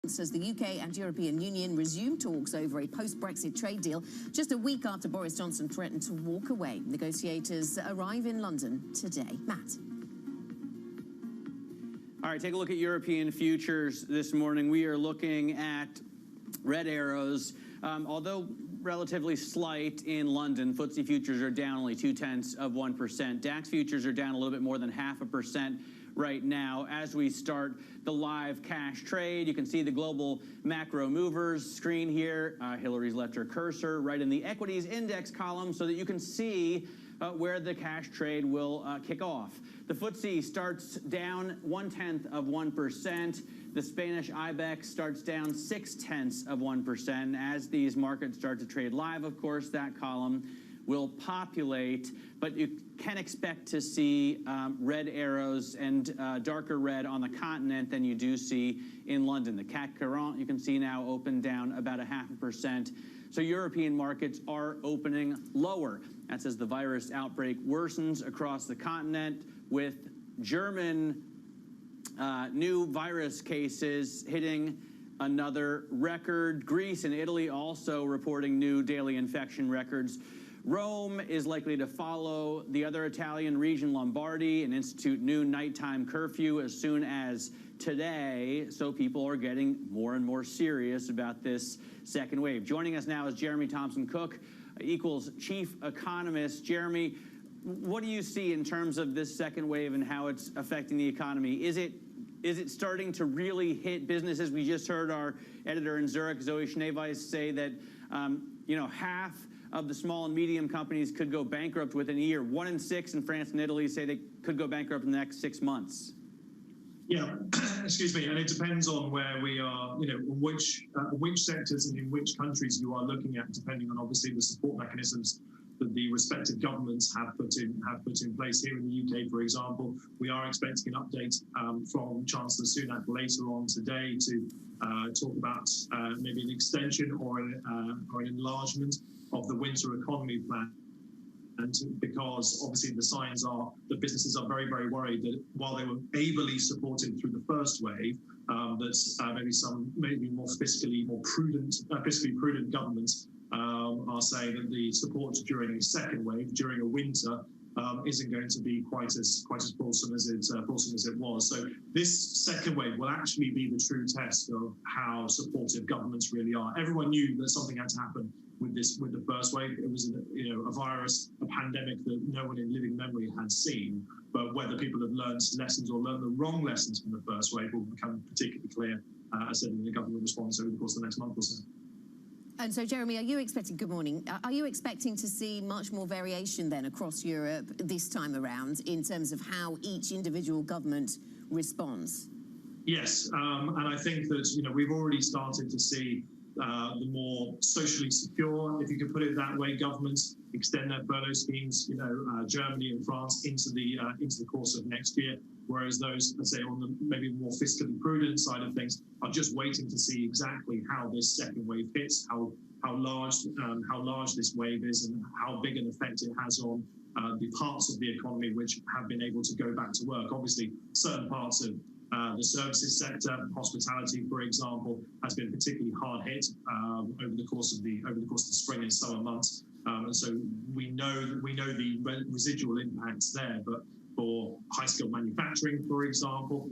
As the UK and European Union resume talks over a post-Brexit trade deal just a week after Boris Johnson threatened to walk away. Negotiators arrive in London today. Matt. All right, take a look at European futures this morning. We are looking at red arrows. Although relatively slight in London, FTSE futures are down only 0.2%. DAX futures are down a little bit more than 0.5% right now. As we start the live cash trade, you can see the global macro movers screen here. Hillary's left her cursor right in the equities index column so that you can see where the cash trade will kick off. The FTSE starts down 0.1%. The Spanish IBEX starts down 0.6%. As these markets start to trade live, of course, that column will populate, but you can expect to see red arrows and darker red on the continent than you do see in London. The CAC 40 you can see now open down about 0.5%. So European markets are opening lower. That's as the virus outbreak worsens across the continent, with German new virus cases hitting another record. Greece and Italy also reporting new daily infection records. Rome is likely to follow the other Italian region, Lombardy, and institute new nighttime curfew as soon as today. So people are getting more and more serious about this second wave. Joining us now is Jeremy Thompson-Cook, Equals chief economist. Jeremy, what do you see in terms of this second wave and how it's affecting the economy? Is it starting to really hit businesses? We just heard our editor in Zurich, Zoe Schneeweiss, say that half of the small and medium companies could go bankrupt within a year. 1 in 6 in France and Italy say they could go bankrupt in the next 6 months. Yeah, excuse me, and it depends on where we are, which sectors and in which countries you are looking at, depending on obviously the support mechanisms that the respective governments have put in place. Here in the UK, for example, we are expecting an update from Chancellor Sunak later on today to talk about maybe an extension or an enlargement of the winter economy plan. And because obviously the signs are that businesses are very, very worried that while they were ably supported through the first wave, that maybe more fiscally prudent governments are saying that the support during a second wave, during a winter, isn't going to be quite as fulsome as it was. So this second wave will actually be the true test of how supportive governments really are. Everyone knew that something had to happen with the first wave. It was a virus, a pandemic that no one in living memory had seen. But whether people have learned lessons or learned the wrong lessons from the first wave will become particularly clear, as said in the government response over the course of the next month or so. And so, Jeremy, good morning. Are you expecting to see much more variation then across Europe this time around in terms of how each individual government responds? Yes, and I think that we've already started to see the more socially secure, if you could put it that way, governments extend their furlough schemes, Germany and France into the course of next year, whereas those, let's say, on the maybe more fiscally prudent side of things, are just waiting to see exactly how this second wave hits, how large this wave is, and how big an effect it has on the parts of the economy which have been able to go back to work. Obviously, certain parts of the services sector, hospitality, for example, has been particularly hard hit over the course of the spring and summer months, and so we know the residual impacts there. But for high-skilled manufacturing, for example,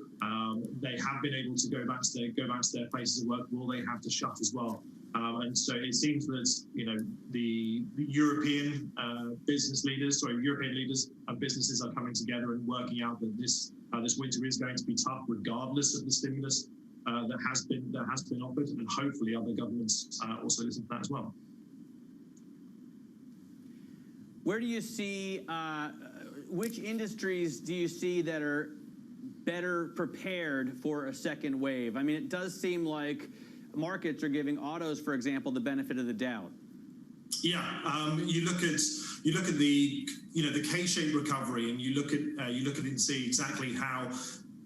they have been able to go back to their places of work. Will they have to shut as well? And so it seems that the European European leaders and businesses are coming together and working out that this winter is going to be tough, regardless of the stimulus that has been offered, and hopefully other governments also listen to that as well. Where do you see? Which industries do you see that are better prepared for a second wave? I mean, it does seem like markets are giving autos, for example, the benefit of the doubt. Yeah, you look at the K-shaped recovery, and you look at it and see exactly how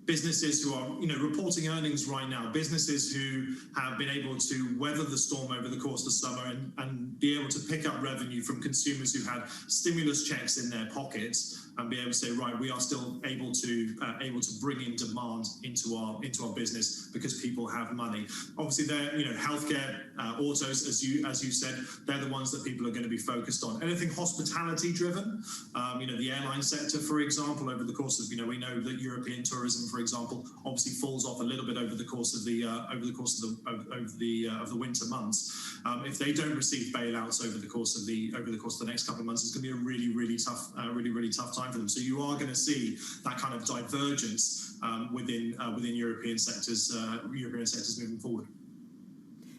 businesses who are reporting earnings right now, businesses who have been able to weather the storm over the course of the summer and be able to pick up revenue from consumers who had stimulus checks in their pockets, and be able to say, right, we are still able to bring in demand into our business because people have money. Obviously, they're, you know, healthcare, autos, as you said, they're the ones that people are going to be focused on. Anything hospitality driven, you know, the airline sector, for example, over the course of, you know, we know that European tourism, for example, obviously falls off a little bit over the course of the winter months. If they don't receive bailouts over the course of the next couple of months, it's going to be a really tough time for them. So you are going to see that kind of divergence within European sectors moving forward.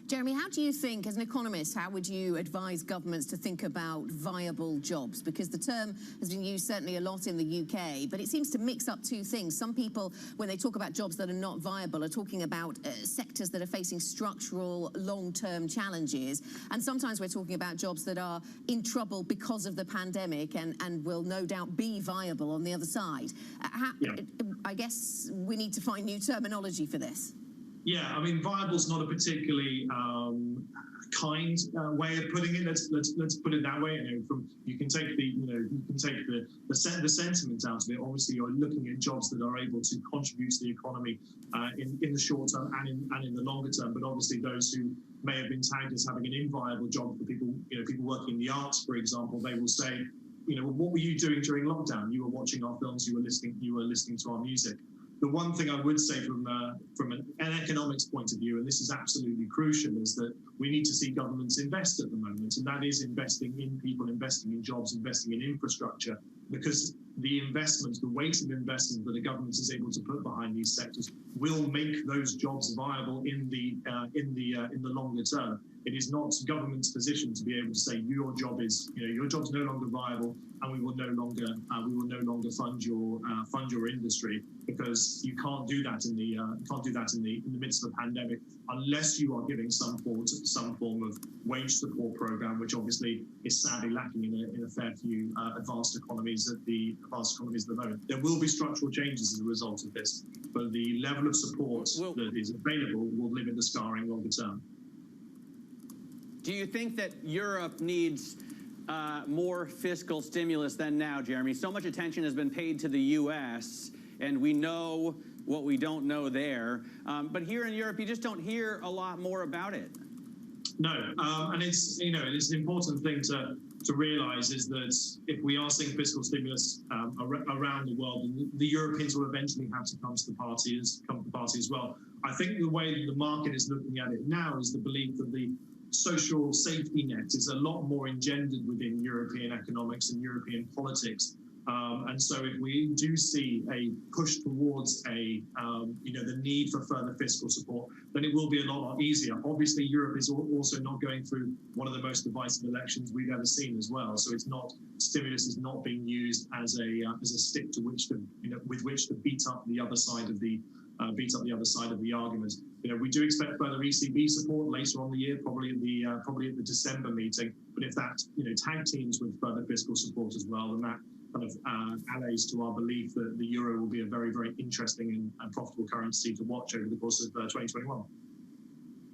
Jeremy, how do you think, as an economist, how would you advise governments to think about viable jobs? Because the term has been used certainly a lot in the UK, but it seems to mix up two things. Some people, when they talk about jobs that are not viable, are talking about sectors that are facing structural, long-term challenges. And sometimes we're talking about jobs that are in trouble because of the pandemic and will no doubt be viable on the other side. I guess we need to find new terminology for this. Yeah, I mean, viable is not a particularly kind way of putting it. Let's put it that way. You know, you can take the sentiment out of it. Obviously, you're looking at jobs that are able to contribute to the economy in the short term and in the longer term. But obviously, those who may have been tagged as having an inviable job, for people, you know, people working in the arts, for example, they will say, you know, what were you doing during lockdown? You were watching our films. You were listening to our music. The one thing I would say from an economics point of view, and this is absolutely crucial, is that we need to see governments invest at the moment, and that is investing in people, investing in jobs, investing in infrastructure, because the investment, the weight of investment that a government is able to put behind these sectors will make those jobs viable in the longer term. It is not government's position to be able to say your job is, you know, your job's no longer viable, and we will no longer fund your industry, because you can't do that in the midst of a pandemic unless you are giving some form of wage support program, which obviously is sadly lacking in a fair few advanced economies at the moment. There will be structural changes as a result of this, but the level of support that is available will limit the scarring longer term. Do you think that Europe needs more fiscal stimulus than now, Jeremy? So much attention has been paid to the U.S., and we know what we don't know there. But here in Europe, you just don't hear a lot more about it. No, and it's, you know, it's an important thing to realise is that if we are seeing fiscal stimulus around the world, the Europeans will eventually have to come to the party as well. I think the way that the market is looking at it now is the belief that the social safety net is a lot more engendered within European economics and European politics. And so if we do see a push towards the need for further fiscal support, then it will be a lot easier. Obviously, Europe is also not going through one of the most divisive elections we've ever seen as well. So stimulus is not being used as a stick to which to, with which to beat up the other side of the argument. You know, we do expect further ECB support later on the year, probably at the December meeting. But if that, tag teams with further fiscal support as well, then that kind of allies to our belief that the euro will be a very, very interesting and profitable currency to watch over the course of 2021.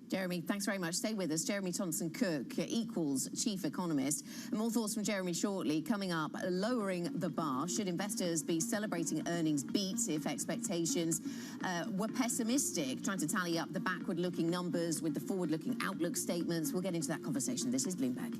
Jeremy, thanks very much. Stay with us. Jeremy Thompson-Cook, Equals Chief Economist. And more thoughts from Jeremy shortly. Coming up, lowering the bar. Should investors be celebrating earnings beats if expectations were pessimistic? Trying to tally up the backward-looking numbers with the forward-looking outlook statements. We'll get into that conversation. This is Bloomberg.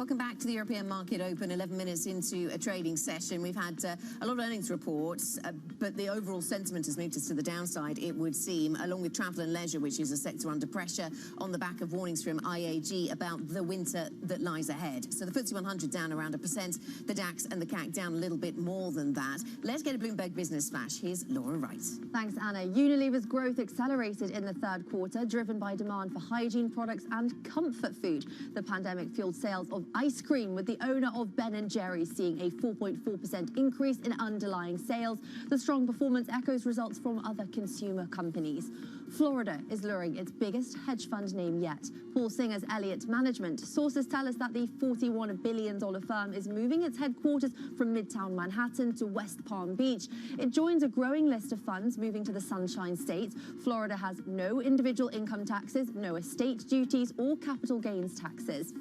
Welcome back to the European Market Open, 11 minutes into a trading session. We've had a lot of earnings reports, but the overall sentiment has moved us to the downside, it would seem, along with travel and leisure, which is a sector under pressure on the back of warnings from IAG about the winter that lies ahead. So the FTSE 100 down around 1%, the DAX and the CAC down a little bit more than that. Let's get a Bloomberg Business Flash. Here's Laura Wright. Thanks, Anna. Unilever's growth accelerated in the third quarter, driven by demand for hygiene products and comfort food. The pandemic fueled sales of ice cream, with the owner of Ben & Jerry's seeing a 4.4% increase in underlying sales. The strong performance echoes results from other consumer companies. Florida is luring its biggest hedge fund name yet, Paul Singer's Elliott Management. Sources tell us that the $41 billion firm is moving its headquarters from Midtown Manhattan to West Palm Beach. It joins a growing list of funds moving to the Sunshine State. Florida has no individual income taxes, no estate duties or capital gains taxes.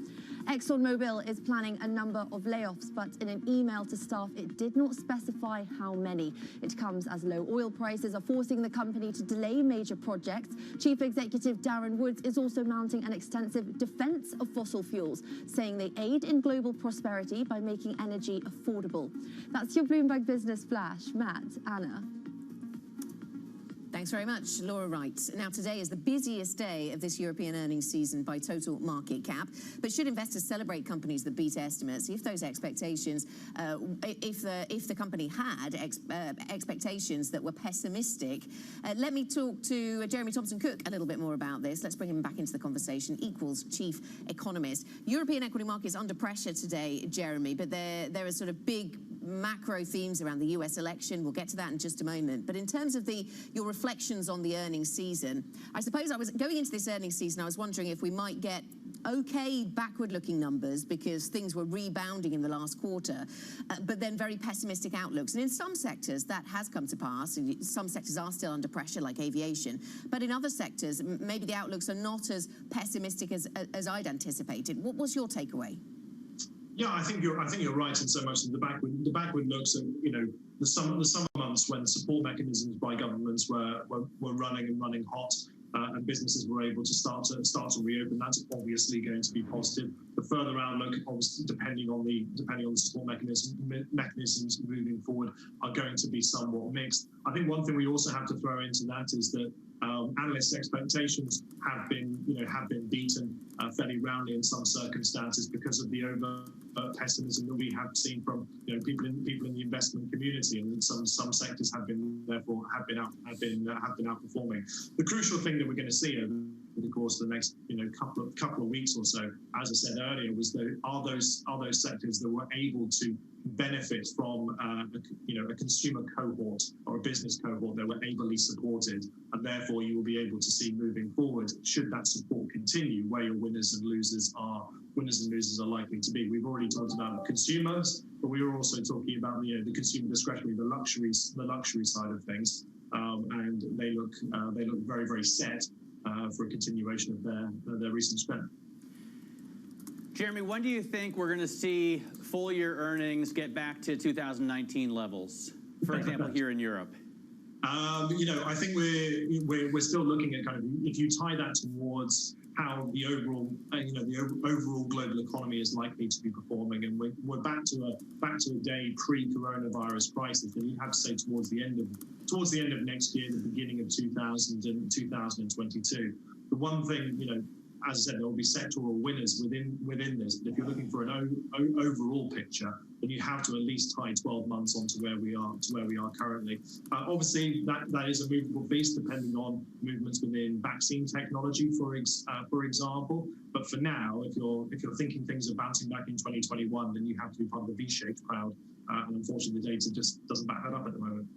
ExxonMobil is planning a number of layoffs, but in an email to staff, it did not specify how many. It comes as low oil prices are forcing the company to delay major projects. Chief Executive Darren Woods is also mounting an extensive defense of fossil fuels, saying they aid in global prosperity by making energy affordable. That's your Bloomberg Business Flash. Matt, Anna. Thanks very much, Laura Wright. Now, today is the busiest day of this European earnings season by total market cap. But should investors celebrate companies that beat estimates if those expectations, if the company had expectations that were pessimistic? Let me talk to Jeremy Thompson-Cook a little bit more about this. Let's bring him back into the conversation. Equals chief economist. European equity markets under pressure today, Jeremy, but there are sort of big macro themes around the US election. We'll get to that in just a moment. But in terms of your reflections on the earnings season, I suppose I was going into this earnings season, I was wondering if we might get okay backward-looking numbers because things were rebounding in the last quarter, but then very pessimistic outlooks. And in some sectors, that has come to pass. Some sectors are still under pressure, like aviation. But in other sectors, maybe the outlooks are not as pessimistic as I'd anticipated. What was your takeaway? Yeah, I think you're right in so much that the backward looks at the summer months when support mechanisms by governments were running hot, and businesses were able to start to reopen. That's obviously going to be positive. The further outlook, obviously depending on the support mechanisms moving forward, are going to be somewhat mixed. I think one thing we also have to throw into that is that analysts' expectations have been beaten fairly roundly in some circumstances because of the over pessimism that we have seen from people in the investment community, and some sectors have been outperforming. The crucial thing that we're going to see over the course of the next couple of weeks or so, as I said earlier, was are those sectors that were able to benefit from a consumer cohort or a business cohort that were ably supported, and therefore you will be able to see moving forward, should that support continue, where your winners and losers are likely to be. We've already talked about consumers, but we were also talking about the consumer discretionary, the luxury side of things, and they look very, very set for a continuation of their recent strength. Jeremy, when do you think we're going to see full-year earnings get back to 2019 levels, for example, here in Europe? I think we're still looking at if you tie that towards how the overall global economy is likely to be performing, and we're back to a day pre-coronavirus crisis, then you have to say towards the end of next year, the beginning of 2022. The one thing, as I said, there will be sectoral winners within this. But if you're looking for an overall picture, then you have to at least tie 12 months onto where we are currently. Obviously, that is a movable feast, depending on movements within vaccine technology, for example. But for now, if you're thinking things are bouncing back in 2021, then you have to be part of the V-shaped crowd. And unfortunately, the data just doesn't back that up at the moment.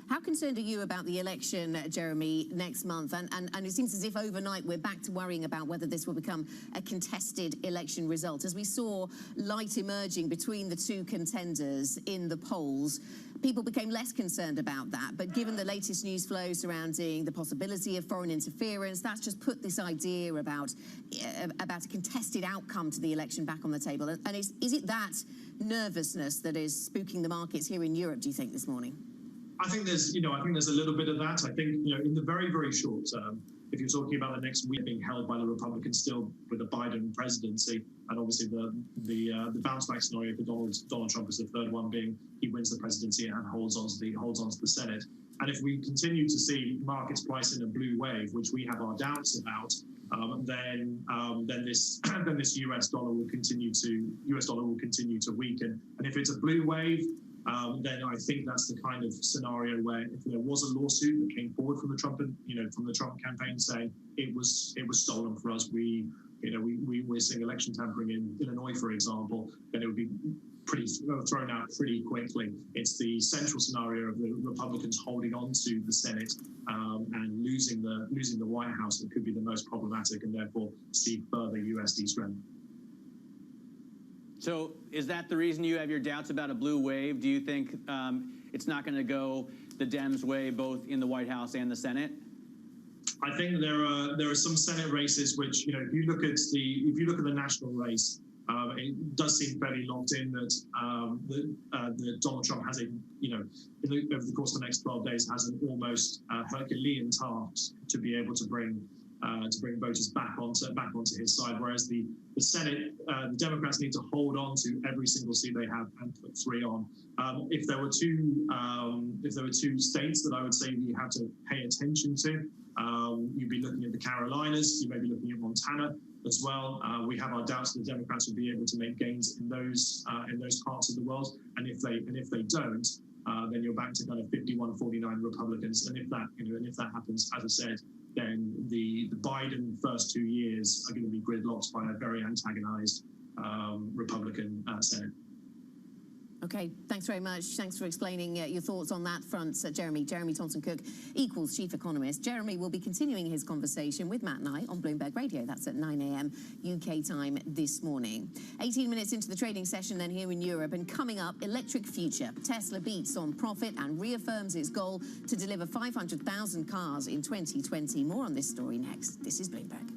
How concerned are you about the election, Jeremy, next month? And it seems as if overnight we're back to worrying about whether this will become a contested election result. As we saw light emerging between the two contenders in the polls, people became less concerned about that. But given the latest news flow surrounding the possibility of foreign interference, that's just put this idea about a contested outcome to the election back on the table. And is it that nervousness that is spooking the markets here in Europe, do you think, this morning? I think there's a little bit of that. I think, in the very, very short term, if you're talking about the next week being held by the Republicans still with the Biden presidency, and obviously the bounce back scenario for Donald Trump is the third one, being he wins the presidency and holds on to the Senate. And if we continue to see markets price in a blue wave, which we have our doubts about, then this US dollar will continue to weaken. And if it's a blue wave, then I think that's the kind of scenario where if there was a lawsuit that came forward from the Trump campaign saying it was stolen for us, we're seeing election tampering in Illinois, for example, then it would be thrown out pretty quickly. It's the central scenario of the Republicans holding on to the Senate and losing the White House that could be the most problematic, and therefore see further USD strength. So is that the reason you have your doubts about a blue wave? Do you think it's not going to go the Dems' way, both in the White House and the Senate? I think there are some Senate races which, if you look at the national race, it does seem fairly locked in that Donald Trump has over the course of the next 12 days has an almost Herculean task to be able to bring voters back onto his side, whereas the Senate, the Democrats need to hold on to every single seat they have and put 3 on. If there were two states that I would say you have to pay attention to, you'd be looking at the Carolinas, you may be looking at Montana as well. We have our doubts that the Democrats will be able to make gains in those parts of the world, and if they don't, then you're back to kind of 51-49 Republicans, and if that happens, as I said, then the Biden first 2 years are going to be gridlocked by a very antagonized Republican Senate. Okay, thanks very much. Thanks for explaining your thoughts on that front, Jeremy. Jeremy Thompson-Cook, Equals chief economist. Jeremy will be continuing his conversation with Matt and I on Bloomberg Radio. That's at 9 a.m. UK time this morning. 18 minutes into the trading session then here in Europe, and coming up, electric future. Tesla beats on profit and reaffirms its goal to deliver 500,000 cars in 2020. More on this story next. This is Bloomberg.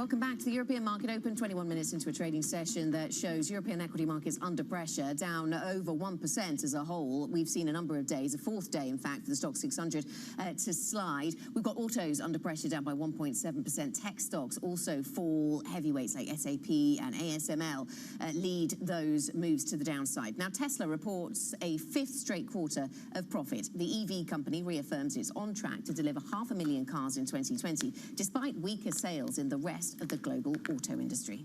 Welcome back to the European market open. 21 minutes into a trading session that shows European equity markets under pressure, down over 1% as a whole. We've seen a number of days, a fourth day, in fact, for the Stoxx 600 to slide. We've got autos under pressure, down by 1.7%. Tech stocks also fall. Heavyweights like SAP and ASML lead those moves to the downside. Now, Tesla reports a fifth straight quarter of profit. The EV company reaffirms it's on track to deliver 500,000 cars in 2020, despite weaker sales in the rest of the global auto industry.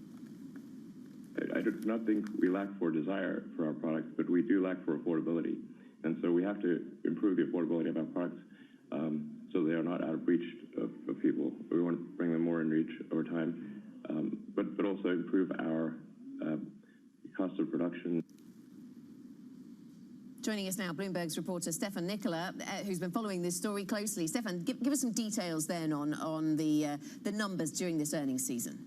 I do not think we lack for desire for our products, but we do lack for affordability. And so we have to improve the affordability of our products so they are not out of reach of people. We want to bring them more in reach over time, but also improve our cost of production. Joining us now, Bloomberg's reporter Stefan Nicola, who's been following this story closely. Stefan, give us some details then on the numbers during this earnings season.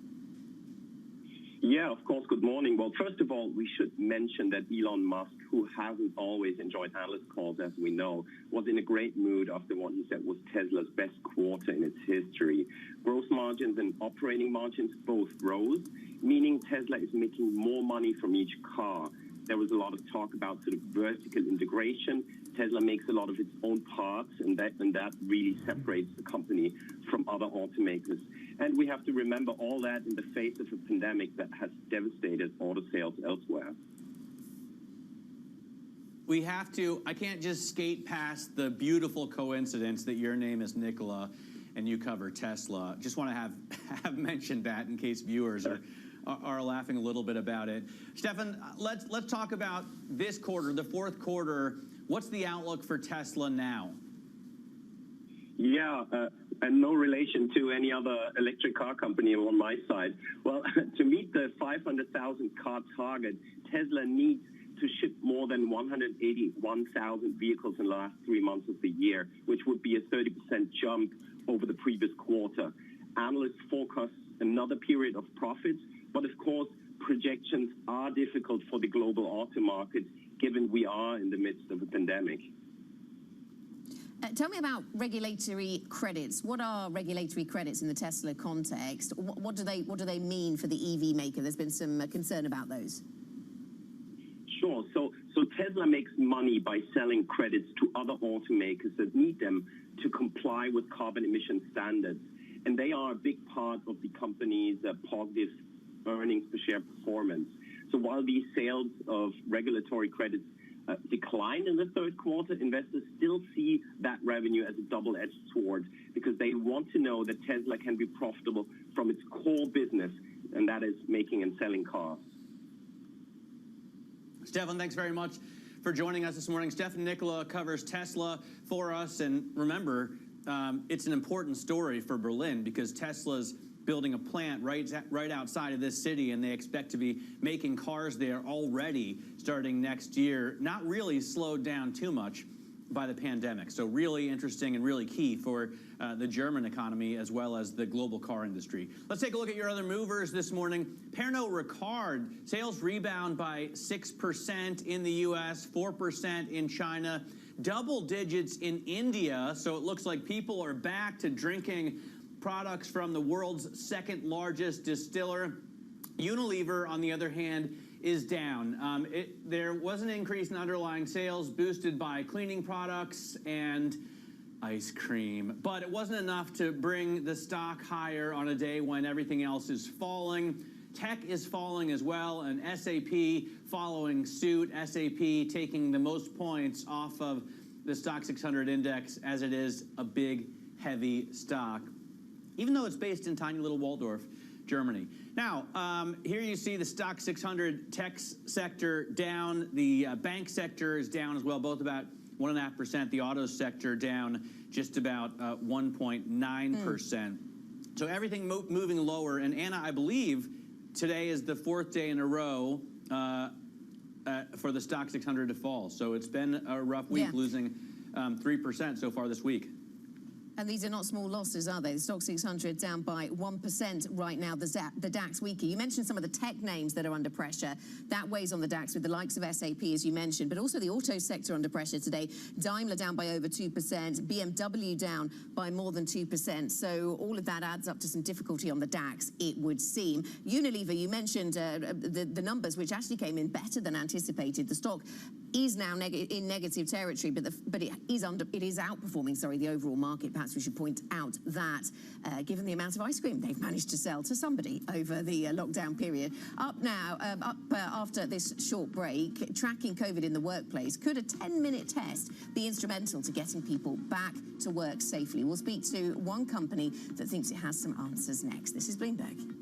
Yeah, of course. Good morning. Well, first of all, we should mention that Elon Musk, who hasn't always enjoyed analyst calls, as we know, was in a great mood after what he said was Tesla's best quarter in its history. Gross margins and operating margins both rose, meaning Tesla is making more money from each car. There was a lot of talk about sort of vertical integration. Tesla makes a lot of its own parts, and that really separates the company from other automakers. And we have to remember all that in the face of a pandemic that has devastated auto sales elsewhere. We have to, I can't just skate past the beautiful coincidence that your name is Nicola and you cover Tesla. Just want to have mentioned that in case viewers are laughing a little bit about it. Stefan, let's talk about this quarter, the fourth quarter. What's the outlook for Tesla now? Yeah, and no relation to any other electric car company on my side. Well, to meet the 500,000 car target, Tesla needs to ship more than 181,000 vehicles in the last 3 months of the year, which would be a 30% jump over the previous quarter. Analysts forecast another period of profits, but of course, projections are difficult for the global auto market, given we are in the midst of a pandemic. Tell me about regulatory credits. What are regulatory credits in the Tesla context? What do they mean for the EV maker? There's been some concern about those. Sure. So Tesla makes money by selling credits to other automakers that need them to comply with carbon emission standards. And they are a big part of the company's positive earnings per share performance. So while these sales of regulatory credits declined in the third quarter, investors still see that revenue as a double-edged sword because they want to know that Tesla can be profitable from its core business, and that is making and selling cars. Stefan, thanks very much for joining us this morning. Stefan Nicola covers Tesla for us, and remember, it's an important story for Berlin because Tesla's building a plant right outside of this city, and they expect to be making cars there already starting next year. Not really slowed down too much by the pandemic. So really interesting and really key for the German economy as well as the global car industry. Let's take a look at your other movers this morning. Pernod Ricard, sales rebound by 6% in the U.S., 4% in China, double digits in India. So it looks like people are back to drinking products from the world's second largest distiller. Unilever, on the other hand, is down. There was an increase in underlying sales boosted by cleaning products and ice cream, but it wasn't enough to bring the stock higher on a day when everything else is falling. Tech is falling as well, and SAP following suit. SAP taking the most points off of the Stoxx 600 index as it is a big, heavy stock, even though it's based in tiny little Waldorf, Germany. Now, here you see the Stoxx 600 tech sector down. The bank sector is down as well, both about 1.5%. The auto sector down just about 1.9%. So everything moving lower. And Anna, I believe today is the fourth day in a row for the Stoxx 600 to fall. So it's been a rough week, losing 3% so far this week. And these are not small losses, are they? The Stock 600 down by 1% right now. The DAX weaker. You mentioned some of the tech names that are under pressure. That weighs on the DAX with the likes of SAP, as you mentioned, but also the auto sector under pressure today. Daimler down by over 2%, BMW down by more than 2%. So all of that adds up to some difficulty on the DAX, it would seem. Unilever, you mentioned the numbers, which actually came in better than anticipated. The stock is now in negative territory, but it is outperforming, the overall market. Perhaps we should point out that given the amount of ice cream they've managed to sell to somebody over the lockdown period. Up now, after this short break, tracking COVID in the workplace. Could a 10-minute test be instrumental to getting people back to work safely? We'll speak to one company that thinks it has some answers next. This is Bloomberg.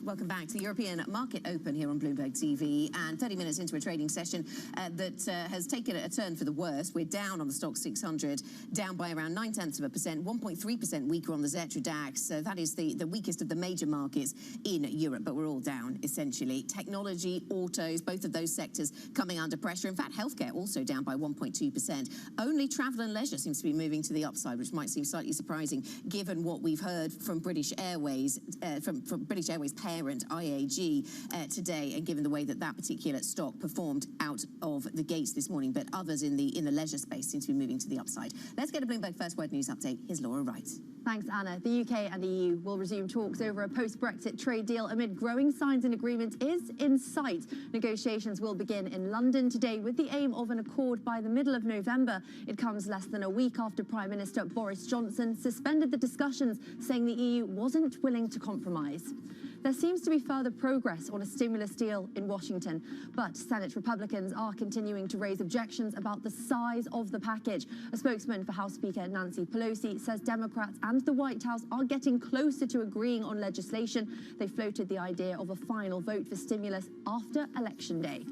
Welcome back to the European Market Open here on Bloomberg TV, and 30 minutes into a trading session that has taken a turn for the worst. We're down on the Stock 600, down by around 0.9%, 1.3% weaker on the Xetra DAX. So that is the weakest of the major markets in Europe, but we're all down essentially. Technology, autos, both of those sectors coming under pressure. In fact, healthcare also down by 1.2%. Only travel and leisure seems to be moving to the upside, which might seem slightly surprising given what we've heard from British Airways, from British Airways parent IAG today, and given the way that particular stock performed out of the gates this morning. But others in the leisure space seem to be moving to the upside. Let's get a Bloomberg First Word News update. Here's Laura Wright. Thanks, Anna. The UK and EU will resume talks over a post-Brexit trade deal amid growing signs an agreement is in sight. Negotiations will begin in London today with the aim of an accord by the middle of November. It comes less than a week after Prime Minister Boris Johnson suspended the discussions, saying the EU wasn't willing to compromise. There seems to be further progress on a stimulus deal in Washington, but Senate Republicans are continuing to raise objections about the size of the package. A spokesman for House Speaker Nancy Pelosi says Democrats and the White House are getting closer to agreeing on legislation. They floated the idea of a final vote for stimulus after Election Day.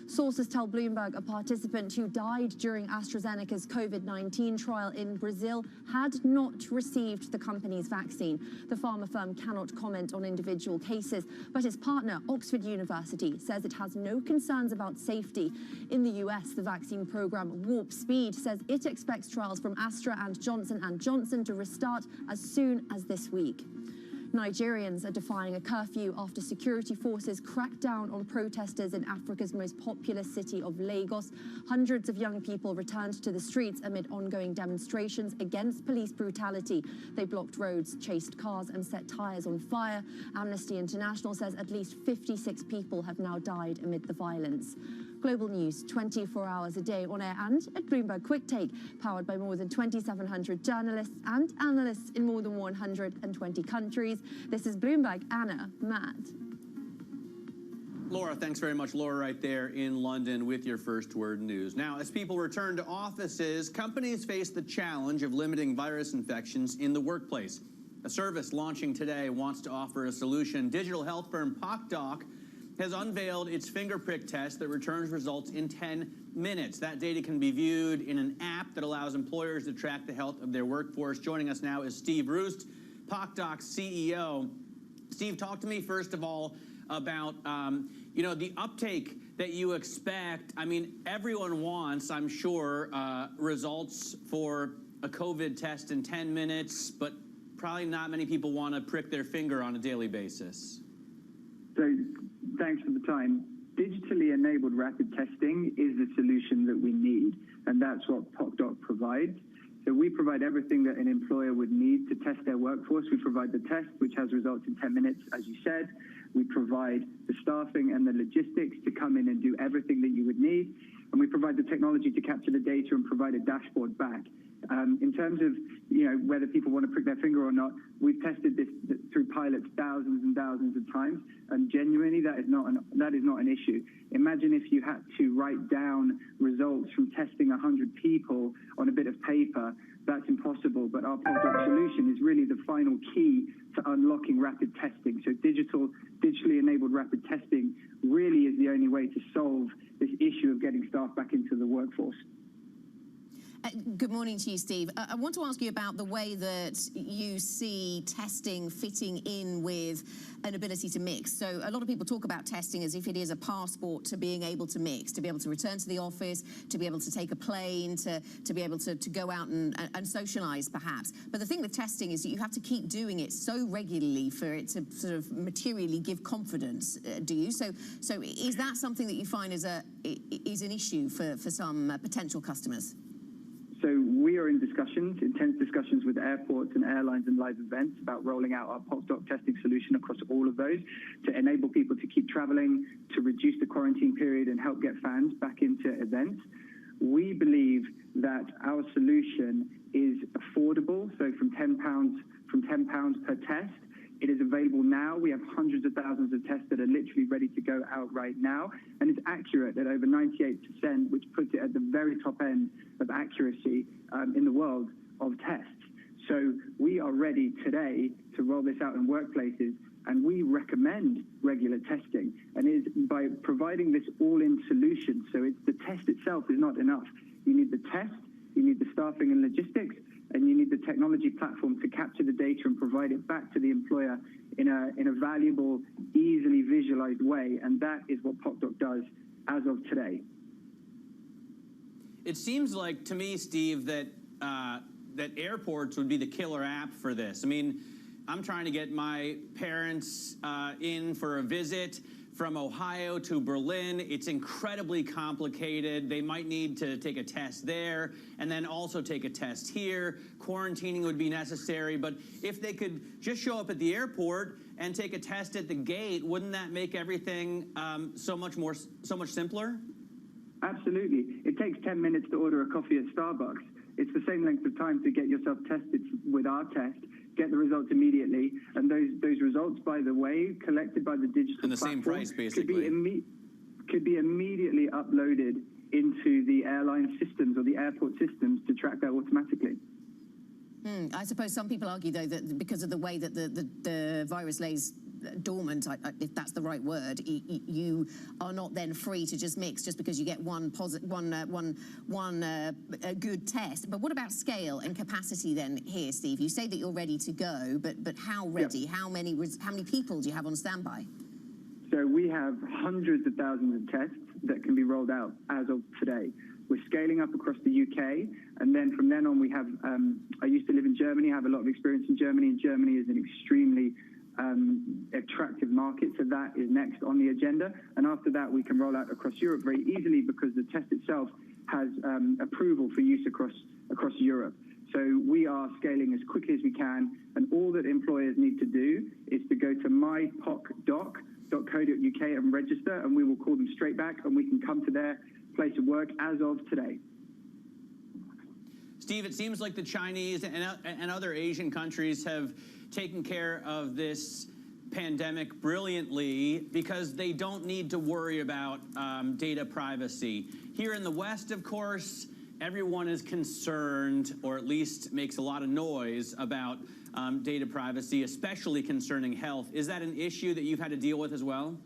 Sources tell Bloomberg a participant who died during AstraZeneca's COVID-19 trial in Brazil had not received the company's vaccine. The pharma firm cannot comment on individual cases, but its partner, Oxford University, says it has no concerns about safety. In the US, the vaccine program Warp Speed says it expects trials from Astra and Johnson & Johnson to restart as soon as this week. Nigerians are defying a curfew after security forces cracked down on protesters in Africa's most populous city of Lagos. Hundreds of young people returned to the streets amid ongoing demonstrations against police brutality. They blocked roads, chased cars and set tires on fire. Amnesty International says at least 56 people have now died amid the violence. Global news 24 hours a day on air and at Bloomberg Quick Take, powered by more than 2,700 journalists and analysts in more than 120 countries. This is Bloomberg. Anna, Matt. Laura, thanks very much. Laura right there in London with your first word news. Now, as people return to offices, companies face the challenge of limiting virus infections in the workplace. A service launching today wants to offer a solution. Digital health firm PocDoc has unveiled its finger prick test that returns results in 10 minutes. That data can be viewed in an app that allows employers to track the health of their workforce. Joining us now is Steve Roost, PocDoc's CEO. Steve, talk to me first of all about the uptake that you expect. I mean, everyone wants, I'm sure, results for a COVID test in 10 minutes, but probably not many people want to prick their finger on a daily basis. So, thanks for the time. Digitally enabled rapid testing is the solution that we need, and that's what PocDoc provides. So we provide everything that an employer would need to test their workforce. We provide the test, which has results in 10 minutes, as you said. We provide the staffing and the logistics to come in and do everything that you would need. And we provide the technology to capture the data and provide a dashboard back. In terms of whether people want to prick their finger or not, we've tested this through pilots thousands and thousands of times, and genuinely that is not an issue. Imagine if you had to write down results from testing 100 people on a bit of paper. That's impossible, but our PocDoc solution is really the final key to unlocking rapid testing. So digitally enabled rapid testing really is the only way to solve this issue of getting staff back into the workforce. Good morning to you, Steve. I want to ask you about the way that you see testing fitting in with an ability to mix. So a lot of people talk about testing as if it is a passport to being able to mix, to be able to return to the office, to be able to take a plane, to be able to go out and socialize perhaps. But the thing with testing is that you have to keep doing it so regularly for it to sort of materially give confidence, do you? So is that something that you find is an issue for some potential customers? So we are in discussions, intense discussions with airports and airlines and live events about rolling out our PocDoc testing solution across all of those to enable people to keep traveling, to reduce the quarantine period and help get fans back into events. We believe that our solution is affordable, so from £10 per test. It is available now. We have hundreds of thousands of tests that are literally ready to go out right now. And it's accurate at over 98%, which puts it at the very top end of accuracy in the world of tests. So we are ready today to roll this out in workplaces, and we recommend regular testing. And it is by providing this all-in solution. So the test itself is not enough. You need the test, you need the staffing and logistics, and you need the technology platform to capture the data and provide it back to the employer in a valuable, easily visualized way. And that is what PocDoc does as of today. It seems like to me, Steve, that airports would be the killer app for this. I mean, I'm trying to get my parents in for a visit from Ohio to Berlin. It's incredibly complicated. They might need to take a test there and then also take a test here. Quarantining would be necessary, but if they could just show up at the airport and take a test at the gate, wouldn't that make everything so much simpler? Absolutely. It takes 10 minutes to order a coffee at Starbucks. It's the same length of time to get yourself tested with our test, get the results immediately, and those results, by the way, collected by the digital And the same platform, price, basically. could be immediately uploaded into the airline systems or the airport systems to track that automatically. I suppose some people argue, though, that because of the way that the virus lays dormant, if that's the right word, you are not then free to just mix just because you get one good test. But what about scale and capacity then here, Steve? You say that you're ready to go, but how ready? Yep. How many people do you have on standby? So we have hundreds of thousands of tests that can be rolled out as of today. We're scaling up across the UK, and then from then on we have, I used to live in Germany, I have a lot of experience in Germany, and Germany is an extremely attractive market, so that is next on the agenda. And after that, we can roll out across Europe very easily because the test itself has approval for use across Europe. So we are scaling as quickly as we can, and all that employers need to do is to go to mypocdoc.co.uk and register, and we will call them straight back, and we can come to their place of work as of today. Steve, it seems like the Chinese and other Asian countries have taken care of this pandemic brilliantly because they don't need to worry about data privacy. Here in the West, of course, everyone is concerned, or at least makes a lot of noise about data privacy, especially concerning health. Is that an issue that you've had to deal with as well?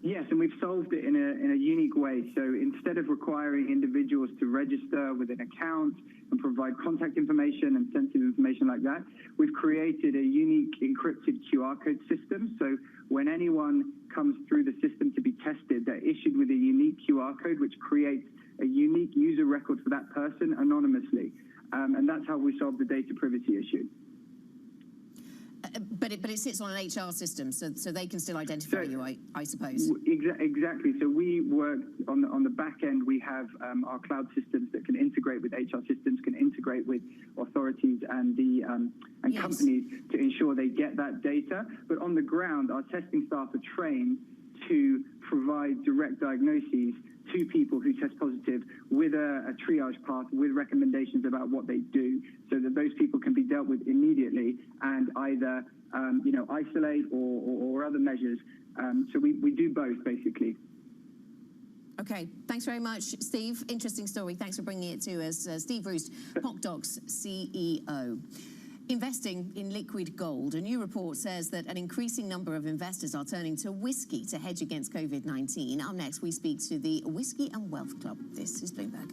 Yes, and we've solved it in a unique way. So instead of requiring individuals to register with an account and provide contact information and sensitive information like that, we've created a unique encrypted QR code system. So when anyone comes through the system to be tested, they're issued with a unique QR code, which creates a unique user record for that person anonymously. And that's how we solve the data privacy issue. But it sits on an HR system, so they can still identify you, I suppose. Exactly. So we work on the back end. We have our cloud systems that can integrate with HR systems, can integrate with authorities and Yes. companies to ensure they get that data. But on the ground, our testing staff are trained to provide direct diagnoses to people who test positive with a triage path with recommendations about what they do, so that those people can be dealt with immediately and either isolate or other measures. So we do both, basically. Okay, thanks very much, Steve. Interesting story. Thanks for bringing it to us. Steve Roost, PocDoc's CEO. Investing in liquid gold. A new report says that an increasing number of investors are turning to whiskey to hedge against COVID-19. Up next, we speak to the Whiskey and Wealth Club. This is Bloomberg.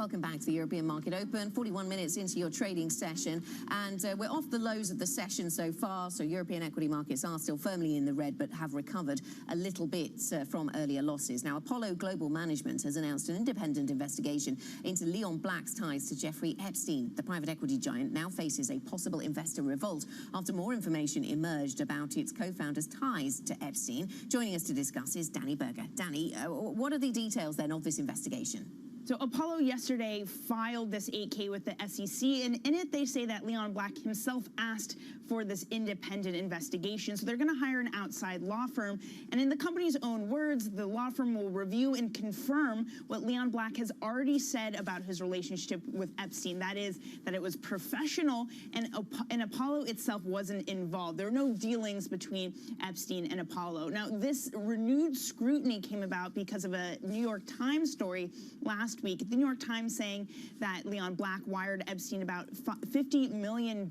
Welcome back to the European Market Open, 41 minutes into your trading session, and we're off the lows of the session so far, so European equity markets are still firmly in the red but have recovered a little bit from earlier losses. Now, Apollo Global Management has announced an independent investigation into Leon Black's ties to Jeffrey Epstein. The private equity giant now faces a possible investor revolt after more information emerged about its co-founder's ties to Epstein. Joining us to discuss is Danny Berger. Danny, what are the details then of this investigation? So Apollo yesterday filed this 8K with the SEC, and in it they say that Leon Black himself asked for this independent investigation. So they're going to hire an outside law firm, and in the company's own words, the law firm will review and confirm what Leon Black has already said about his relationship with Epstein. That is, that it was professional, and Apollo itself wasn't involved. There were no dealings between Epstein and Apollo. Now, this renewed scrutiny came about because of a New York Times story last week. The New York Times saying that Leon Black wired Epstein about $50 million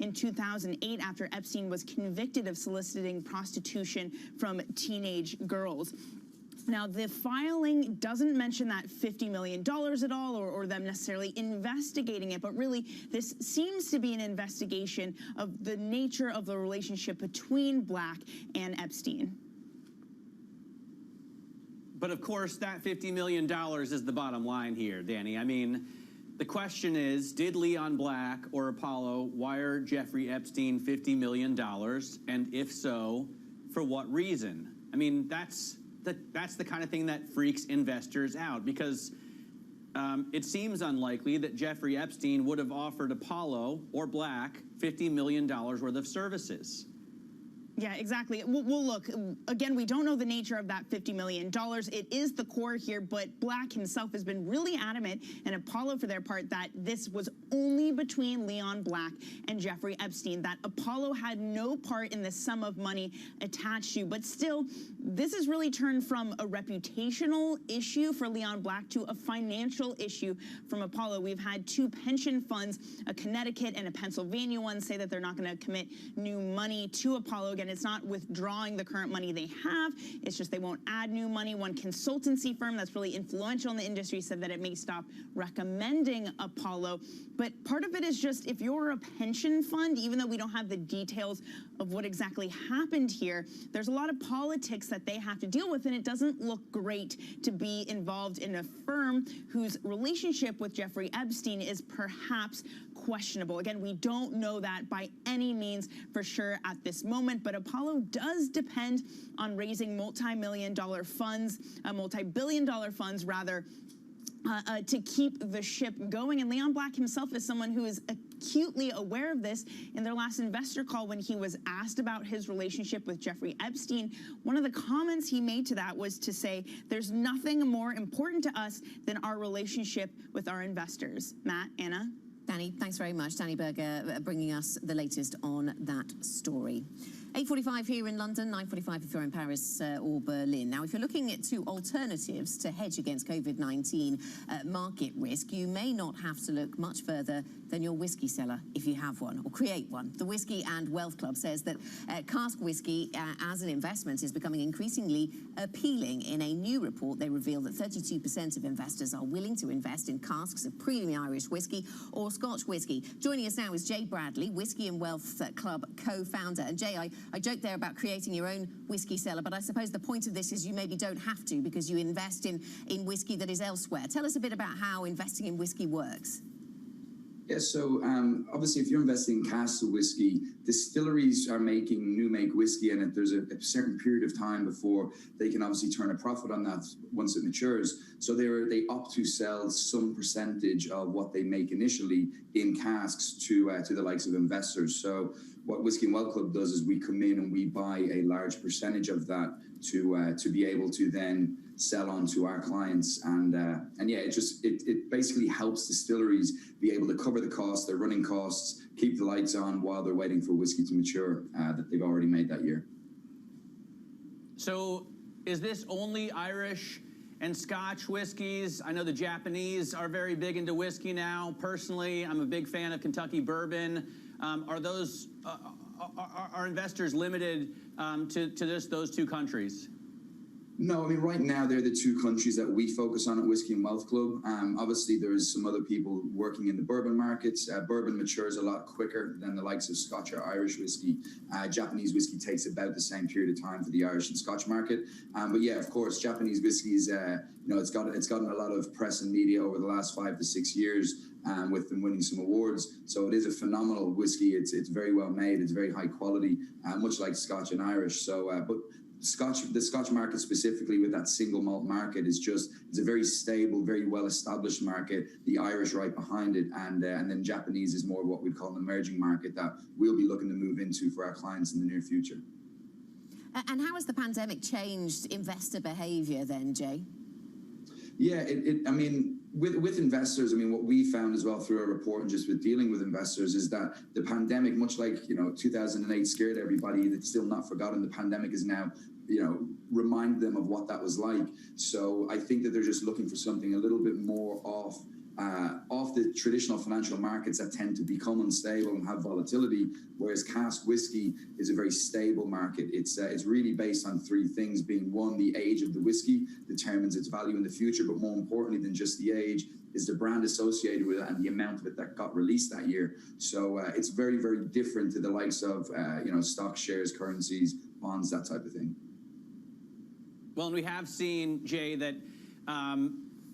in 2008 after Epstein was convicted of soliciting prostitution from teenage girls. Now, the filing doesn't mention that $50 million at all, or them necessarily investigating it, but really this seems to be an investigation of the nature of the relationship between Black and Epstein. But of course, that $50 million is the bottom line here, Danny. I mean, the question is, did Leon Black or Apollo wire Jeffrey Epstein $50 million? And if so, for what reason? I mean, that's the kind of thing that freaks investors out, because it seems unlikely that Jeffrey Epstein would have offered Apollo or Black $50 million worth of services. Yeah, exactly. Well, look, again, we don't know the nature of that $50 million. It is the core here, but Black himself has been really adamant, and Apollo for their part, that this was only between Leon Black and Jeffrey Epstein, that Apollo had no part in the sum of money attached to. But still, this has really turned from a reputational issue for Leon Black to a financial issue from Apollo. We've had two pension funds, a Connecticut and a Pennsylvania one, say that they're not going to commit new money to Apollo. Again, it's not withdrawing the current money they have, it's just they won't add new money. One consultancy firm that's really influential in the industry said that it may stop recommending Apollo. But part of it is just, if you're a pension fund, even though we don't have the details of what exactly happened here, there's a lot of politics that they have to deal with, and it doesn't look great to be involved in a firm whose relationship with Jeffrey Epstein is perhaps questionable. Again, we don't know that by any means for sure at this moment, but Apollo does depend on raising multi-billion-dollar funds rather, to keep the ship going. And Leon Black himself is someone who is acutely aware of this. In their last investor call, when he was asked about his relationship with Jeffrey Epstein, one of the comments he made to that was to say, there's nothing more important to us than our relationship with our investors. Matt, Anna? Danny, thanks very much. Danny Berger bringing us the latest on that story. 8:45 here in London, 9:45 if you're in Paris or Berlin. Now, if you're looking at two alternatives to hedge against COVID-19 market risk, you may not have to look much further than your whiskey cellar if you have one, or create one. The Whiskey and Wealth Club says that cask whiskey as an investment is becoming increasingly appealing. In a new report, they reveal that 32% of investors are willing to invest in casks of premium Irish whiskey or Scotch whiskey. Joining us now is Jay Bradley, Whiskey and Wealth Club co-founder. And Jay, I joked there about creating your own whiskey cellar, but I suppose the point of this is you maybe don't have to, because you invest in whiskey that is elsewhere. Tell us a bit about how investing in whiskey works. Yeah, so obviously if you're investing in casks of whiskey, distilleries are making new make whiskey, and there's a certain period of time before they can obviously turn a profit on that once it matures. So they opt to sell some percentage of what they make initially in casks to the likes of investors. So what Whiskey and Wealth Club does is we come in and we buy a large percentage of that to be able to then sell on to our clients, and yeah, it basically helps distilleries be able to cover the costs, their running costs, keep the lights on while they're waiting for whiskey to mature that they've already made that year. So is this only Irish and Scotch whiskeys? I know the Japanese are very big into whiskey now. Personally, I'm a big fan of Kentucky bourbon. Are investors limited to just those two countries? No, I mean, right now, they're the two countries that we focus on at Whiskey and Wealth Club. Obviously, there's some other people working in the bourbon markets. Bourbon matures a lot quicker than the likes of Scotch or Irish whiskey. Japanese whiskey takes about the same period of time for the Irish and Scotch market. But yeah, of course, Japanese whiskey is, it's gotten a lot of press and media over the last 5 to 6 years. With them winning some awards. So it is a phenomenal whiskey. It's very well made. It's very high quality, much like Scotch and Irish. So, but the Scotch market specifically with that single malt market it's a very stable, very well established market. The Irish right behind it, and then Japanese is more what we'd call an emerging market that we'll be looking to move into for our clients in the near future. And how has the pandemic changed investor behavior then, Jay? Yeah, I mean, with investors, I mean, what we found as well through our report and just with dealing with investors is that the pandemic, much like, 2008 scared everybody, it's still not forgotten. The pandemic is now, remind them of what that was like. So I think that they're just looking for something a little bit more off the traditional financial markets that tend to become unstable and have volatility, whereas cask whiskey is a very stable market. It's really based on three things, being one, the age of the whiskey determines its value in the future, but more importantly than just the age is the brand associated with it and the amount of it that got released that year. So it's very, very different to the likes of, stocks, shares, currencies, bonds, that type of thing. Well, and we have seen, Jay, that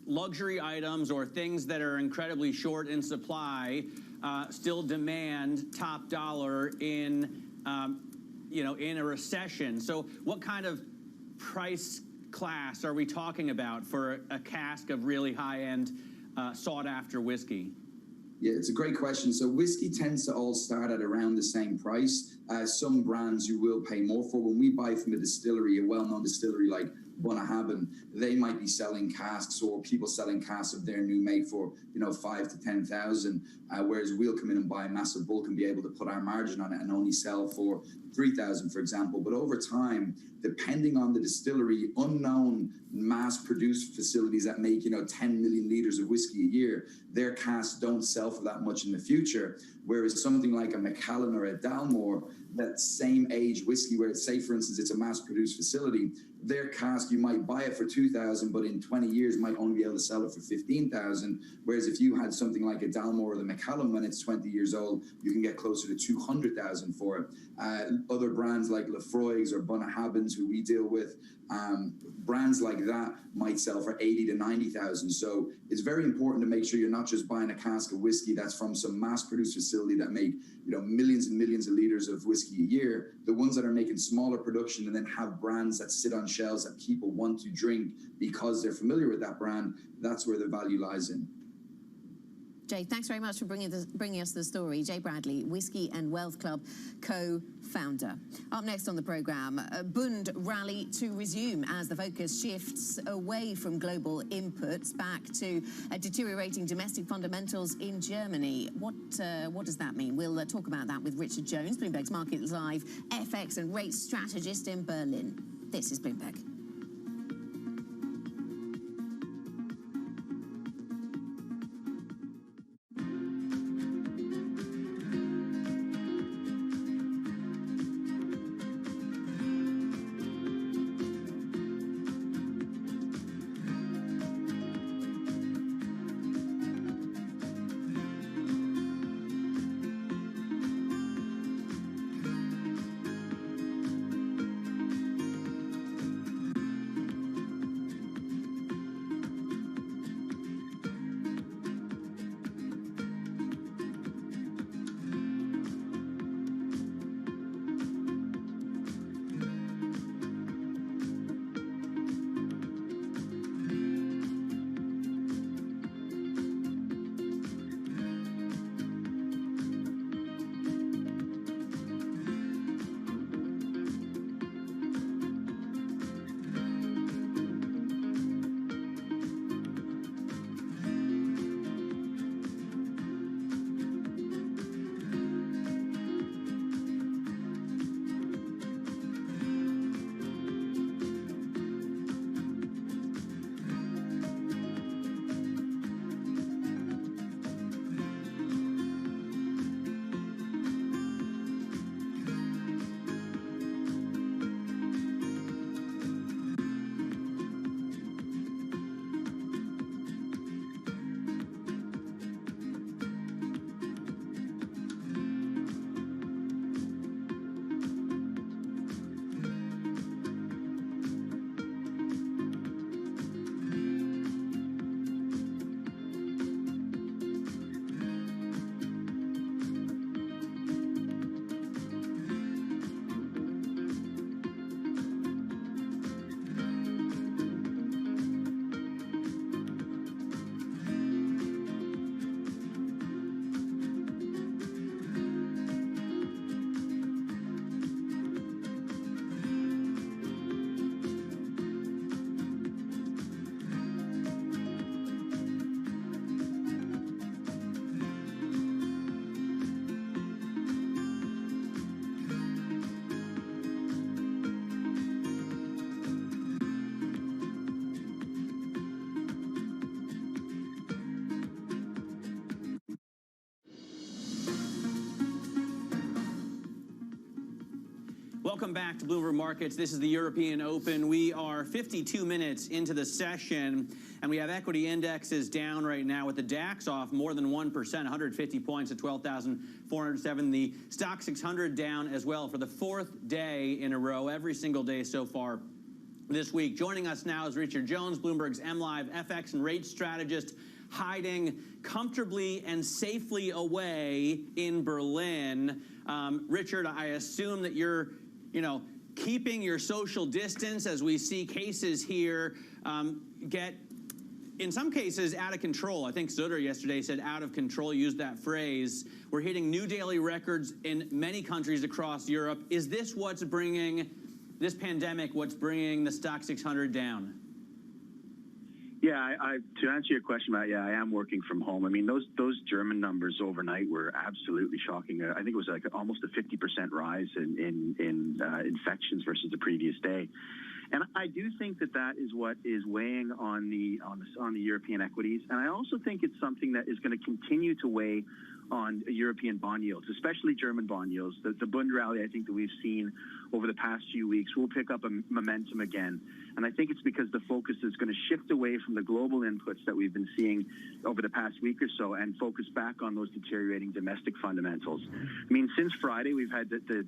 luxury items or things that are incredibly short in supply still demand top dollar in in a recession. So what kind of price class are we talking about for a cask of really high-end sought after whiskey? Yeah, it's a great question. So whiskey tends to all start at around the same price. Some brands you will pay more for. When we buy from a distillery, a well-known distillery like Bunnahabhain, they might be selling casks or people selling casks of their new make for 5 to 10,000, whereas we'll come in and buy a massive bulk and be able to put our margin on it and only sell for 3,000, for example. But over time, depending on the distillery, unknown mass-produced facilities that make 10 million liters of whiskey a year, their casks don't sell for that much in the future. Whereas something like a Macallan or a Dalmore, that same age whiskey, where it's, say, for instance, it's a mass-produced facility, their cask, you might buy it for 2,000, but in 20 years might only be able to sell it for 15,000. Whereas if you had something like a Dalmore or the Macallan when it's 20 years old, you can get closer to 200,000 for it. Other brands like Lefroy's or Bunnahabhain's, who we deal with, brands like that might sell for 80 to 90,000. So it's very important to make sure you're not just buying a cask of whiskey that's from some mass-produced facility that make millions and millions of liters of whiskey a year. The ones that are making smaller production and then have brands that sit on shelves that people want to drink because they're familiar with that brand, that's where the value lies in. Jay, thanks very much for bringing us the story. Jay Bradley, Whiskey and Wealth Club co-founder. Up next on the programme, Bund rally to resume as the focus shifts away from global inputs back to deteriorating domestic fundamentals in Germany. What does that mean? We'll talk about that with Richard Jones, Bloomberg's Market Live FX and rates strategist in Berlin. This is Bloomberg. Welcome back to Bloomberg Markets. This is the European Open. We are 52 minutes into the session, and we have equity indexes down right now with the DAX off more than 1%, 150 points at 12,407. The Stock 600 down as well for the fourth day in a row, every single day so far this week. Joining us now is Richard Jones, Bloomberg's MLive FX and rate strategist, hiding comfortably and safely away in Berlin. Richard, I assume that you're, keeping your social distance as we see cases here get, in some cases, out of control. I think Sutter yesterday said out of control, used that phrase. We're hitting new daily records in many countries across Europe. Is this what's bringing, this pandemic, what's bringing the Stock 600 down? Yeah, to answer your question, I am working from home. I mean, those German numbers overnight were absolutely shocking. I think it was like almost a 50% rise in infections versus the previous day. And I do think that is what is weighing on the European equities. And I also think it's something that is going to continue to weigh on European bond yields, especially German bond yields. The Bund rally, I think, that we've seen over the past few weeks will pick up a momentum again. And I think it's because the focus is going to shift away from the global inputs that we've been seeing over the past week or so and focus back on those deteriorating domestic fundamentals. I mean, since Friday, we've had the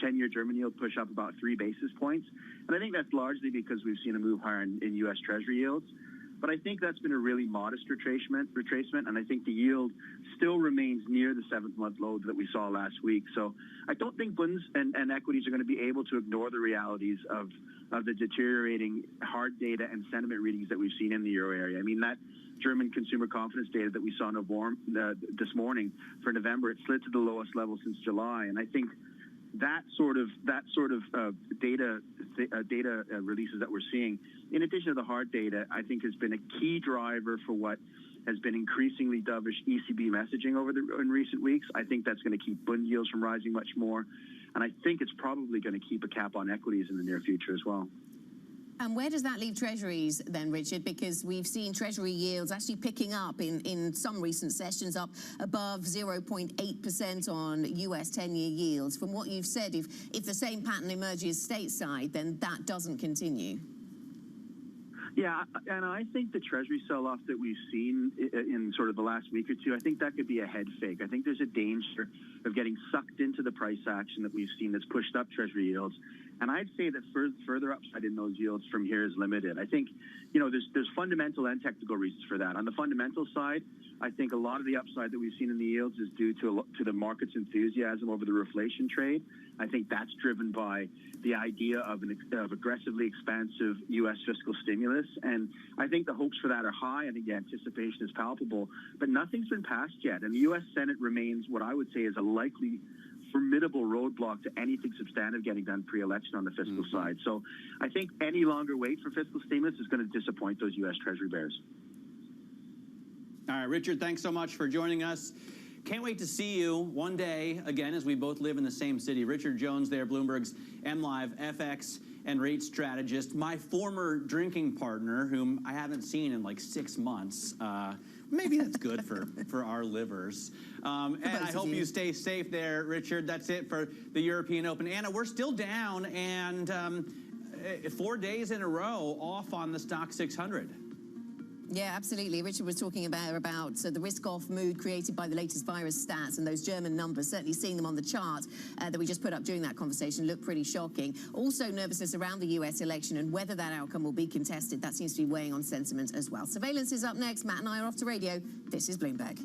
10-year German yield push up about 3 basis points. And I think that's largely because we've seen a move higher in U.S. Treasury yields. But I think that's been a really modest retracement, and I think the yield still remains near the 7-month low that we saw last week. So I don't think bonds and equities are going to be able to ignore the realities of the deteriorating hard data and sentiment readings that we've seen in the euro area. I mean, that German consumer confidence data that we saw this morning for November, it slid to the lowest level since July, and I think that sort of data releases that we're seeing, in addition to the hard data, I think has been a key driver for what has been increasingly dovish ECB messaging in recent weeks. I think that's going to keep bond yields from rising much more, and I think it's probably going to keep a cap on equities in the near future as well. And where does that leave Treasuries then, Richard? Because we've seen Treasury yields actually picking up in some recent sessions, up above 0.8% on US 10-year yields. From what you've said, if the same pattern emerges stateside, then that doesn't continue. Yeah, and I think the Treasury sell-off that we've seen in sort of the last week or two, I think that could be a head fake. I think there's a danger of getting sucked into the price action that we've seen that's pushed up Treasury yields. And I'd say that further upside in those yields from here is limited. I think, there's fundamental and technical reasons for that. On the fundamental side, I think a lot of the upside that we've seen in the yields is due to the market's enthusiasm over the reflation trade. I think that's driven by the idea of aggressively expansive U.S. fiscal stimulus. And I think the hopes for that are high. I think the anticipation is palpable. But nothing's been passed yet. And the U.S. Senate remains what I would say is a likely formidable roadblock to anything substantive getting done pre-election on the fiscal side. So I think any longer wait for fiscal stimulus is going to disappoint those U.S. Treasury bears. All right, Richard, thanks so much for joining us. Can't wait to see you one day again, as we both live in the same city. Richard Jones there, Bloomberg's MLive FX and rate strategist. My former drinking partner, whom I haven't seen in like 6 months. Maybe that's good for our livers. And I hope you stay safe there, Richard. That's it for the European Open. Anna, we're still down, and 4 days in a row off on the Stock 600. Yeah, absolutely. Richard was talking about the risk-off mood created by the latest virus stats, and those German numbers, certainly seeing them on the chart that we just put up during that conversation, look pretty shocking. Also, nervousness around the US election and whether that outcome will be contested. That seems to be weighing on sentiment as well. Surveillance is up next. Matt and I are off to radio. This is Bloomberg.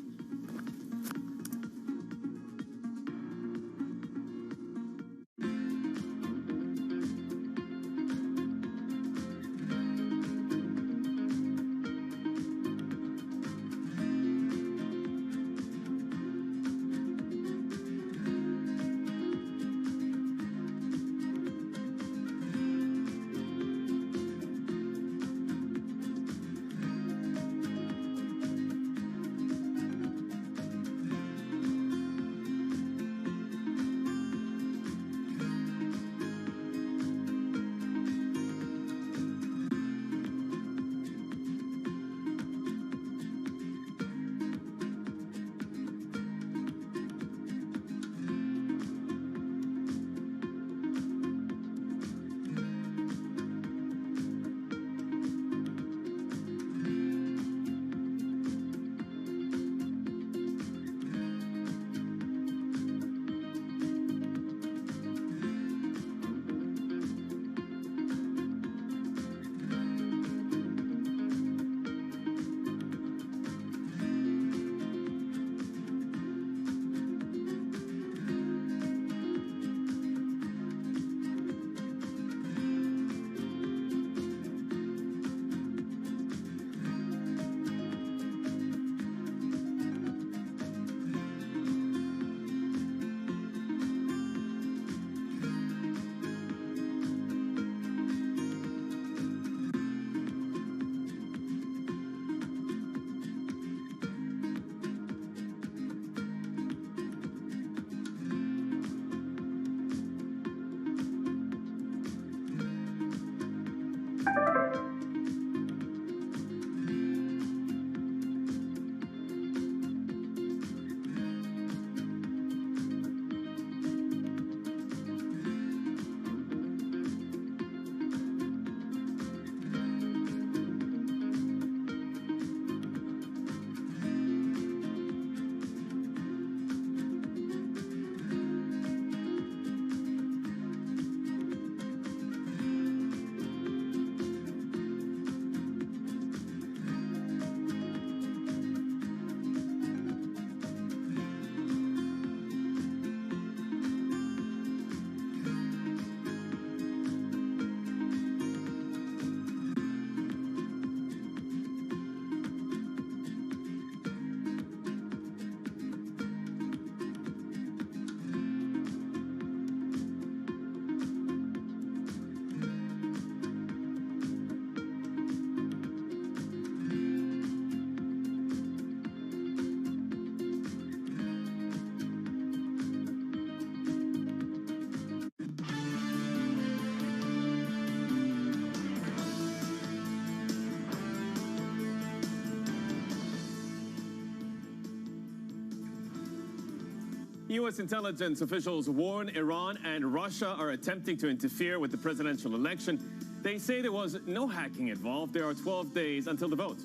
U.S. intelligence officials warn Iran and Russia are attempting to interfere with the presidential election. They say there was no hacking involved. There are 12 days until the vote.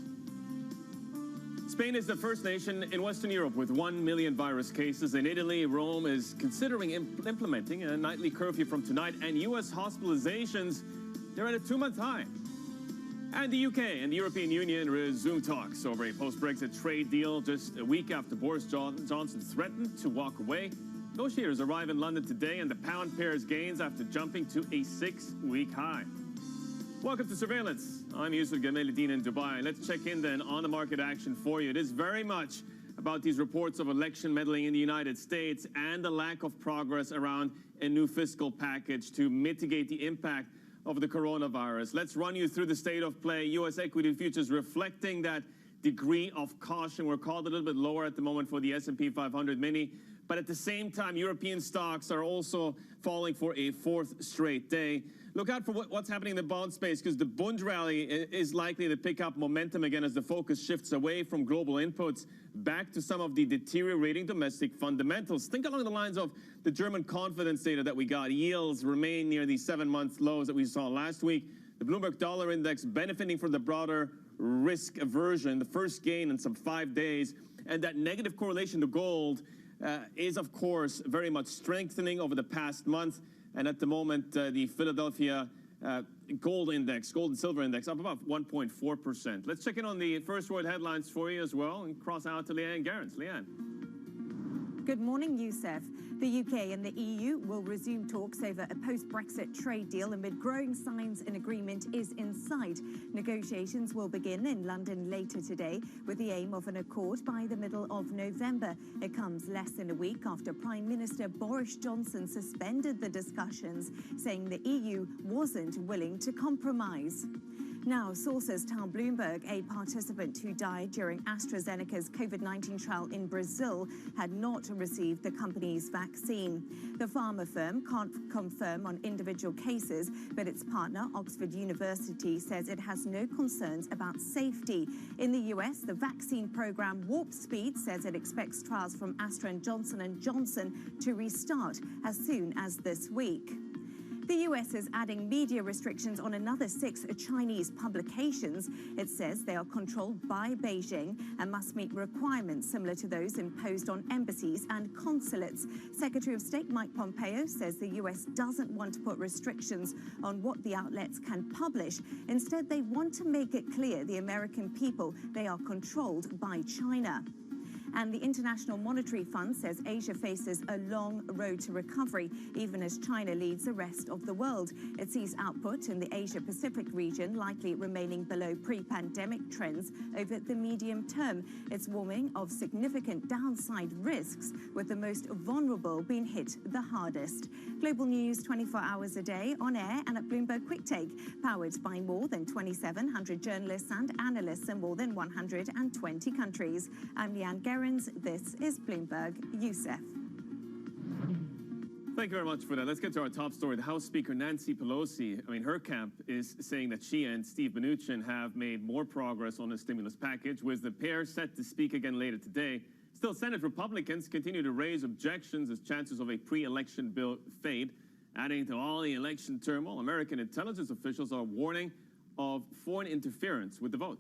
Spain is the first nation in Western Europe with 1 million virus cases. In Italy, Rome is considering implementing a nightly curfew from tonight. And U.S. hospitalizations, they're at a 2-month high. And the UK and the European Union resume talks over a post-Brexit trade deal just a week after Boris Johnson threatened to walk away. Negotiators arrive in London today, and the pound pairs gains after jumping to a 6-week high. Welcome to Surveillance. I'm Yusuf Gameluddin in Dubai. Let's check in then on the market action for you. It is very much about these reports of election meddling in the United States and the lack of progress around a new fiscal package to mitigate the impact of the coronavirus. Let's run you through the state of play. U.S. equity futures reflecting that degree of caution. We're called a little bit lower at the moment for the S&P 500 mini. But at the same time, European stocks are also falling for a 4th straight day. Look out for what's happening in the bond space, because the Bund rally is likely to pick up momentum again as the focus shifts away from global inputs back to some of the deteriorating domestic fundamentals. Think along the lines of the German confidence data that we got. Yields remain near the 7-month lows that we saw last week. The Bloomberg Dollar Index benefiting from the broader risk aversion, the first gain in some 5 days. And that negative correlation to gold is, of course, very much strengthening over the past month. And at the moment, the Philadelphia gold index, gold and silver index, up about 1.4%. Let's check in on the first world headlines for you as well and cross out to Leanne Gerrans. Leanne. Good morning, Youssef. The UK and the EU will resume talks over a post-Brexit trade deal amid growing signs an agreement is in sight. Negotiations will begin in London later today with the aim of an accord by the middle of November. It comes less than a week after Prime Minister Boris Johnson suspended the discussions, saying the EU wasn't willing to compromise. Now, sources tell Bloomberg a participant who died during AstraZeneca's COVID-19 trial in Brazil had not received the company's vaccine. The pharma firm can't confirm on individual cases, but its partner, Oxford University, says it has no concerns about safety. In the US, the vaccine program Warp Speed says it expects trials from Astra and Johnson & Johnson to restart as soon as this week. The US is adding media restrictions on another 6 Chinese publications. It says they are controlled by Beijing and must meet requirements similar to those imposed on embassies and consulates. Secretary of State Mike Pompeo says the US doesn't want to put restrictions on what the outlets can publish. Instead, they want to make it clear the American people they are controlled by China. And the International Monetary Fund says Asia faces a long road to recovery, even as China leads the rest of the world. It sees output in the Asia-Pacific region likely remaining below pre-pandemic trends over the medium term. It's warning of significant downside risks, with the most vulnerable being hit the hardest. Global news 24 hours a day, on air and at Bloomberg Quick Take, powered by more than 2,700 journalists and analysts in more than 120 countries. I'm Leanne Gerrans. This is Bloomberg. Youssef. Thank you very much for that. Let's get to our top story. The House Speaker Nancy Pelosi, her camp is saying that she and Steve Mnuchin have made more progress on the stimulus package, with the pair set to speak again later today. Still, Senate Republicans continue to raise objections as chances of a pre-election bill fade. Adding to all the election turmoil, American intelligence officials are warning of foreign interference with the vote.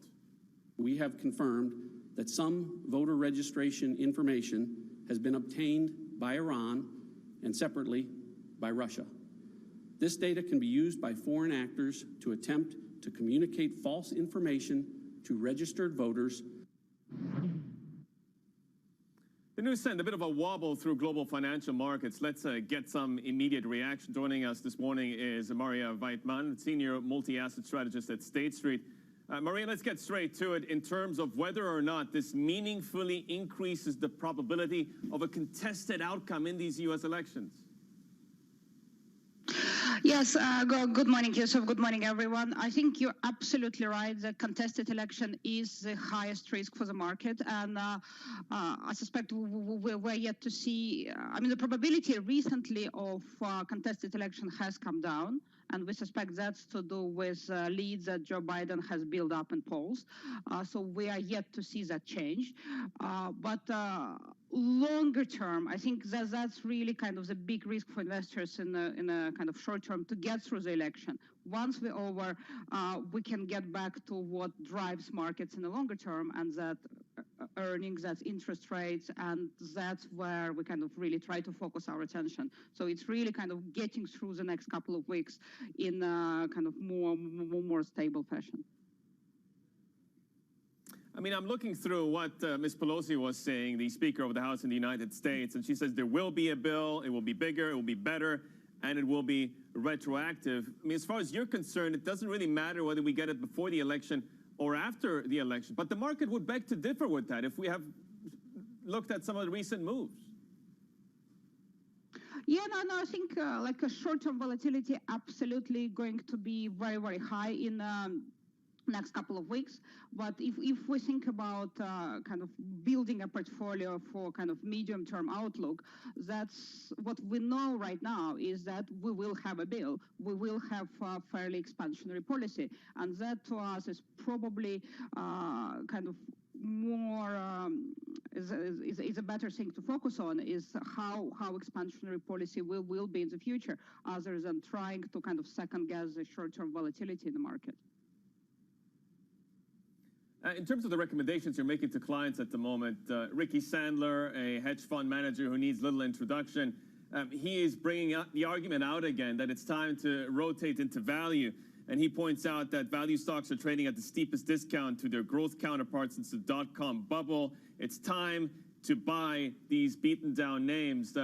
We have confirmed that some voter registration information has been obtained by Iran and separately by Russia. This data can be used by foreign actors to attempt to communicate false information to registered voters. The news sent a bit of a wobble through global financial markets. Let's get some immediate reaction. Joining us this morning is Maria Weitman, Senior Multi-Asset Strategist at State Street. Maria, let's get straight to it in terms of whether or not this meaningfully increases the probability of a contested outcome in these U.S. elections. Yes, good morning, Yusuf. Good morning, everyone. I think you're absolutely right. The contested election is the highest risk for the market. And I suspect we're yet to see, the probability recently of contested election has come down. And we suspect that's to do with leads that Joe Biden has built up in polls. So we are yet to see that change. But longer term, I think that's really kind of the big risk for investors in a kind of short term to get through the election. Once we're over, we can get back to what drives markets in the longer term, and that earnings, that's interest rates, and that's where we kind of really try to focus our attention. So it's really kind of getting through the next couple of weeks in a kind of more stable fashion. I mean, I'm looking through what Ms. Pelosi was saying, the Speaker of the House in the United States, and she says there will be a bill, it will be bigger, it will be better, and it will be retroactive. I mean, as far as you're concerned, it doesn't really matter whether we get it before the election or after the election. But the market would beg to differ with that if we have looked at some of the recent moves. Yeah, no, I think like a short-term volatility absolutely going to be very, very high in next couple of weeks. But if we think about kind of building a portfolio for kind of medium-term outlook, that's what we know right now is that we will have a bill. We will have a fairly expansionary policy. And that to us is probably kind of more is a better thing to focus on, is how expansionary policy will be in the future, other than trying to kind of second guess the short-term volatility in the market. In terms of the recommendations you're making to clients at the moment, Ricky Sandler, a hedge fund manager who needs little introduction, he is bringing up the argument out again that it's time to rotate into value. And he points out that value stocks are trading at the steepest discount to their growth counterparts since the dot-com bubble. It's time to buy these beaten down names.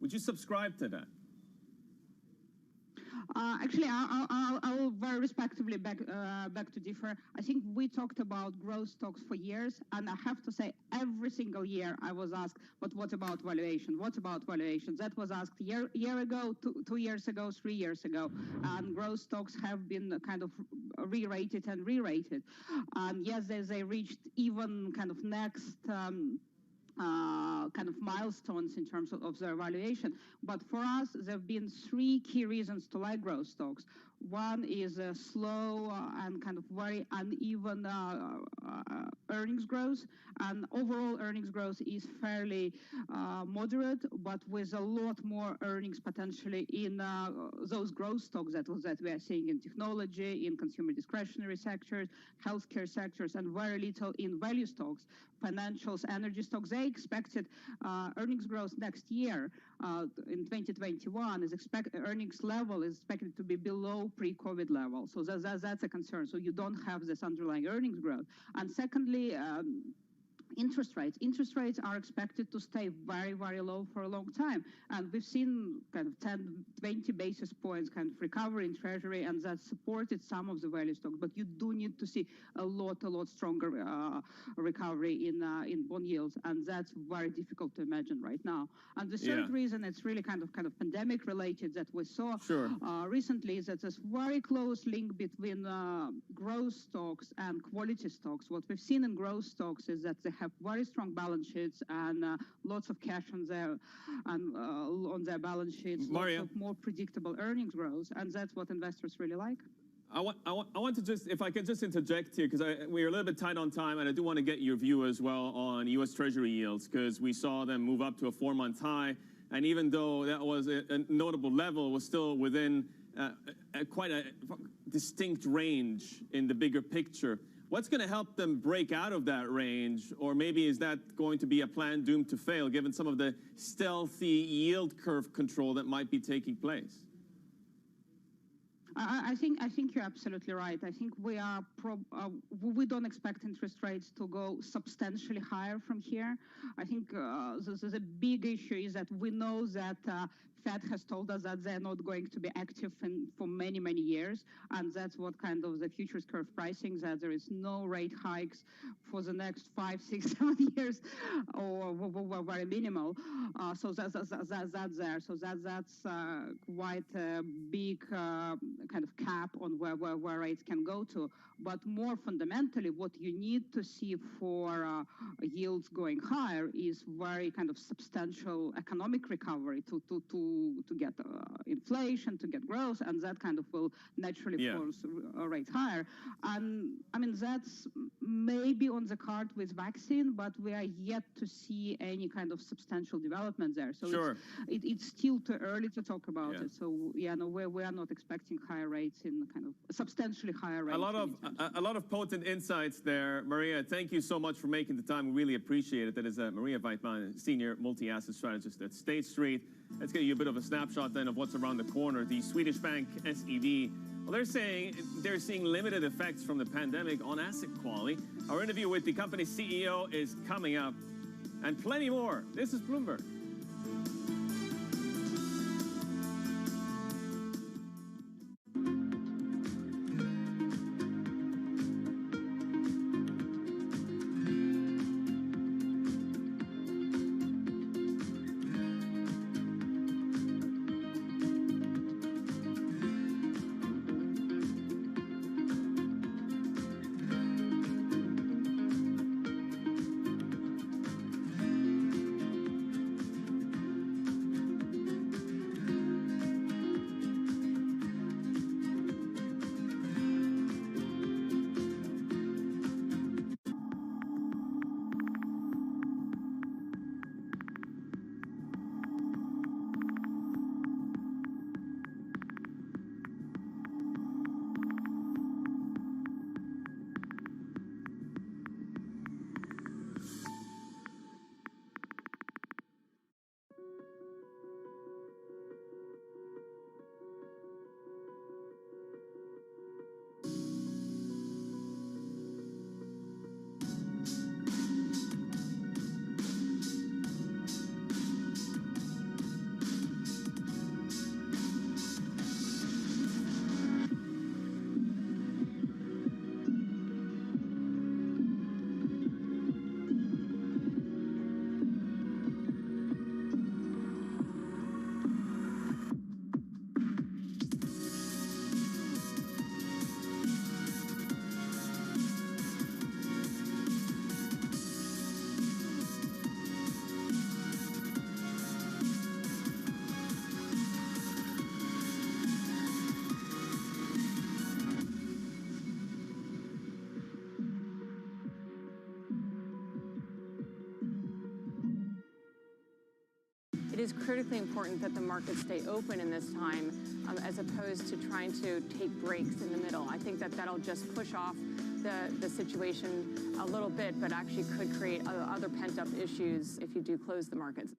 Would you subscribe to that? Actually, I'll very respectively beg to differ. I think we talked about growth stocks for years, and I have to say every single year I was asked, but what about valuation? What about valuation? That was asked year ago, 2 years ago, 3 years ago, and growth stocks have been kind of re-rated and re-rated. And yes, they reached even kind of next kind of milestones in terms of their valuation. But for us, there have been 3 key reasons to like growth stocks. One is a slow and kind of very uneven earnings growth, and overall earnings growth is fairly moderate, but with a lot more earnings potentially in those growth stocks that we are seeing in technology, in consumer discretionary sectors, healthcare sectors, and very little in value stocks, financials, energy stocks. They expected earnings growth next year in 2021 is earnings level is expected to be below pre-COVID level. So that's a concern. So you don't have this underlying earnings growth. And secondly, interest rates. Interest rates are expected to stay very, very low for a long time. And we've seen kind of 10, 20 basis points kind of recovery in Treasury, and that supported some of the value stocks. But you do need to see a lot stronger recovery in bond yields, and that's very difficult to imagine right now. And the third reason, it's really kind of pandemic related, that we saw recently, is that there's very close link between growth stocks and quality stocks. What we've seen in growth stocks is that they have very strong balance sheets and lots of cash on their balance sheets, lots of more predictable earnings growth, and that's what investors really like. I want to just, if I can just interject here, because we're a little bit tight on time, and I do want to get your view as well on U.S. Treasury yields, because we saw them move up to a 4-month high, and even though that was a notable level, it was still within quite a distinct range in the bigger picture. What's going to help them break out of that range? Or maybe is that going to be a plan doomed to fail, given some of the stealthy yield curve control that might be taking place? I think you're absolutely right. I think we don't expect interest rates to go substantially higher from here. I think the big issue is that we know that Fed has told us that they're not going to be active for many, many years, and that's what kind of the futures curve pricing, that there is no rate hikes for the next 5, 6, 7 years, or very minimal. So that's there. So that's quite a big kind of cap on where rates can go to. But more fundamentally, what you need to see for yields going higher is very kind of substantial economic recovery to get inflation, to get growth, and that kind of will naturally force rates higher. And I mean, that's maybe on the card with vaccine, but we are yet to see any kind of substantial development there. So it's still too early to talk about it. So no, we are not expecting higher rates in kind of substantially higher rates. A lot of potent insights there, Maria. Thank you so much for making the time. We really appreciate it. That is Maria Weitman, Senior Multi-Asset Strategist at State Street. Let's get you a bit of a snapshot then of what's around the corner. The Swedish bank SEB, well, they're saying they're seeing limited effects from the pandemic on asset quality. Our interview with the company's CEO is coming up, and plenty more. This is Bloomberg. It is critically important that the markets stay open in this time, as opposed to trying to take breaks in the middle. I think that that'll just push off the situation a little bit, but actually could create other pent-up issues if you do close the markets.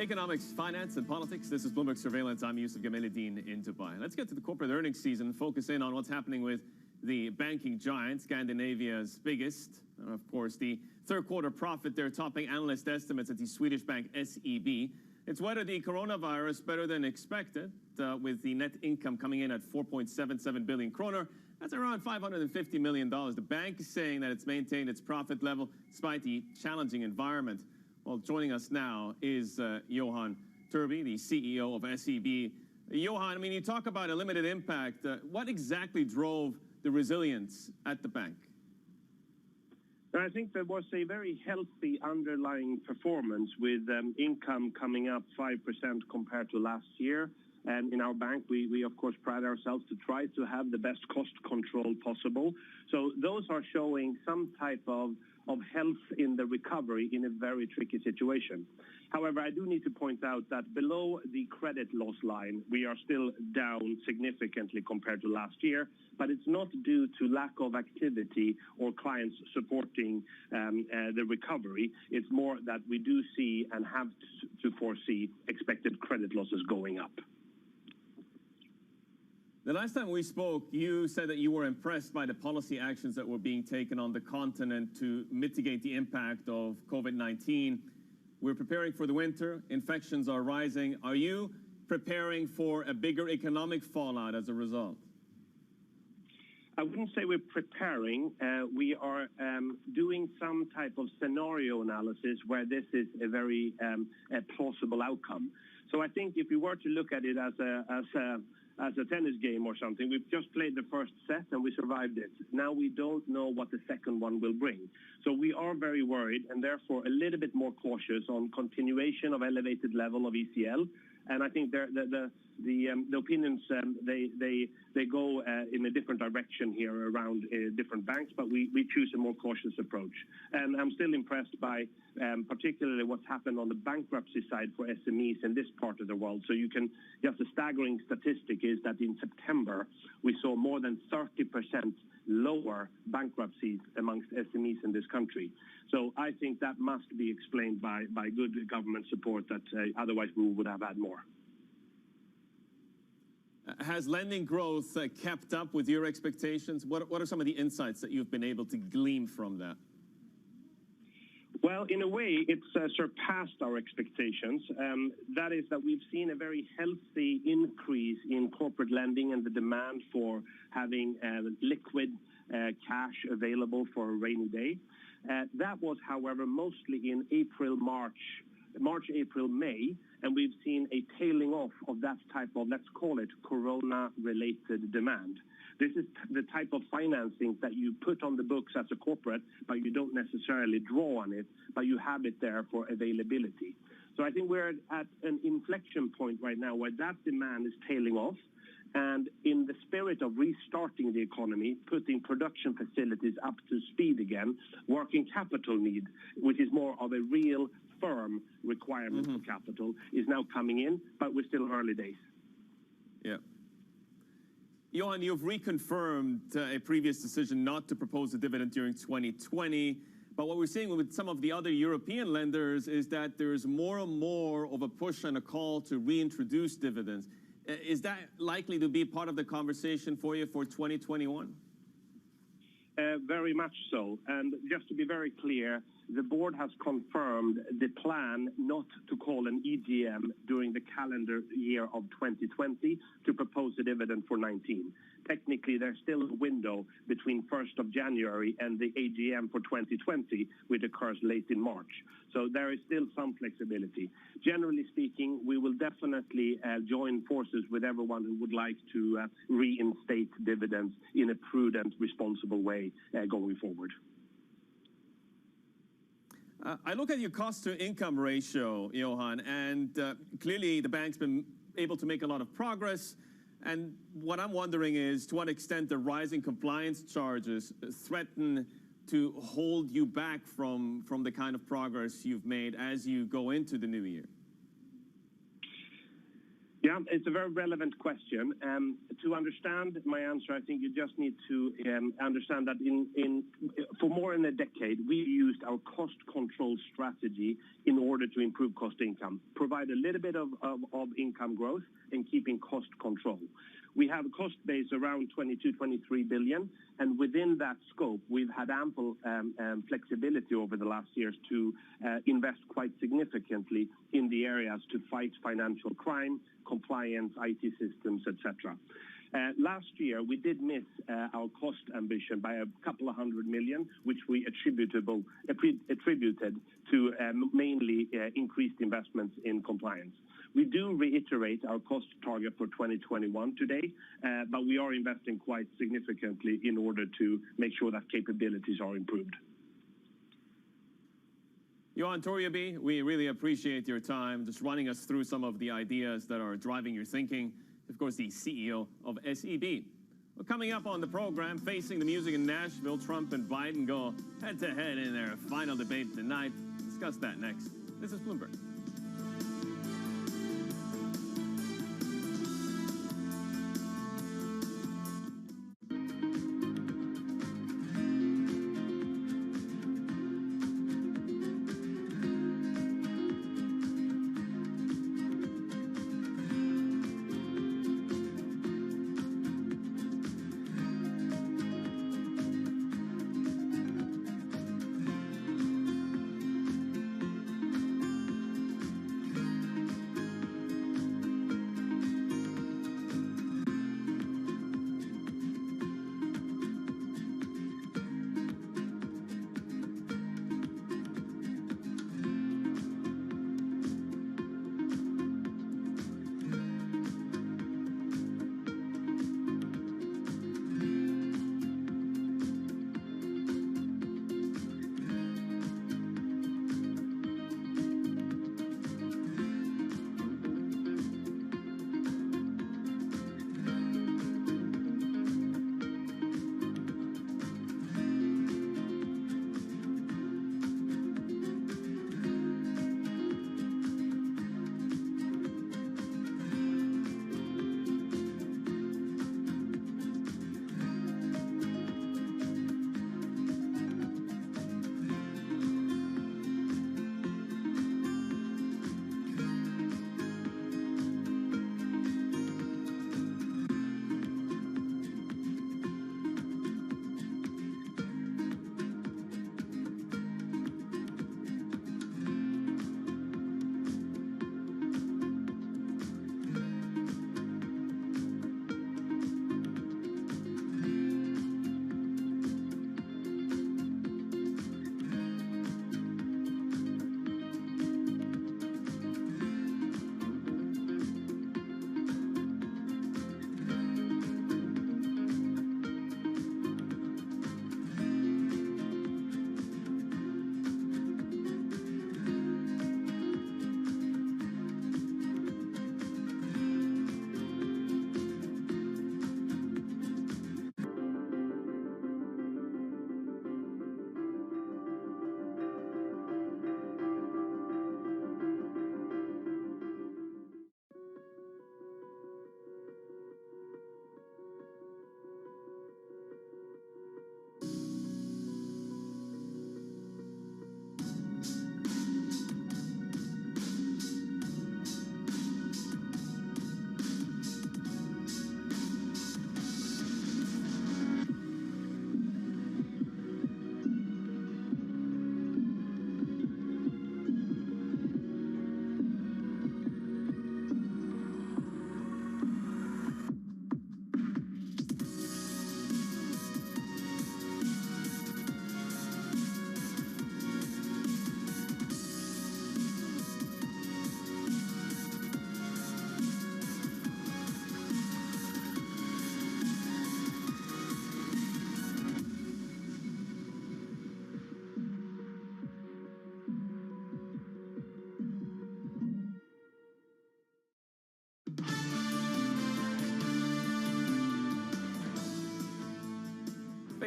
Economics, finance, and politics. This is Bloomberg Surveillance. I'm Yusuf Gameldine in Dubai. Let's get to the corporate earnings season. Focus in on what's happening with the banking giant, Scandinavia's biggest. Of course, the third quarter profit, they're topping analyst estimates at the Swedish bank SEB. It's weathered the coronavirus better than expected, with the net income coming in at 4.77 billion kroner. That's around $550 million. The bank is saying that it's maintained its profit level despite the challenging environment. Well, joining us now is Johan Turby, the CEO of SEB. Johan, I mean, you talk about a limited impact. What exactly drove the resilience at the bank? I think there was a very healthy underlying performance with income coming up 5% compared to last year. And in our bank, we of course pride ourselves to try to have the best cost control possible. So those are showing some type of health in the recovery in a very tricky situation. However, I do need to point out that below the credit loss line, we are still down significantly compared to last year, but it's not due to lack of activity or clients supporting the recovery. It's more that we do see and have to foresee expected credit losses going up. The last time we spoke, you said that you were impressed by the policy actions that were being taken on the continent to mitigate the impact of COVID-19. We're preparing for the winter. Infections are rising. Are you preparing for a bigger economic fallout as a result? I wouldn't say we're preparing. We are doing some type of scenario analysis where this is a very plausible outcome. So I think if we were to look at it as a tennis game or something, we've just played the first set and we survived it. Now we don't know what the second one will bring. So we are very worried and therefore a little bit more cautious on continuation of elevated level of ECL. And I think the opinions they go in a different direction here around different banks, but we choose a more cautious approach. And I'm still impressed by particularly what's happened on the bankruptcy side for SMEs in this part of the world. So just a staggering statistic is that in September we saw more than 30% lower bankruptcies amongst SMEs in this country. So I think that must be explained by good government support that otherwise we would have had more. Has lending growth kept up with your expectations? What are some of the insights that you've been able to glean from that? Well, in a way, it's surpassed our expectations. That is that we've seen a very healthy increase in corporate lending and the demand for having liquid cash available for a rainy day. That was, however, mostly in March, April, May, and we've seen a tailing off of that type of, let's call it, corona-related demand. This is the type of financing that you put on the books as a corporate, but you don't necessarily draw on it, but you have it there for availability. So I think we're at an inflection point right now where that demand is tailing off. And in the spirit of restarting the economy, putting production facilities up to speed again, working capital need, which is more of a real firm requirement for capital, is now coming in, but we're still early days. Yeah. Johan, you've reconfirmed a previous decision not to propose a dividend during 2020. But what we're seeing with some of the other European lenders is that there's more and more of a push and a call to reintroduce dividends. Is that likely to be part of the conversation for you for 2021? Very much so. And just to be very clear, the board has confirmed the plan not to call an EGM during the calendar year of 2020 to propose a dividend for 19. Technically, there's still a window between 1st of January and the AGM for 2020, which occurs late in March. So there is still some flexibility. Generally speaking, we will definitely join forces with everyone who would like to reinstate dividends in a prudent, responsible way going forward. I look at your cost-to-income ratio, Johan, and clearly the bank's been able to make a lot of progress. And what I'm wondering is, to what extent the rising compliance charges threaten to hold you back from the kind of progress you've made as you go into the new year? Yeah, it's a very relevant question. To understand my answer, I think you just need to understand that for more than a decade, we used our cost control strategy in order to improve cost income, provide a little bit of income growth and keeping cost control. We have a cost base around 22-23 billion, and within that scope, we've had ample flexibility over the last years to invest quite significantly in the areas to fight financial crime, compliance, IT systems, etc. Last year, we did miss our cost ambition by a couple of $100 million, which we attributed to mainly increased investments in compliance. We do reiterate our cost target for 2021 today, but we are investing quite significantly in order to make sure that capabilities are improved. Johan Torgeby, we really appreciate your time, just running us through some of the ideas that are driving your thinking. Of course, the CEO of SEB. Well, coming up on the program, Facing the Music in Nashville, Trump and Biden go head-to-head in their final debate tonight. Discuss that next. This is Bloomberg.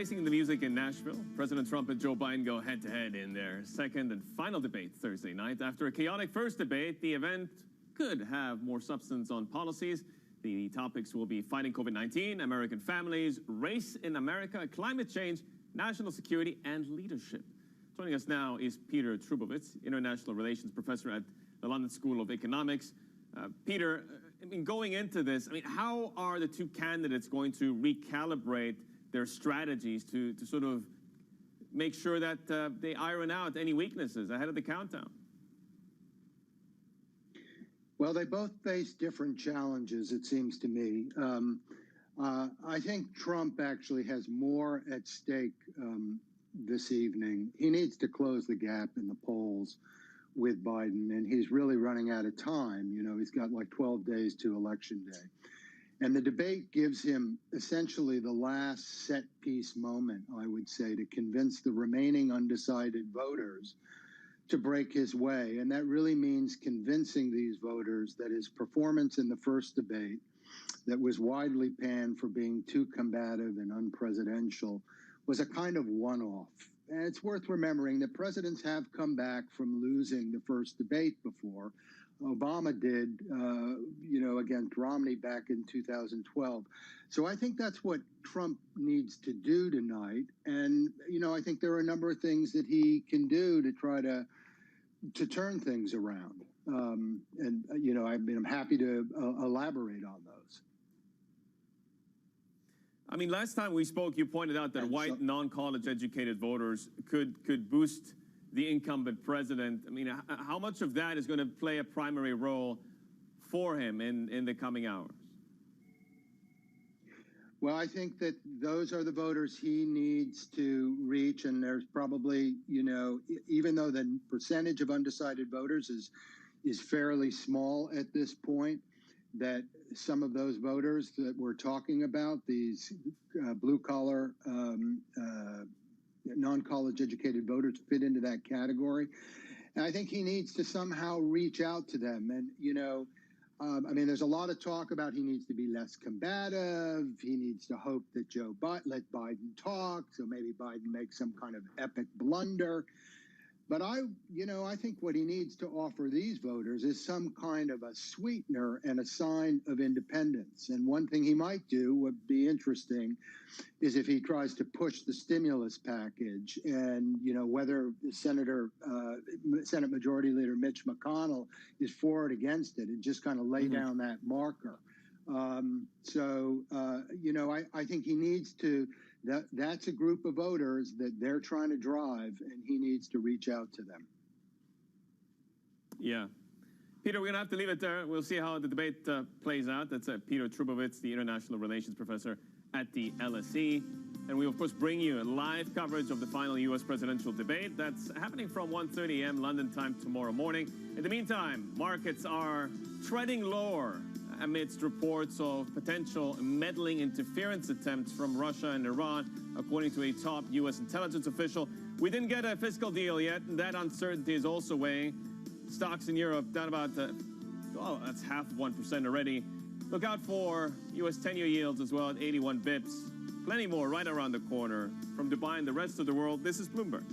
facing the music in Nashville. President Trump and Joe Biden go head-to-head in their second and final debate Thursday night. After a chaotic first debate, the event could have more substance on policies. The topics will be fighting COVID-19, American families, race in America, climate change, national security, and leadership. Joining us now is Peter Trubowitz, International Relations Professor at the London School of Economics. Peter, I mean, going into this, I mean, how are the two candidates going to recalibrate their strategies to sort of make sure that they iron out any weaknesses ahead of the countdown? Well, they both face different challenges, it seems to me. I think Trump actually has more at stake this evening. He needs to close the gap in the polls with Biden, and he's really running out of time. You know, he's got like 12 days to Election Day. And the debate gives him essentially the last set piece moment, I would say, to convince the remaining undecided voters to break his way. And that really means convincing these voters that his performance in the first debate, that was widely panned for being too combative and unpresidential, was a kind of one-off. And it's worth remembering that presidents have come back from losing the first debate before. Obama did, against Romney back in 2012. So I think that's what Trump needs to do tonight. And, I think there are a number of things that he can do to try to turn things around. I'm happy to elaborate on those. I mean, last time we spoke, you pointed out that white, non-college educated voters could boost the incumbent president. I mean, how much of that is going to play a primary role for him in the coming hours? Well, I think that those are the voters he needs to reach, and there's probably, even though the percentage of undecided voters is fairly small at this point, that some of those voters that we're talking about, these blue-collar, non-college educated voters, fit into that category. And I think he needs to somehow reach out to them. And, there's a lot of talk about he needs to be less combative. He needs to hope that let Biden talk, so maybe Biden makes some kind of epic blunder. But I think what he needs to offer these voters is some kind of a sweetener and a sign of independence. And one thing he might do would be interesting is if he tries to push the stimulus package, and, whether Senate Majority Leader Mitch McConnell is for or against it, and just kind of lay down that marker. I think he needs to. That's a group of voters that they're trying to drive, and he needs to reach out to them. Yeah. Peter, we're going to have to leave it there. We'll see how the debate plays out. That's Peter Trubowitz, the International Relations Professor at the LSE. And we, of course, bring you live coverage of the final U.S. presidential debate. That's happening from 1:30 a.m. London time tomorrow morning. In the meantime, markets are treading lower amidst reports of potential meddling interference attempts from Russia and Iran, according to a top U.S. intelligence official. We didn't get a fiscal deal yet, and that uncertainty is also weighing. Stocks in Europe down about, that's half of 1% already. Look out for U.S. 10-year yields as well at 81 bips. Plenty more right around the corner. From Dubai and the rest of the world, this is Bloomberg.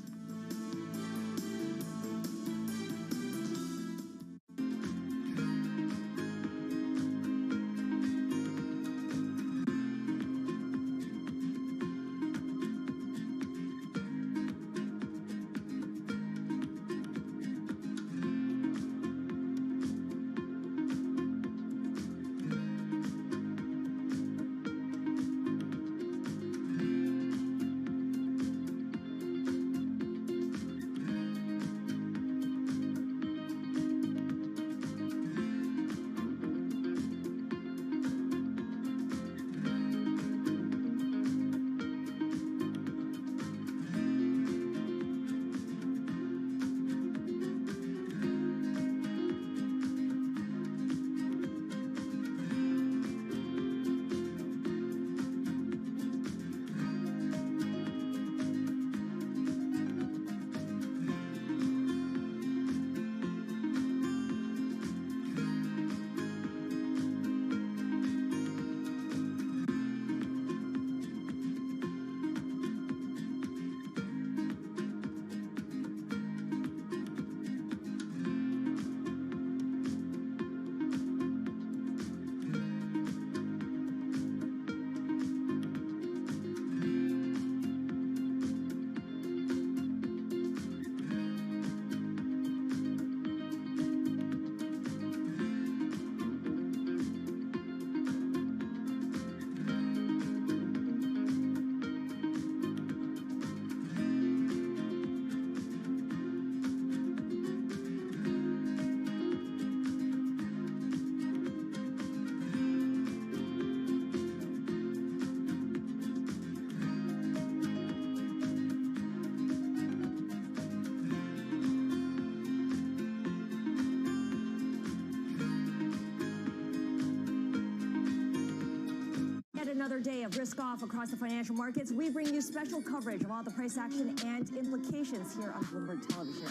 another day of risk off across the financial markets. We bring you special coverage of all the price action and implications here on Bloomberg Television.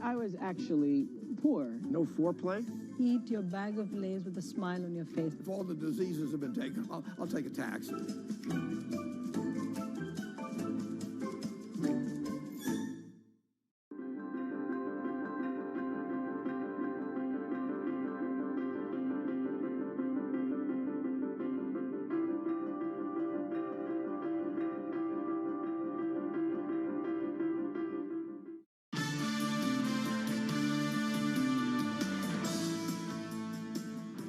I was actually poor. No foreplay? Eat your bag of Lay's with a smile on your face. If all the diseases have been taken, I'll take a tax.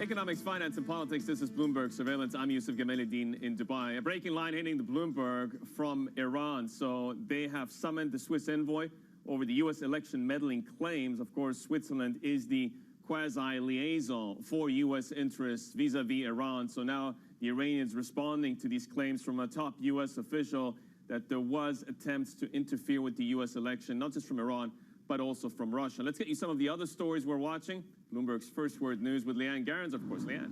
Economics, finance, and politics. This is Bloomberg Surveillance. I'm Yusuf Gamaluddin in Dubai. A breaking line hitting the Bloomberg from Iran. So they have summoned the Swiss envoy over the U.S. election meddling claims. Of course, Switzerland is the quasi-liaison for U.S. interests vis-a-vis Iran. So now the Iranians responding to these claims from a top U.S. official that there was attempts to interfere with the U.S. election, not just from Iran, but also from Russia. Let's get you some of the other stories we're watching. Bloomberg's First Word News with Leanne Garens, of course. Leanne.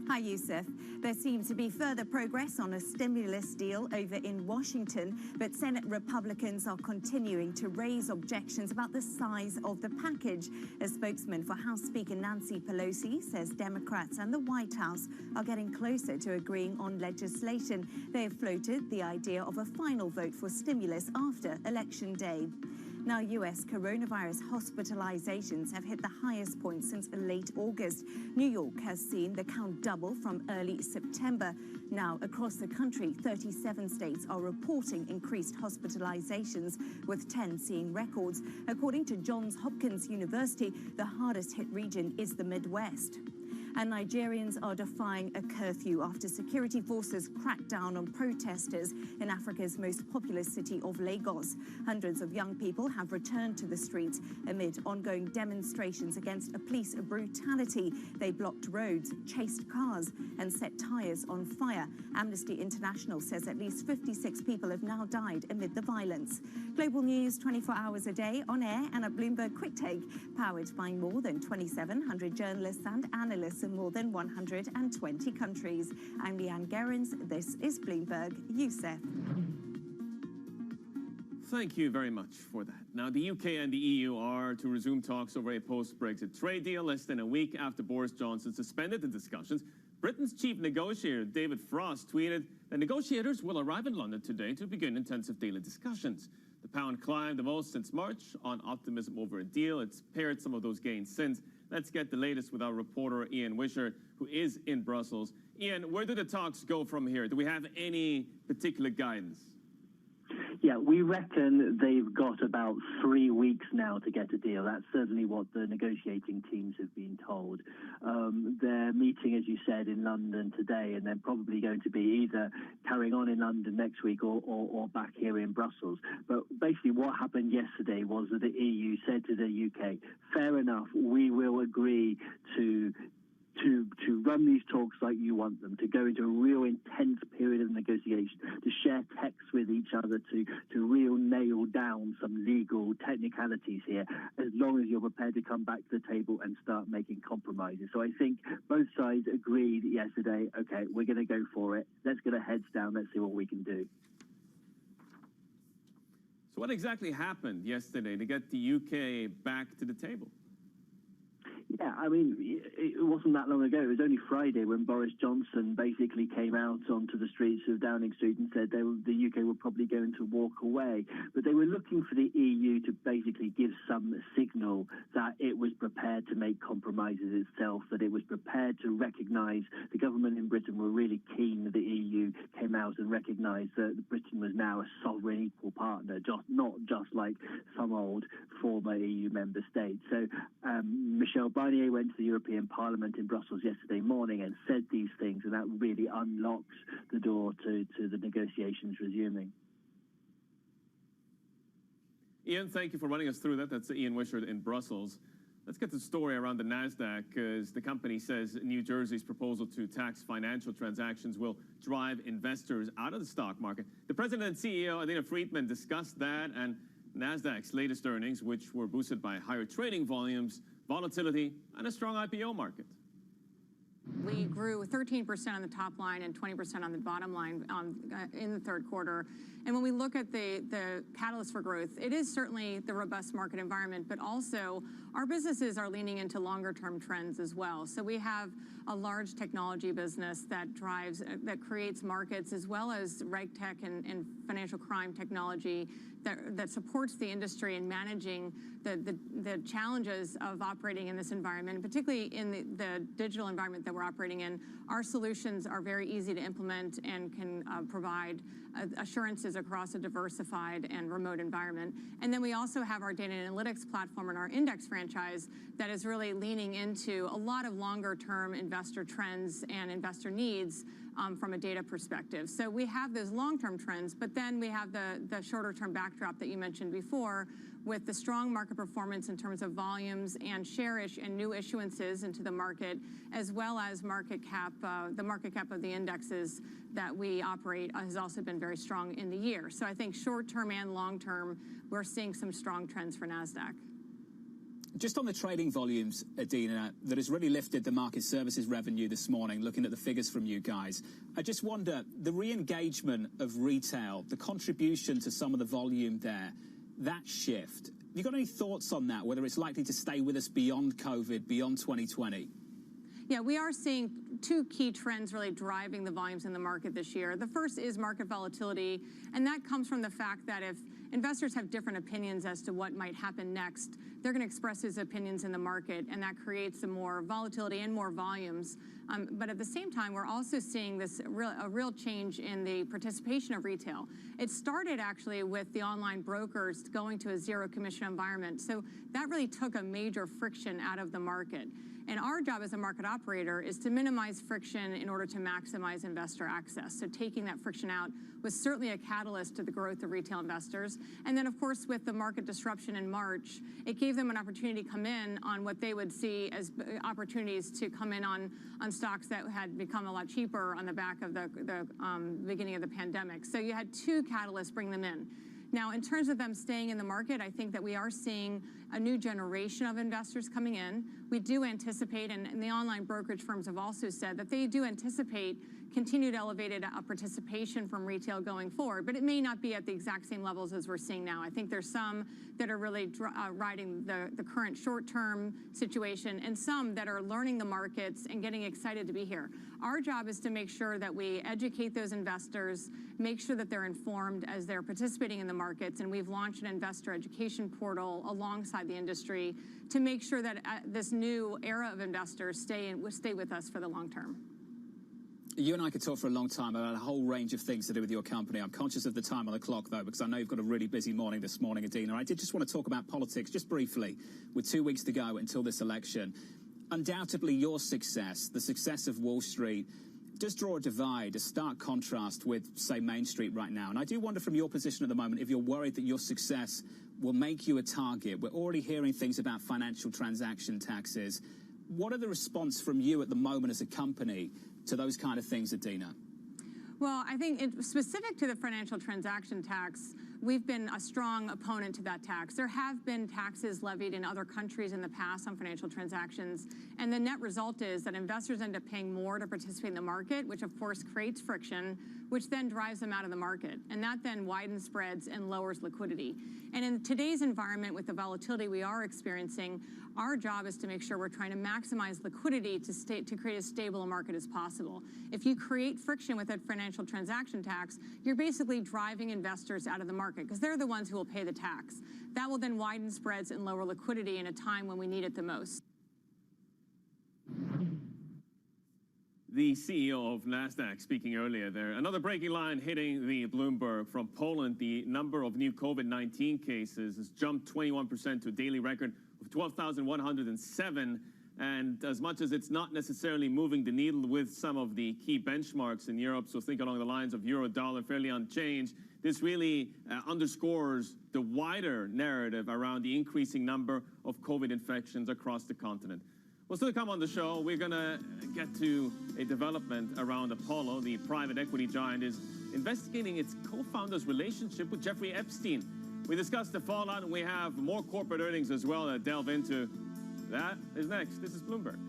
Hi, Yusuf. There seems to be further progress on a stimulus deal over in Washington, but Senate Republicans are continuing to raise objections about the size of the package. A spokesman for House Speaker Nancy Pelosi says Democrats and the White House are getting closer to agreeing on legislation. They have floated the idea of a final vote for stimulus after Election Day. Now, U.S. coronavirus hospitalizations have hit the highest point since late August. New York has seen the count double from early September. Now, across the country, 37 states are reporting increased hospitalizations, with 10 seeing records. According to Johns Hopkins University, the hardest hit region is the Midwest. And Nigerians are defying a curfew after security forces cracked down on protesters in Africa's most populous city of Lagos. Hundreds of young people have returned to the streets amid ongoing demonstrations against a police brutality. They blocked roads, chased cars, and set tires on fire. Amnesty International says at least 56 people have now died amid the violence. Global news 24 hours a day on air and a Bloomberg Quick Take, powered by more than 2,700 journalists and analysts in more than 120 countries. I'm Leanne Gerrans. This is Bloomberg. Yusuf. Thank you very much for that. Now, the UK and the EU are to resume talks over a post-Brexit trade deal less than a week after Boris Johnson suspended the discussions. Britain's chief negotiator, David Frost, tweeted that negotiators will arrive in London today to begin intensive daily discussions. The pound climbed the most since March on optimism over a deal. It's pared some of those gains since. Let's get the latest with our reporter, Ian Wishart, who is in Brussels. Ian, where do the talks go from here? Do we have any particular guidance? Yeah, we reckon they've got about 3 weeks now to get a deal. That's certainly what the negotiating teams have been told. They're meeting, as you said, in London today, and they're probably going to be either carrying on in London next week or back here in Brussels. But basically what happened yesterday was that the EU said to the UK, fair enough, we will agree to run these talks like you want them, to go into a real intense period of negotiation, to share texts with each other, to real nail down some legal technicalities here, as long as you're prepared to come back to the table and start making compromises. So I think both sides agreed yesterday, okay, we're going to go for it. Let's get our heads down. Let's see what we can do. So what exactly happened yesterday to get the UK back to the table? Yeah, I mean, it wasn't that long ago. It was only Friday when Boris Johnson basically came out onto the streets of Downing Street and said the UK were probably going to walk away. But they were looking for the EU to basically give some signal that it was prepared to make compromises itself, that it was prepared to recognise the government in Britain were really keen that the EU came out and recognised that Britain was now a sovereign equal partner, not just like some old former EU member state. So Michel Barnier went to the European Parliament in Brussels yesterday morning and said these things, and that really unlocks the door to the negotiations resuming. Ian, thank you for running us through that. That's Ian Wishart in Brussels. Let's get to the story around the NASDAQ, because the company says New Jersey's proposal to tax financial transactions will drive investors out of the stock market. The president and CEO, Adena Friedman, discussed that and NASDAQ's latest earnings, which were boosted by higher trading volumes, volatility, and a strong IPO market. We grew 13% on the top line and 20% on the bottom line in the third quarter. And when we look at the catalyst for growth, it is certainly the robust market environment, but also our businesses are leaning into longer-term trends as well. So we have a large technology business that creates markets, as well as reg tech and financial crime technology that supports the industry in managing the challenges of operating in this environment, particularly in the digital environment that we're operating in. Our solutions are very easy to implement and can provide assurances across a diversified and remote environment. And then we also have our data analytics platform and our index franchise that is really leaning into a lot of longer-term investor trends and investor needs from a data perspective. So we have those long-term trends, but then we have the shorter-term backdrop that you mentioned before, with the strong market performance in terms of volumes and and new issuances into the market, as well as market cap. The market cap of the indexes that we operate has also been very strong in the year. So I think short-term and long-term, we're seeing some strong trends for NASDAQ. Just on the trading volumes, Adena, that has really lifted the market services revenue this morning, looking at the figures from you guys. I just wonder, the re-engagement of retail, the contribution to some of the volume there, that shift, have you got any thoughts on that, whether it's likely to stay with us beyond COVID, beyond 2020? Yeah, we are seeing two key trends really driving the volumes in the market this year. The first is market volatility, and that comes from the fact that if investors have different opinions as to what might happen next, they're going to express those opinions in the market, and that creates some more volatility and more volumes. But at the same time, we're also seeing a real change in the participation of retail. It started actually with the online brokers going to a zero commission environment. So that really took a major friction out of the market. And our job as a market operator is to minimize friction in order to maximize investor access. So taking that friction out was certainly a catalyst to the growth of retail investors. And then, of course, with the market disruption in March, it gave them an opportunity to come in on what they would see as opportunities to come in on stocks that had become a lot cheaper on the back of the beginning of the pandemic. So you had two catalysts bring them in. Now, in terms of them staying in the market, I think that we are seeing a new generation of investors coming in. We do anticipate, and the online brokerage firms have also said that they do anticipate continued elevated participation from retail going forward, but it may not be at the exact same levels as we're seeing now. I think there's some that are really riding the current short-term situation, and some that are learning the markets and getting excited to be here. Our job is to make sure that we educate those investors, make sure that they're informed as they're participating in the markets, and we've launched an investor education portal alongside the industry to make sure that this new era of investors stay with us for the long term. You and I could talk for a long time about a whole range of things to do with your company. I'm conscious of the time on the clock, though, because I know you've got a really busy morning this morning, Adena. I did just want to talk about politics just briefly, with 2 weeks to go until this election. Undoubtedly, your success, the success of Wall Street, does draw a divide, a stark contrast with, say, Main Street right now. And I do wonder from your position at the moment if you're worried that your success will make you a target. We're already hearing things about financial transaction taxes. What are the response from you at the moment as a company to those kind of things, Adena? Well, I think specific to the financial transaction tax, we've been a strong opponent to that tax. There have been taxes levied in other countries in the past on financial transactions, and the net result is that investors end up paying more to participate in the market, which of course creates friction, which then drives them out of the market, and that then widens spreads and lowers liquidity. And in today's environment, with the volatility we are experiencing, our job is to make sure we're trying to maximize liquidity to create as stable a market as possible. If you create friction with a financial transaction tax, you're basically driving investors out of the market because they're the ones who will pay the tax. That will then widen spreads and lower liquidity in a time when we need it the most. The CEO of NASDAQ speaking earlier there. Another breaking line hitting the Bloomberg from Poland. The number of new COVID-19 cases has jumped 21% to a daily record of 12,107. And as much as it's not necessarily moving the needle with some of the key benchmarks in Europe, so think along the lines of euro dollar fairly unchanged, this really underscores the wider narrative around the increasing number of COVID infections across the continent. Well, still to come on the show, we're going to get to a development around Apollo. The private equity giant is investigating its co-founder's relationship with Jeffrey Epstein. We discussed the fallout, and we have more corporate earnings as well to delve into. That is next. This is Bloomberg.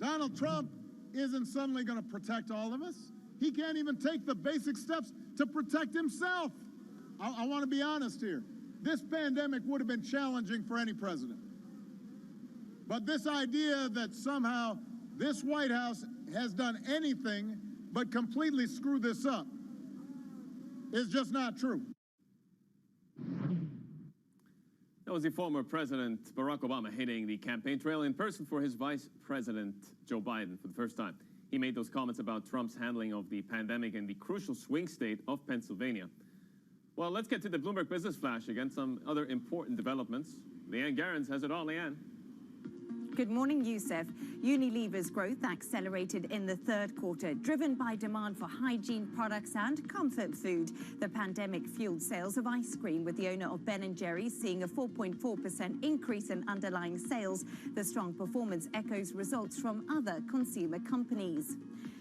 Donald Trump isn't suddenly going to protect all of us. He can't even take the basic steps to protect himself. I want to be honest here. This pandemic would have been challenging for any president. But this idea that somehow this White House has done anything but completely screw this up is just not true. That was the former President Barack Obama hitting the campaign trail in person for his Vice President Joe Biden for the first time. He made those comments about Trump's handling of the pandemic in the crucial swing state of Pennsylvania. Well, let's get to the Bloomberg Business Flash again. Some other important developments. Leanne Garens has it all. Leanne. Good morning, Youssef. Unilever's growth accelerated in the third quarter, driven by demand for hygiene products and comfort food. The pandemic fueled sales of ice cream, with the owner of Ben & Jerry's seeing a 4.4% increase in underlying sales. The strong performance echoes results from other consumer companies.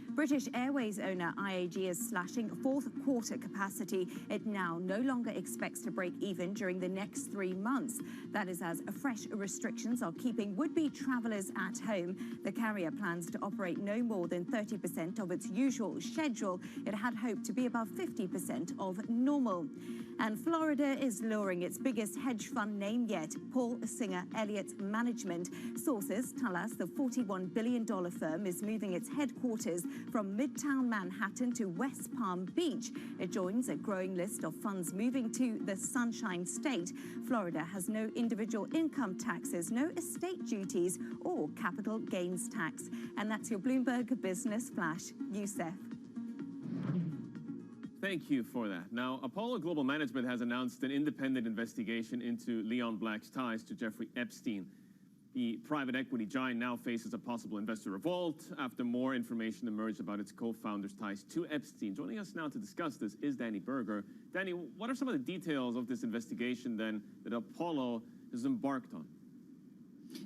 British Airways owner IAG is slashing fourth quarter capacity. It now no longer expects to break even during the next 3 months. That is as fresh restrictions are keeping would-be travellers at home. The carrier plans to operate no more than 30% of its usual schedule. It had hoped to be above 50% of normal. And Florida is luring its biggest hedge fund name yet, Paul Singer Elliott Management. Sources tell us the $41 billion firm is moving its headquarters from Midtown Manhattan to West Palm Beach. It joins a growing list of funds moving to the Sunshine State. Florida has no individual income taxes, no estate duties, or capital gains tax. And that's your Bloomberg Business Flash. Youssef. Thank you for that. Now, Apollo Global Management has announced an independent investigation into Leon Black's ties to Jeffrey Epstein. The private equity giant now faces a possible investor revolt after more information emerged about its co-founder's ties to Epstein. Joining us now to discuss this is Danny Berger. Danny, what are some of the details of this investigation then that Apollo has embarked on.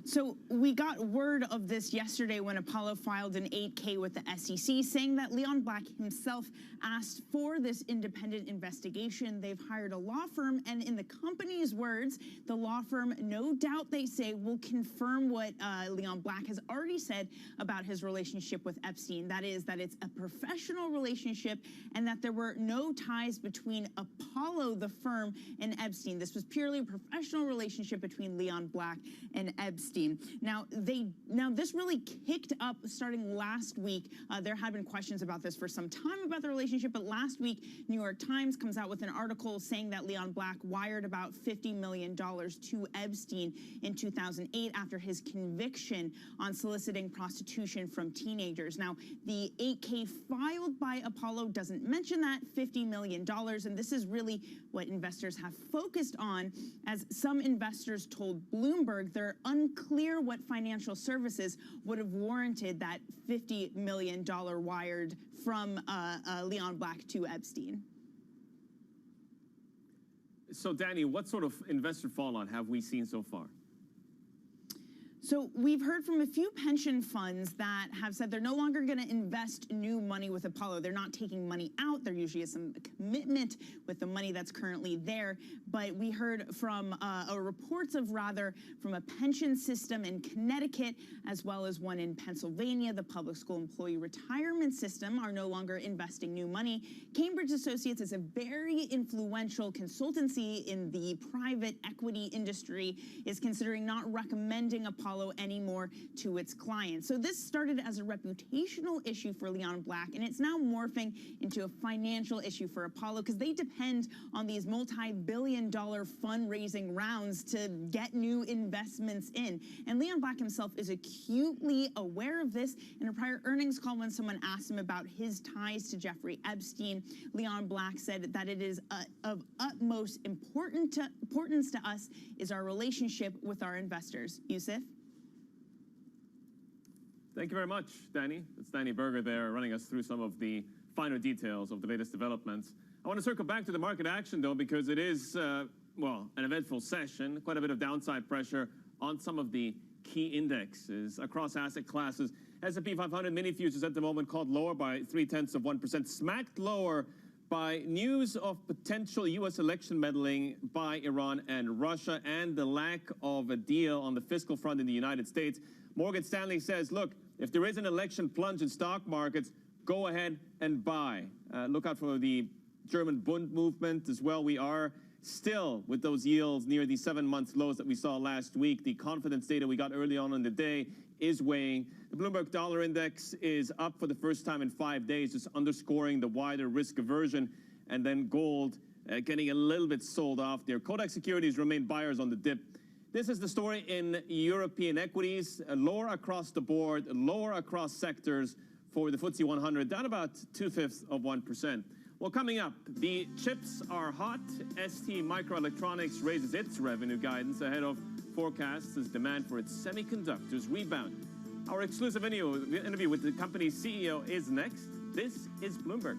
So we got word of this yesterday when Apollo filed an 8K with the SEC saying that Leon Black himself asked for this independent investigation. They've hired a law firm, and in the company's words, the law firm, no doubt they say, will confirm what Leon Black has already said about his relationship with Epstein. That is, that it's a professional relationship and that there were no ties between Apollo, the firm, and Epstein. This was purely a professional relationship between Leon Black and Epstein. Now, this really kicked up starting last week. There had been questions about this for some time about the relationship, but last week, New York Times comes out with an article saying that Leon Black wired about $50 million to Epstein in 2008 after his conviction on soliciting prostitution from teenagers. Now, the 8K filed by Apollo doesn't mention that $50 million, and this is really what investors have focused on, as some investors told Bloomberg they're unclear what financial services would have warranted that $50 million wired from Leon Black to Epstein. So, Danny, what sort of investor fallout have we seen so far? So we've heard from a few pension funds that have said they're no longer going to invest new money with Apollo. They're not taking money out. There usually is some commitment with the money that's currently there. But we heard from reports of from a pension system in Connecticut, as well as one in Pennsylvania. The public school employee retirement system are no longer investing new money. Cambridge Associates is a very influential consultancy in the private equity industry, is considering not recommending Apollo anymore to its clients. So this started as a reputational issue for Leon Black, and it's now morphing into a financial issue for Apollo because they depend on these multi-billion-dollar fundraising rounds to get new investments in. And Leon Black himself is acutely aware of this. In a prior earnings call, when someone asked him about his ties to Jeffrey Epstein, Leon Black said that it is of utmost importance to us is our relationship with our investors. Yusuf? Thank you very much, Danny. It's Danny Berger there running us through some of the finer details of the latest developments. I want to circle back to the market action, though, because it is, well, an eventful session, quite a bit of downside pressure on some of the key indexes across asset classes. S&P 500 mini futures at the moment called lower by 0.3%, smacked lower by news of potential U.S. election meddling by Iran and Russia and the lack of a deal on the fiscal front in the United States. Morgan Stanley says, look, if there is an election plunge in stock markets, go ahead and buy. Look out for the German Bund movement as well. We are still with those yields near the 7-month lows that we saw last week. The confidence data we got early on in the day is weighing. The Bloomberg Dollar Index is up for the first time in 5 days, just underscoring the wider risk aversion. And then gold getting a little bit sold off there. Kodak Securities remain buyers on the dip. This is the story in European equities, lower across the board, lower across sectors for the FTSE 100, down about 0.2%. Well, coming up, the chips are hot. ST Microelectronics raises its revenue guidance ahead of forecasts as demand for its semiconductors rebound. Our exclusive interview with the company's CEO is next. This is Bloomberg.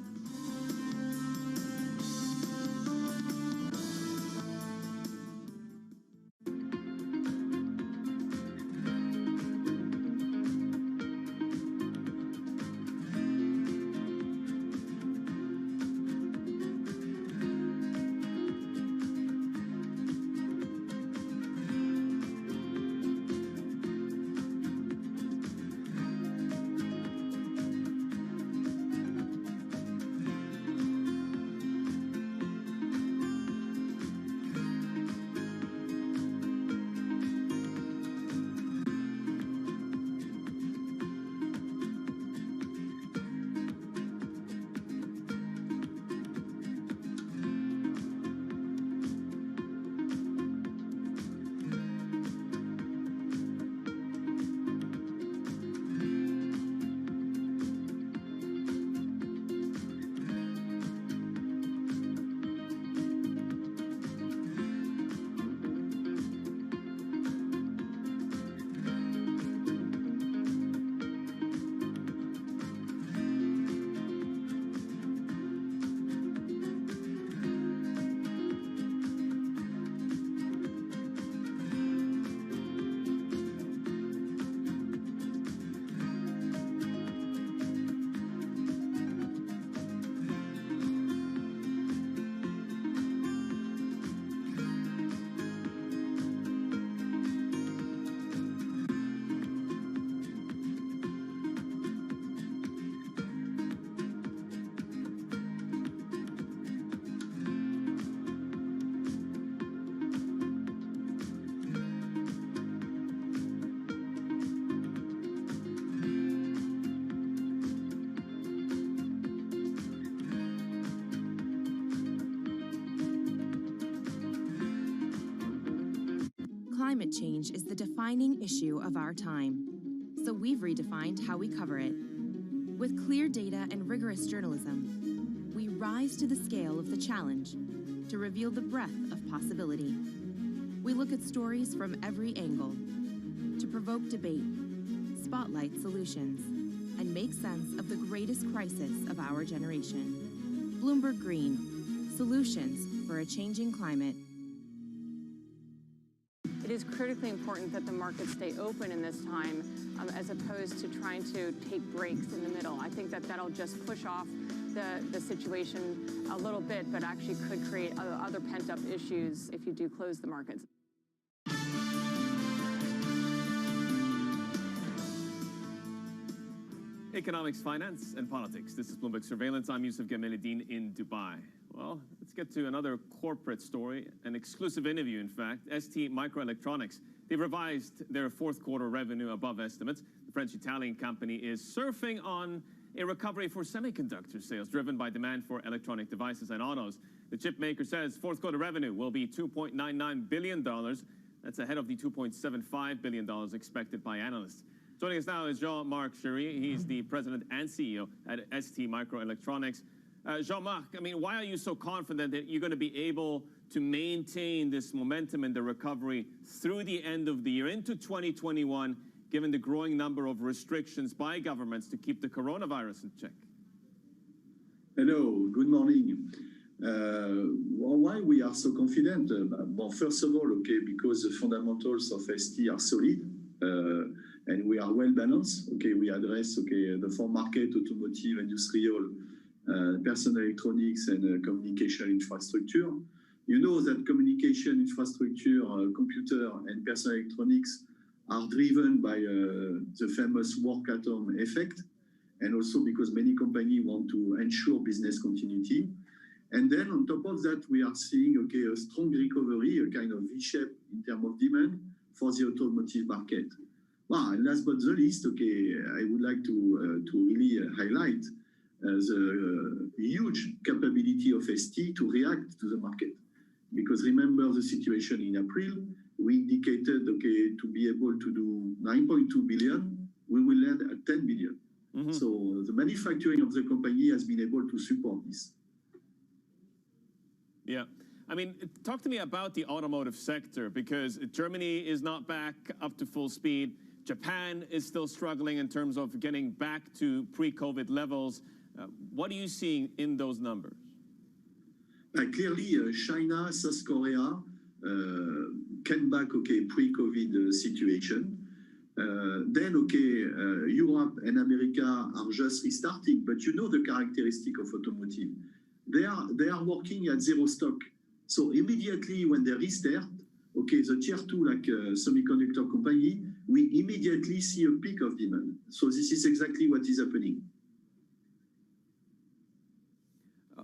Climate change is the defining issue of our time, so we've redefined how we cover it. With clear data and rigorous journalism, we rise to the scale of the challenge to reveal the breadth of possibility. We look at stories from every angle to provoke debate, spotlight solutions, and make sense of the greatest crisis of our generation. Bloomberg Green, solutions for a changing climate. It is critically important that the markets stay open in this time, as opposed to trying to take breaks in the middle. I think that that'll just push off the situation a little bit, but actually could create other pent-up issues if you do close the markets. Economics, finance, and politics. This is Bloomberg Surveillance. I'm Yusuf Gameldine in Dubai. Well, let's get to another corporate story, an exclusive interview, in fact. ST Microelectronics. They've revised their fourth quarter revenue above estimates. The French-Italian company is surfing on a recovery for semiconductor sales, driven by demand for electronic devices and autos. The chip maker says fourth quarter revenue will be $2.99 billion. That's ahead of the $2.75 billion expected by analysts. Joining us now is Jean-Marc Chery. He's the president and CEO at ST Microelectronics. Jean-Marc, I mean, why are you so confident that you're going to be able to maintain this momentum in the recovery through the end of the year into 2021, given the growing number of restrictions by governments to keep the coronavirus in check? Hello, good morning. Why we are so confident? Well, first of all, okay, because the fundamentals of ST are solid. And we are well balanced. Okay, we address the four market: automotive, industrial, personal electronics, and communication infrastructure. You know that communication infrastructure, computer, and personal electronics are driven by the famous work at home effect, and also because many companies want to ensure business continuity. And then on top of that, we are seeing a strong recovery, a kind of V-shape in terms of demand for the automotive market. And last but not least, I would like to really highlight the huge capability of ST to react to the market. Because remember the situation in April, we indicated, to be able to do 9.2 billion, we will land at 10 billion. So the manufacturing of the company has been able to support this. Yeah. I mean, talk to me about the automotive sector, because Germany is not back up to full speed. Japan is still struggling in terms of getting back to pre-COVID levels. What are you seeing in those numbers? Clearly, China, South Korea came back, pre-COVID situation. Then, Europe and America are just restarting. But you know the characteristic of automotive. They are working at zero stock. So immediately when they restart, the tier 2 like semiconductor company, we immediately see a peak of demand. So this is exactly what is happening.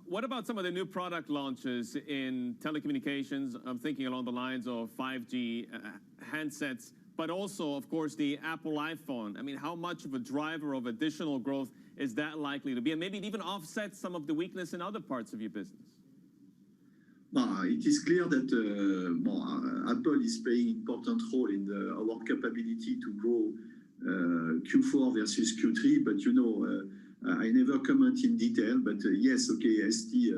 What about some of the new product launches in telecommunications? I'm thinking along the lines of 5G handsets, but also, of course, the Apple iPhone. I mean, how much of a driver of additional growth is that likely to be? And maybe it even offset some of the weakness in other parts of your business. It is clear that Apple is playing an important role in our capability to grow Q4 versus Q3. But you know, I never comment in detail. But yes, ST,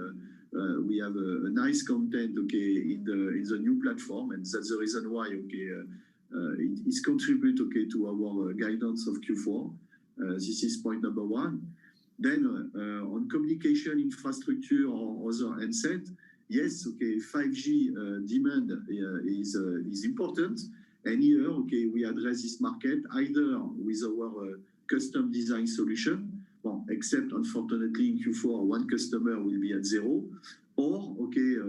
we have a nice content, in the new platform, and that's the reason why, it is contribute, to our guidance of Q4. This is point number one. Then on communication infrastructure or other handset. Yes, 5G demand is important. And here, we address this market either with our custom design solution, except unfortunately in Q4, one customer will be at zero, or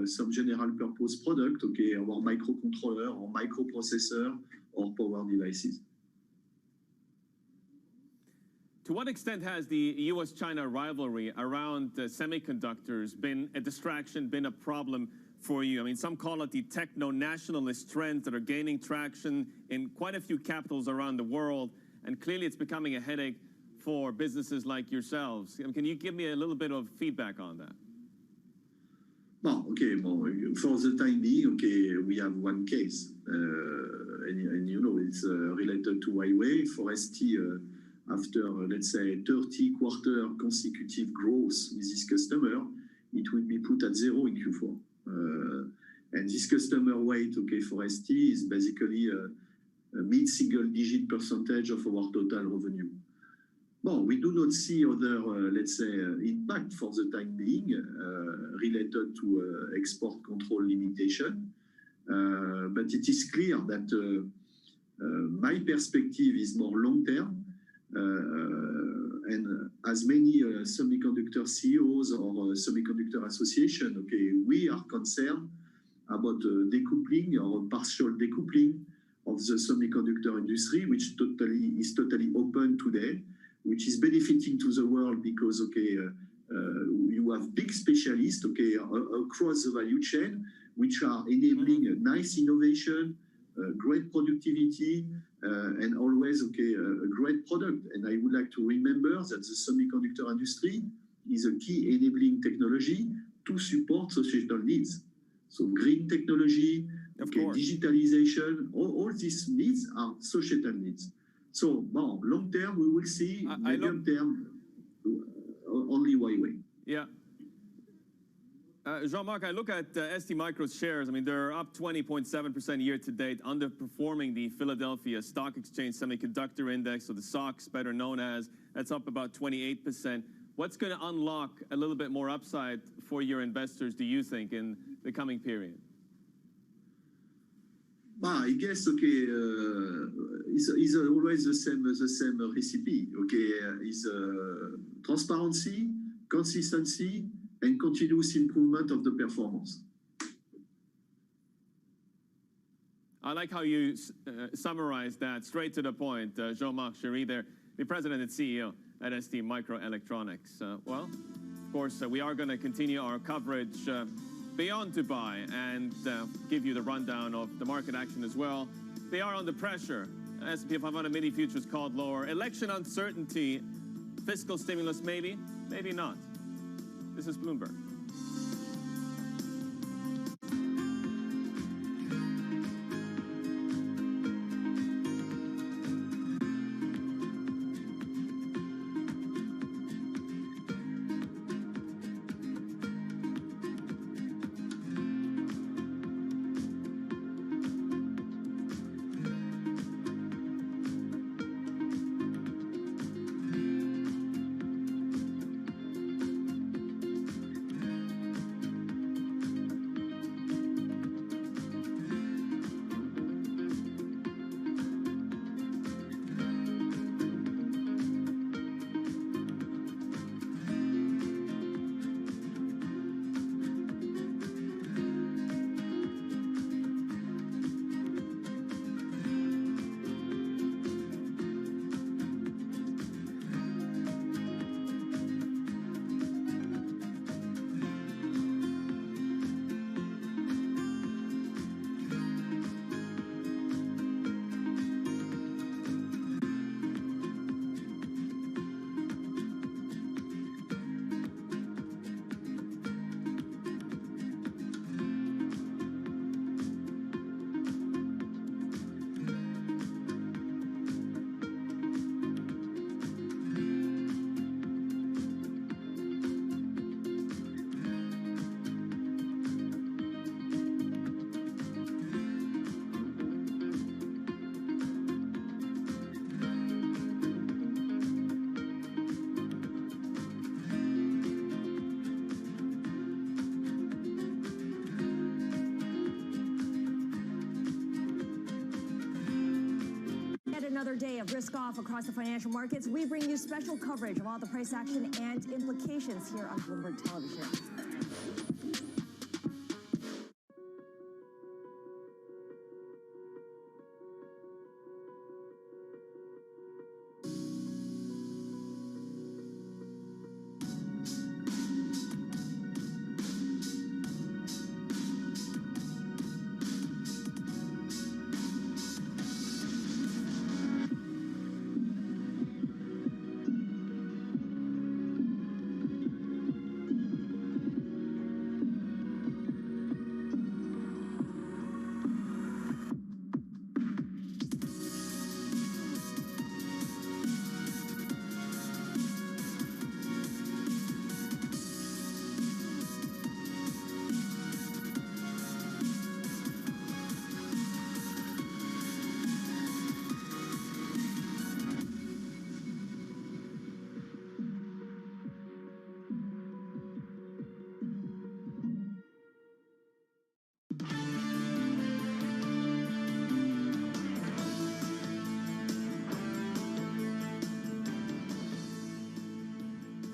some general purpose product, our microcontroller or microprocessor or power devices. To what extent has the US-China rivalry around semiconductors been a distraction, been a problem for you? I mean, some call it the techno-nationalist trends that are gaining traction in quite a few capitals around the world, and clearly it's becoming a headache for businesses like yourselves. Can you give me a little bit of feedback on that? Well, okay, well, for the time being, okay, we have one case, and you know, it's related to Huawei. For ST, after, let's say, 30 quarter consecutive growth with this customer, it will be put at 0 in Q4. And this customer weight, okay, for ST is basically a mid-single digit percentage of our total revenue. Well, we do not see other, let's say, impact for the time being related to export control limitation. But it is clear that my perspective is more long-term. And as many semiconductor CEOs or semiconductor association, okay, we are concerned about decoupling or partial decoupling of the semiconductor industry, which is totally open today, which is benefiting to the world because, okay, you have big specialists, okay, across the value chain, which are enabling a nice innovation, great productivity, and always, okay, a great product. And I would like to remember that the semiconductor industry is a key enabling technology to support societal needs. So green technology, okay, digitalization, all these needs are societal needs. So, well, long term, we will see. Medium term, only Huawei. Yeah. Jean-Marc, I look at ST Micro's shares. I mean, they're up 20.7% year to date, underperforming the Philadelphia Stock Exchange Semiconductor Index, so the SOX, better known as. That's up about 28%. What's going to unlock a little bit more upside for your investors, do you think, in the coming period? Well, I guess, okay, it's always the same recipe, okay? Is transparency, consistency, and continuous improvement of the performance. I like how you summarize that straight to the point, Jean-Marc Chery there, the president and CEO at ST Microelectronics. Well, of course, we are going to continue our coverage beyond Dubai and give you the rundown of the market action as well. They are under pressure. S&P 500 mini futures called lower. Election uncertainty, fiscal stimulus maybe, maybe not. This is Bloomberg. Another day of risk off across the financial markets. We bring you special coverage of all the price action and implications here on Bloomberg Television.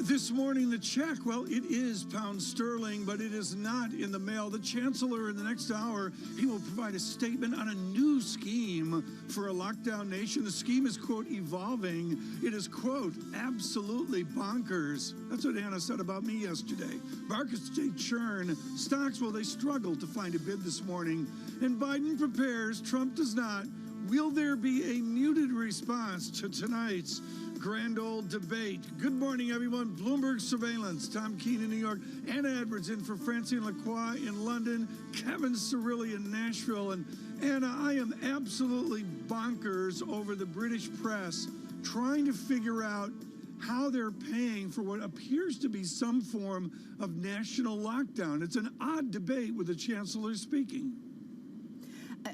This morning, the check, well, it is pound sterling, but it is not in the mail. The Chancellor, in the next hour, he will provide a statement on a new scheme for a lockdown nation. The scheme is, quote, evolving. It is, quote, absolutely bonkers. That's what Anna said about me yesterday. Markets stay churn. Stocks, well, they struggled to find a bid this morning. And Biden prepares, Trump does not. Will there be a muted response to tonight's grand old debate? Good morning, everyone. Bloomberg Surveillance. Tom Keene in New York. Anna Edwards in for Francine Lacroix in London. Kevin Cirilli in Nashville. And Anna, I am absolutely bonkers over the British press trying to figure out how they're paying for what appears to be some form of national lockdown. It's an odd debate with the Chancellor speaking.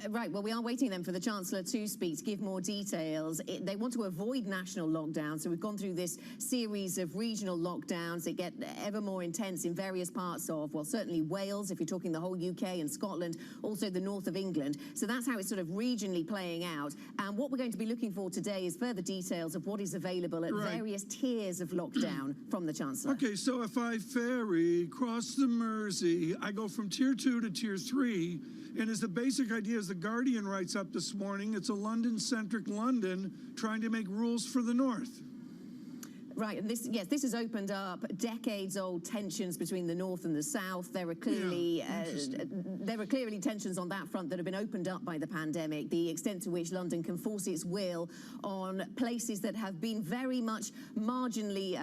Right, well, we are waiting then for the Chancellor to speak, to give more details. They want to avoid national lockdown, so we've gone through this series of regional lockdowns that get ever more intense in various parts of, well, certainly Wales, if you're talking the whole UK, and Scotland, also the north of England. So that's how it's sort of regionally playing out. And what we're going to be looking for today is further details of what is available at various tiers of lockdown from the Chancellor. Okay, so if I ferry across the Mersey, I go from tier 2 to tier 3, and as the basic idea, as the Guardian writes up this morning, it's a London-centric London trying to make rules for the North. Right, and this has opened up decades-old tensions between the North and the South. There are clearly tensions on that front that have been opened up by the pandemic. The extent to which London can force its will on places that have been very much marginally,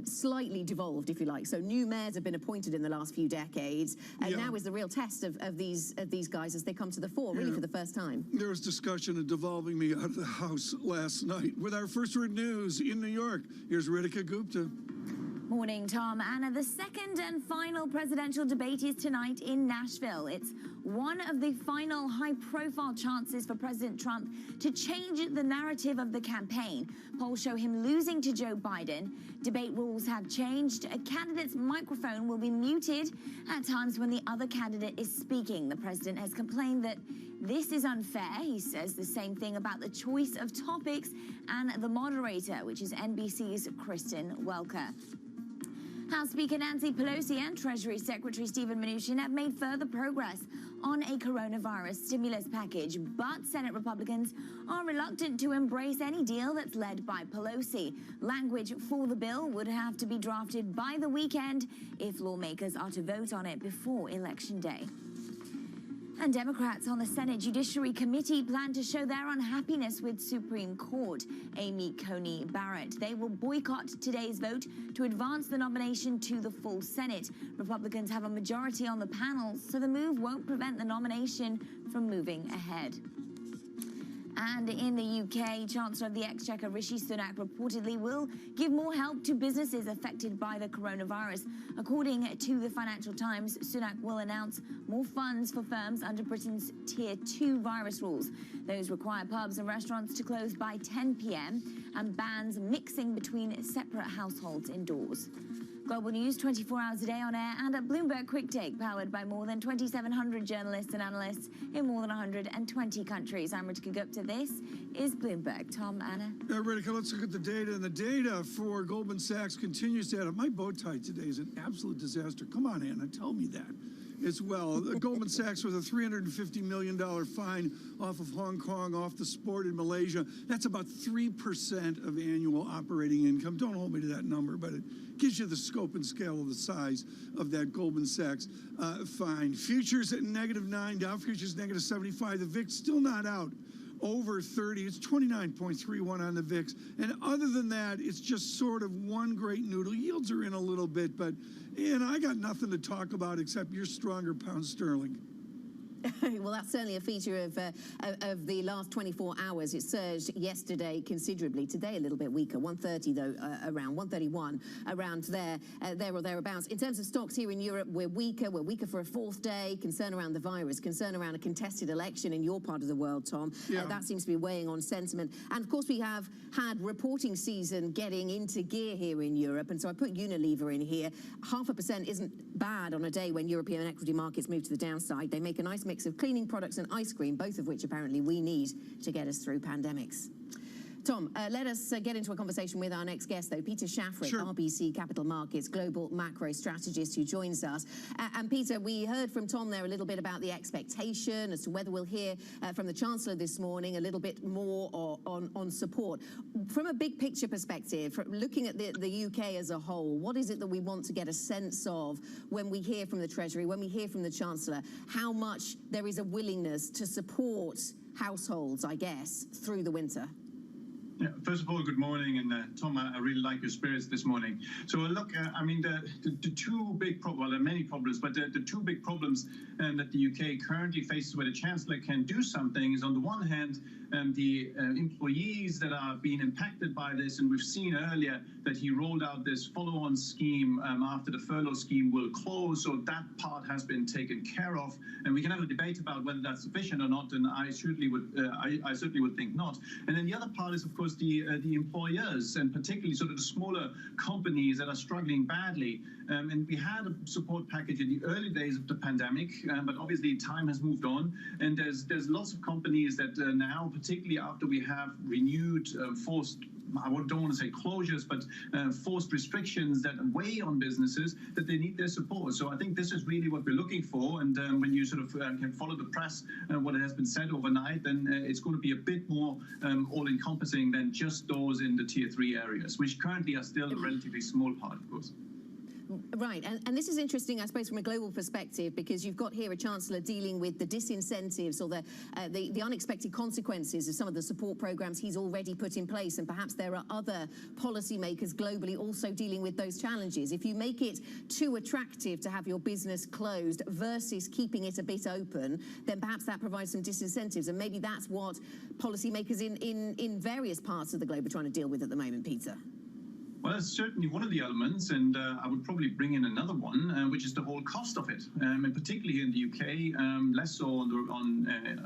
slightly devolved, if you like. So new mayors have been appointed in the last few decades, and now is the real test of these guys as they come to the fore, really for the first time. There was discussion of devolving me out of the House last night. With our first word news in New York, here's Ritika Gupta. Morning, Tom. Anna, the second and final presidential debate is tonight in Nashville. It's one of the final high-profile chances for President Trump to change the narrative of the campaign. Polls show him losing to Joe Biden. Debate rules have changed. A candidate's microphone will be muted at times when the other candidate is speaking. The president has complained that this is unfair. He says the same thing about the choice of topics and the moderator, which is NBC's Kristen Welker. House Speaker Nancy Pelosi and Treasury Secretary Steven Mnuchin have made further progress on a coronavirus stimulus package, but Senate Republicans are reluctant to embrace any deal that's led by Pelosi. Language for the bill would have to be drafted by the weekend if lawmakers are to vote on it before Election Day. And Democrats on the Senate Judiciary Committee plan to show their unhappiness with Supreme Court Amy Coney Barrett. They will boycott today's vote to advance the nomination to the full Senate. Republicans have a majority on the panel, so the move won't prevent the nomination from moving ahead. And in the UK, Chancellor of the Exchequer Rishi Sunak reportedly will give more help to businesses affected by the coronavirus. According to the Financial Times, Sunak will announce more funds for firms under Britain's Tier 2 virus rules. Those require pubs and restaurants to close by 10 p.m. and bans mixing between separate households indoors. Global news 24 hours a day on air and at Bloomberg Quick Take, powered by more than 2,700 journalists and analysts in more than 120 countries. I'm Ritika Gupta. This is Bloomberg. Tom, Anna. Ritika, let's look at the data. And the data for Goldman Sachs continues to add up. My bow tie today is an absolute disaster. Come on, Anna, tell me that as well. Goldman Sachs with a $350 million fine off of Hong Kong, off the sport in Malaysia. That's about 3% of annual operating income. Don't hold me to that number, but it gives you the scope and scale of the size of that Goldman Sachs fine. Futures at -9, Dow futures -75. The VIX still not out over 30. It's 29.31 on the VIX. And other than that, it's just sort of one great noodle. Yields are in a little bit, but I got nothing to talk about except your stronger pound sterling. Well, that's certainly a feature of the last 24 hours. It surged yesterday considerably. Today, a little bit weaker. 130 though, around 131, around there or thereabouts. In terms of stocks here in Europe, we're weaker. We're weaker for a fourth day. Concern around the virus. Concern around a contested election in your part of the world, Tom. Yeah. That seems to be weighing on sentiment. And of course, we have had reporting season getting into gear here in Europe. And so I put Unilever in here. 0.5% isn't bad on a day when European equity markets move to the downside. They make a nice mix of cleaning products and ice cream, both of which apparently we need to get us through pandemics. Tom, let us get into a conversation with our next guest, though. Peter Shafrick, RBC Capital Markets Global Macro Strategist, who joins us. And Peter, we heard from Tom there a little bit about the expectation as to whether we'll hear from the Chancellor this morning a little bit more on support. From a big picture perspective, looking at the UK as a whole, what is it that we want to get a sense of when we hear from the Treasury, when we hear from the Chancellor, how much there is a willingness to support households, I guess, through the winter? Yeah, first of all, good morning, and Tom, I really like your spirits this morning. So look, I mean, the two big problems, well, there are many problems, but the two big problems that the UK currently faces where the Chancellor can do something is, on the one hand, the employees that are being impacted by this, and we've seen earlier that he rolled out this follow-on scheme after the furlough scheme will close, so that part has been taken care of, and we can have a debate about whether that's sufficient or not, and I certainly would think not. And then the other part is, of course, the employers, and particularly sort of the smaller companies that are struggling badly. And we had a support package in the early days of the pandemic, but obviously time has moved on, and there's lots of companies that now, particularly after we have renewed forced, I don't want to say closures, but forced restrictions that weigh on businesses, that they need their support. So I think this is really what we're looking for. And when you sort of can follow the press, what has been said overnight, then it's going to be a bit more all-encompassing than just those in the Tier 3 areas, which currently are still a relatively small part, of course. Right, and this is interesting, I suppose, from a global perspective, because you've got here a Chancellor dealing with the disincentives or the unexpected consequences of some of the support programs he's already put in place, and perhaps there are other policymakers globally also dealing with those challenges. If you make it too attractive to have your business closed versus keeping it a bit open, then perhaps that provides some disincentives, and maybe that's what policymakers in various parts of the globe are trying to deal with at the moment, Peter. Well, that's certainly one of the elements, and I would probably bring in another one, which is the whole cost of it, and particularly here in the UK, less so on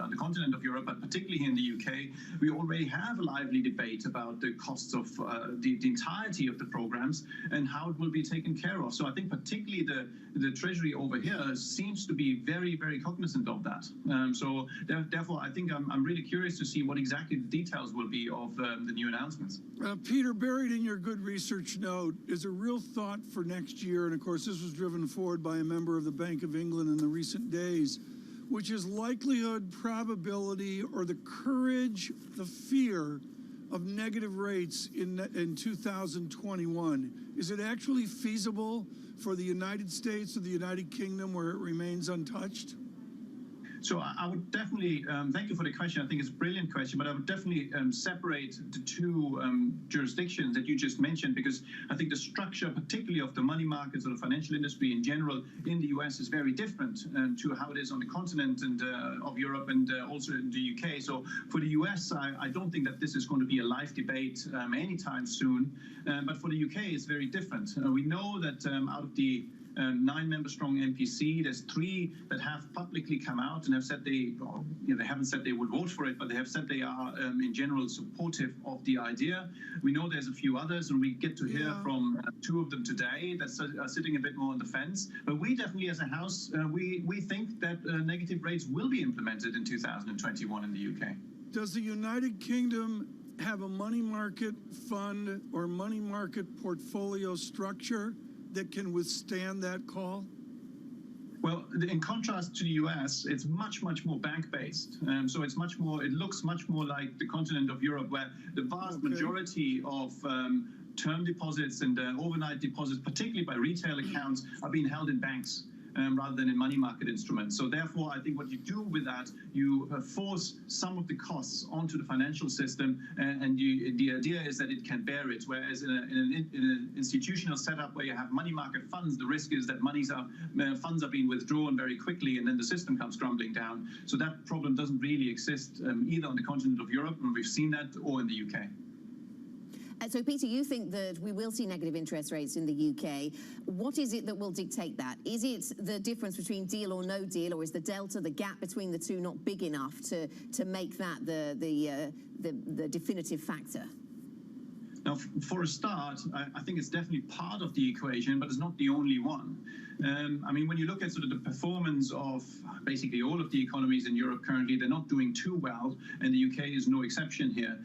the continent of Europe, but particularly here in the UK, we already have a lively debate about the costs of the entirety of the programs and how it will be taken care of. So I think particularly the Treasury over here seems to be very, very cognizant of that. So therefore, I think I'm really curious to see what exactly the details will be of the new announcements. Peter, buried in your good research note is a real thought for next year, and of course this was driven forward by a member of the Bank of England in the recent days, which is likelihood, probability, or the courage, the fear of negative rates in 2021. Is it actually feasible for the United States or the United Kingdom where it remains untouched? So I would definitely, thank you for the question. I think it's a brilliant question, but I would definitely separate the two jurisdictions that you just mentioned, because I think the structure, particularly of the money markets or the financial industry in general in the US, is very different to how it is on the continent and of Europe and also in the UK. So for the US, I don't think that this is going to be a live debate anytime soon. But for the UK, it's very different. We know that out of the 9-member strong MPC, there's 3 that have publicly come out and have said they haven't said they would vote for it, but they have said they are in general supportive of the idea. We know there's a few others, and we get to hear from 2 of them today that are sitting a bit more on the fence. But we definitely, as a House, we think that negative rates will be implemented in 2021 in the UK. Does the United Kingdom have a money market fund or money market portfolio structure that can withstand that call? Well, in contrast to the US, it's much, much more bank-based. So it's much more, it looks much more like the continent of Europe, where the vast majority of term deposits and overnight deposits, particularly by retail accounts, are being held in banks rather than in money market instruments. So therefore, I think what you do with that, you force some of the costs onto the financial system, and the idea is that it can bear it. Whereas in an institutional setup where you have money market funds, the risk is that funds are being withdrawn very quickly, and then the system comes crumbling down. So that problem doesn't really exist either on the continent of Europe, and we've seen that, or in the UK. So, Peter, you think that we will see negative interest rates in the UK. What is it that will dictate that? Is it the difference between deal or no deal, or is the delta, the gap between the two, not big enough to make that the definitive factor? Now, for a start, I think it's definitely part of the equation, but it's not the only one. I mean, when you look at sort of the performance of basically all of the economies in Europe currently, they're not doing too well, and the UK is no exception here.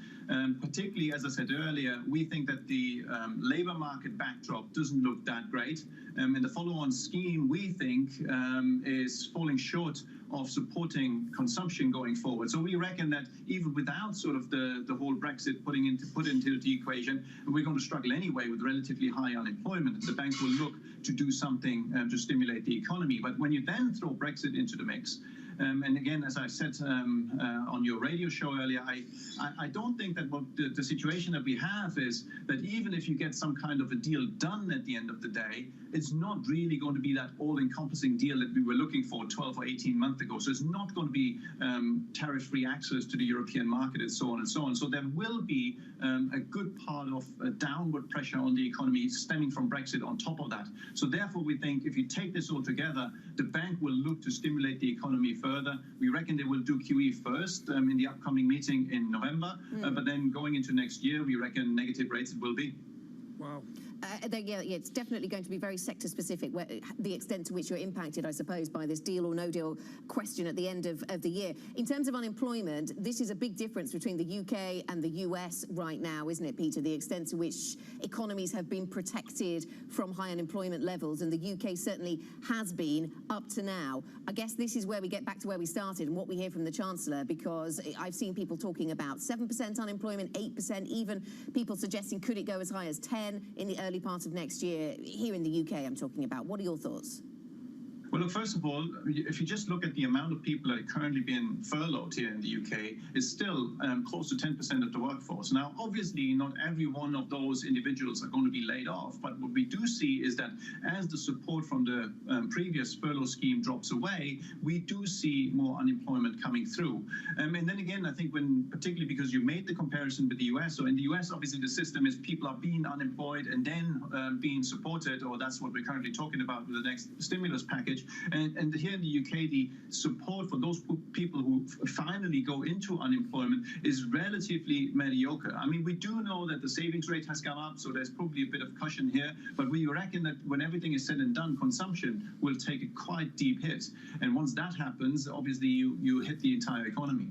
Particularly, as I said earlier, we think that the labour market backdrop doesn't look that great. And the follow-on scheme, we think, is falling short of supporting consumption going forward. So we reckon that even without sort of the whole Brexit put into the equation, we're going to struggle anyway with relatively high unemployment. The bank will look to do something to stimulate the economy. But when you then throw Brexit into the mix, and again, as I said on your radio show earlier, I don't think that what the situation that we have is that even if you get some kind of a deal done at the end of the day, it's not really going to be that all-encompassing deal that we were looking for 12 or 18 months ago. So it's not going to be tariff-free access to the European market and so on and so on. So there will be a good part of downward pressure on the economy stemming from Brexit on top of that. So therefore, we think if you take this all together, the bank will look to stimulate the economy further. We reckon they will do QE first in the upcoming meeting in November, but then going into next year, we reckon negative rates it will be. Wow. Yeah, it's definitely going to be very sector-specific, the extent to which you're impacted, I suppose, by this deal or no deal question at the end of the year. In terms of unemployment, this is a big difference between the UK and the US right now, isn't it, Peter? The extent to which economies have been protected from high unemployment levels, and the UK certainly has been up to now. I guess this is where we get back to where we started and what we hear from the Chancellor, because I've seen people talking about 7% unemployment, 8%, even people suggesting could it go as high as 10 in the early part of next year. Here in the UK, I'm talking about. What are your thoughts? Well, look, first of all, if you just look at the amount of people that are currently being furloughed here in the UK, it's still close to 10% of the workforce. Now, obviously, not every one of those individuals are going to be laid off, but what we do see is that as the support from the previous furlough scheme drops away, we do see more unemployment coming through. And then again, I think particularly because you made the comparison with the US, so in the US, obviously, the system is people are being unemployed and then being supported, or that's what we're currently talking about with the next stimulus package. And here in the UK, the support for those people who finally go into unemployment is relatively mediocre. I mean, we do know that the savings rate has gone up, so there's probably a bit of cushion here. But we reckon that when everything is said and done, consumption will take a quite deep hit. And once that happens, obviously, you hit the entire economy.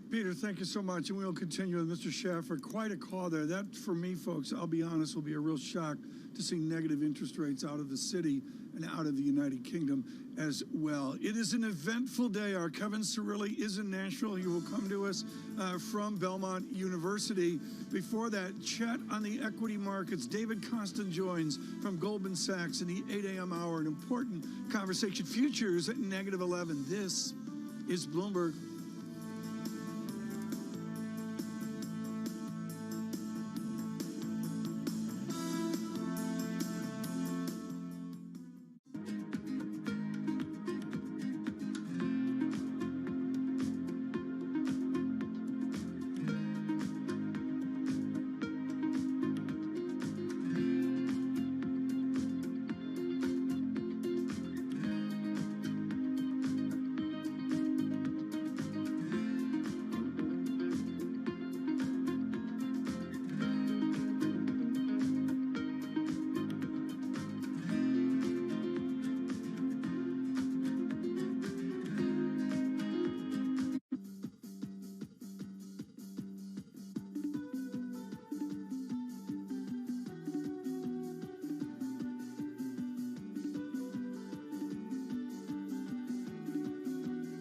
Peter, thank you so much. And we'll continue with Mr. Schaffer. Quite a call there. That, for me, folks, I'll be honest, will be a real shock to see negative interest rates out of the city and out of the United Kingdom as well. It is an eventful day. Our Kevin Cirilli is in Nashville. He will come to us from Belmont University. Before that, chat on the equity markets. David Costin joins from Goldman Sachs in the 8 a.m. hour. An important conversation. Futures at -11. This is Bloomberg.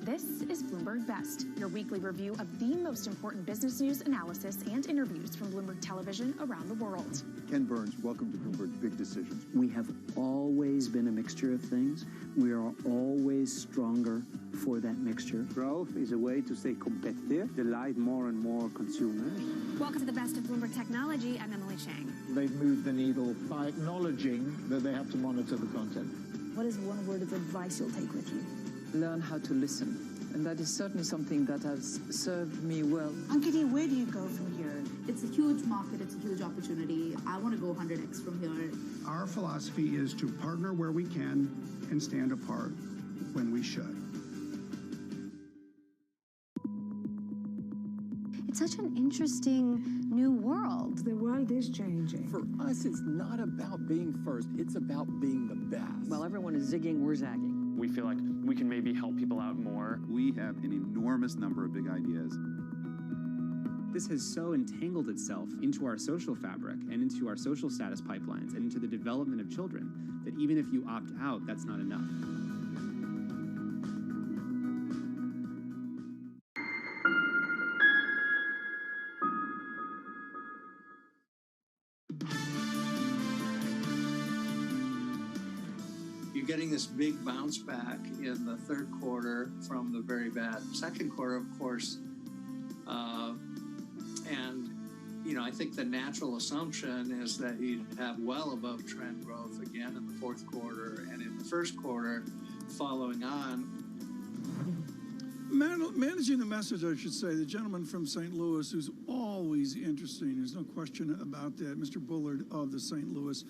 This is Bloomberg Best, your weekly review of the most important business news, analysis, and interviews from Bloomberg Television around the world. Ken Burns, welcome to Bloomberg Big Decisions. We have always been a mixture of things. We are always stronger for that mixture. Growth is a way to stay competitive, delight more and more consumers. Welcome to the Best of Bloomberg Technology. I'm Emily Chang. They've moved the needle by acknowledging that they have to monitor the content. What is one word of advice you'll take with you? Learn how to listen. And that is certainly something that has served me well. Ankiti, where do you go from here? It's a huge market, it's a huge opportunity. I want to go 100x from here. Our philosophy is to partner where we can and stand apart when we should. It's such an interesting new world. The world is changing. For us, it's not about being first, it's about being the best. While everyone is zigging, we're zagging. We feel like we can maybe help people out more. We have an enormous number of big ideas. This has so entangled itself into our social fabric and into our social status pipelines and into the development of children that even if you opt out, that's not enough. You're getting this big bounce back in the third quarter from the very bad second quarter, of course. And, you know, I think the natural assumption is that you'd have well above trend growth again in the fourth quarter and in the first quarter following on. Managing the message, I should say, the gentleman from St. Louis, who's always interesting, there's no question about that, Mr. Bullard of the St. Louis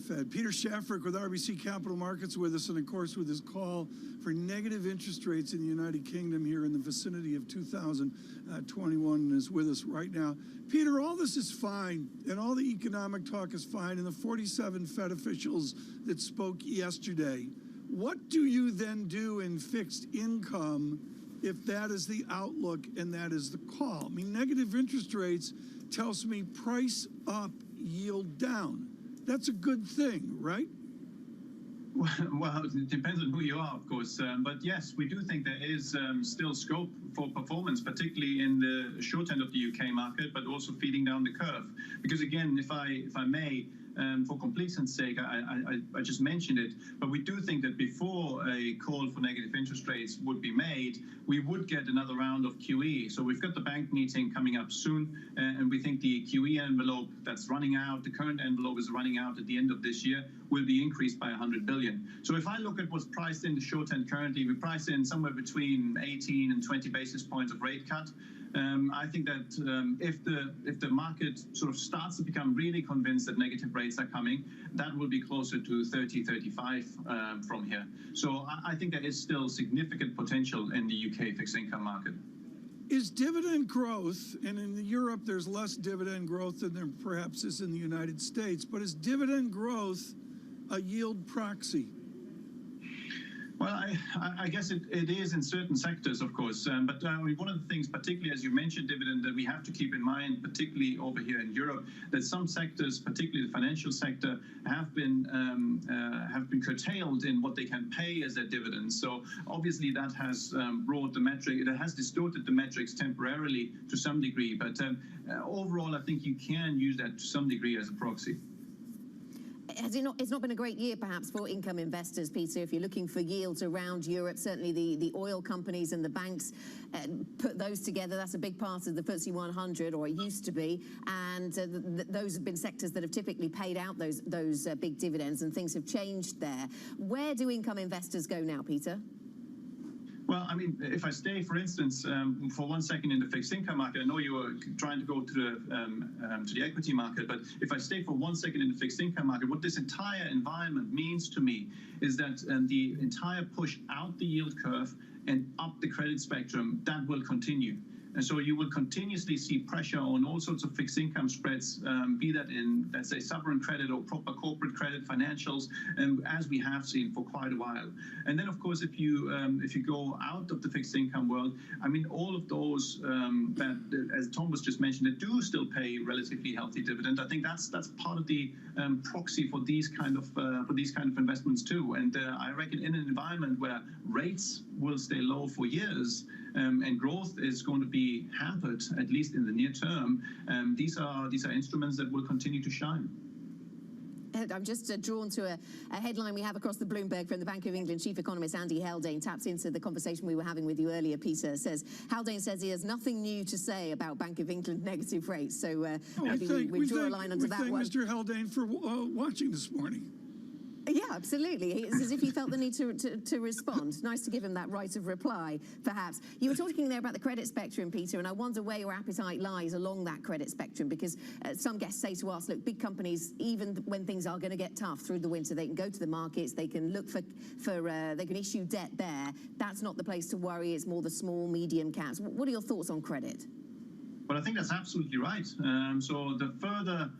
Fed. Peter Shafrick with RBC Capital Markets with us, and of course with his call for negative interest rates in the United Kingdom here in the vicinity of 2021 is with us right now. Peter, all this is fine, and all the economic talk is fine, and the 47 Fed officials that spoke yesterday. What do you then do in fixed income if that is the outlook and that is the call? I mean, negative interest rates tells me price up, yield down. That's a good thing, right? Well, it depends on who you are, of course. But yes, we do think there is still scope for performance, particularly in the short end of the UK market, but also feeding down the curve. Because again, if I may, for completion's sake, I just mentioned it, but we do think that before a call for negative interest rates would be made, we would get another round of QE. So we've got the bank meeting coming up soon, and we think the QE envelope that's running out, the current envelope is running out at the end of this year, will be increased by 100 billion. So if I look at what's priced in the short end currently, we price in somewhere between 18 and 20 basis points of rate cut. I think that if the market sort of starts to become really convinced that negative rates are coming, that will be closer to 30, 35 from here. So I think there is still significant potential in the UK fixed income market. Is dividend growth, and in Europe there's less dividend growth than there perhaps is in the United States, but is dividend growth a yield proxy? Well, I guess it is in certain sectors, of course. But one of the things, particularly as you mentioned dividend, that we have to keep in mind, particularly over here in Europe, that some sectors, particularly the financial sector, have been curtailed in what they can pay as their dividends. So obviously that has brought the metric, it has distorted the metrics temporarily to some degree. But overall, I think you can use that to some degree as a proxy. It's not been a great year, perhaps, for income investors, Peter. If you're looking for yields around Europe, certainly the oil companies and the banks put those together. That's a big part of the FTSE 100, or it used to be. And those have been sectors that have typically paid out those big dividends, and things have changed there. Where do income investors go now, Peter? Well, I mean, if I stay, for instance, for 1 second in the fixed income market, I know you were trying to go to the equity market, but if I stay for 1 second in the fixed income market, what this entire environment means to me is that the entire push out the yield curve and up the credit spectrum, that will continue. And so you will continuously see pressure on all sorts of fixed income spreads, be that in, let's say, sovereign credit or proper corporate credit financials, as we have seen for quite a while. And then, of course, if you go out of the fixed income world, I mean, all of those that, as Tom was just mentioned, that do still pay relatively healthy dividend. I think that's part of the proxy for these kind of investments too. And I reckon in an environment where rates will stay low for years, and growth is going to be hampered, at least in the near term, these are instruments that will continue to shine. I'm just drawn to a headline we have across the Bloomberg from the Bank of England chief economist Andy Haldane. Taps into the conversation we were having with you earlier, Peter. Haldane says he has nothing new to say about Bank of England negative rates. So maybe we draw a line under that one. We thank Mr. Haldane for watching this morning. Yeah, absolutely. It's as if he felt the need to respond. Nice to give him that right of reply, perhaps. You were talking there about the credit spectrum, Peter, and I wonder where your appetite lies along that credit spectrum, because some guests say to us, look, big companies, even when things are going to get tough through the winter, they can go to the markets, they can look for they can issue debt there. That's not the place to worry. It's more the small, medium caps. What are your thoughts on credit? But I think that's absolutely right. So the further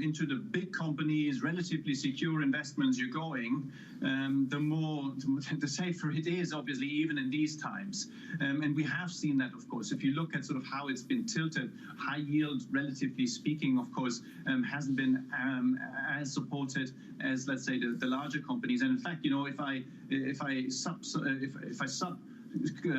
into the big companies, relatively secure investments you're going, the safer it is, obviously, even in these times. And we have seen that, of course. If you look at sort of how it's been tilted, high yield, relatively speaking, of course, hasn't been as supported as, let's say, the larger companies. And in fact, you know, if I sub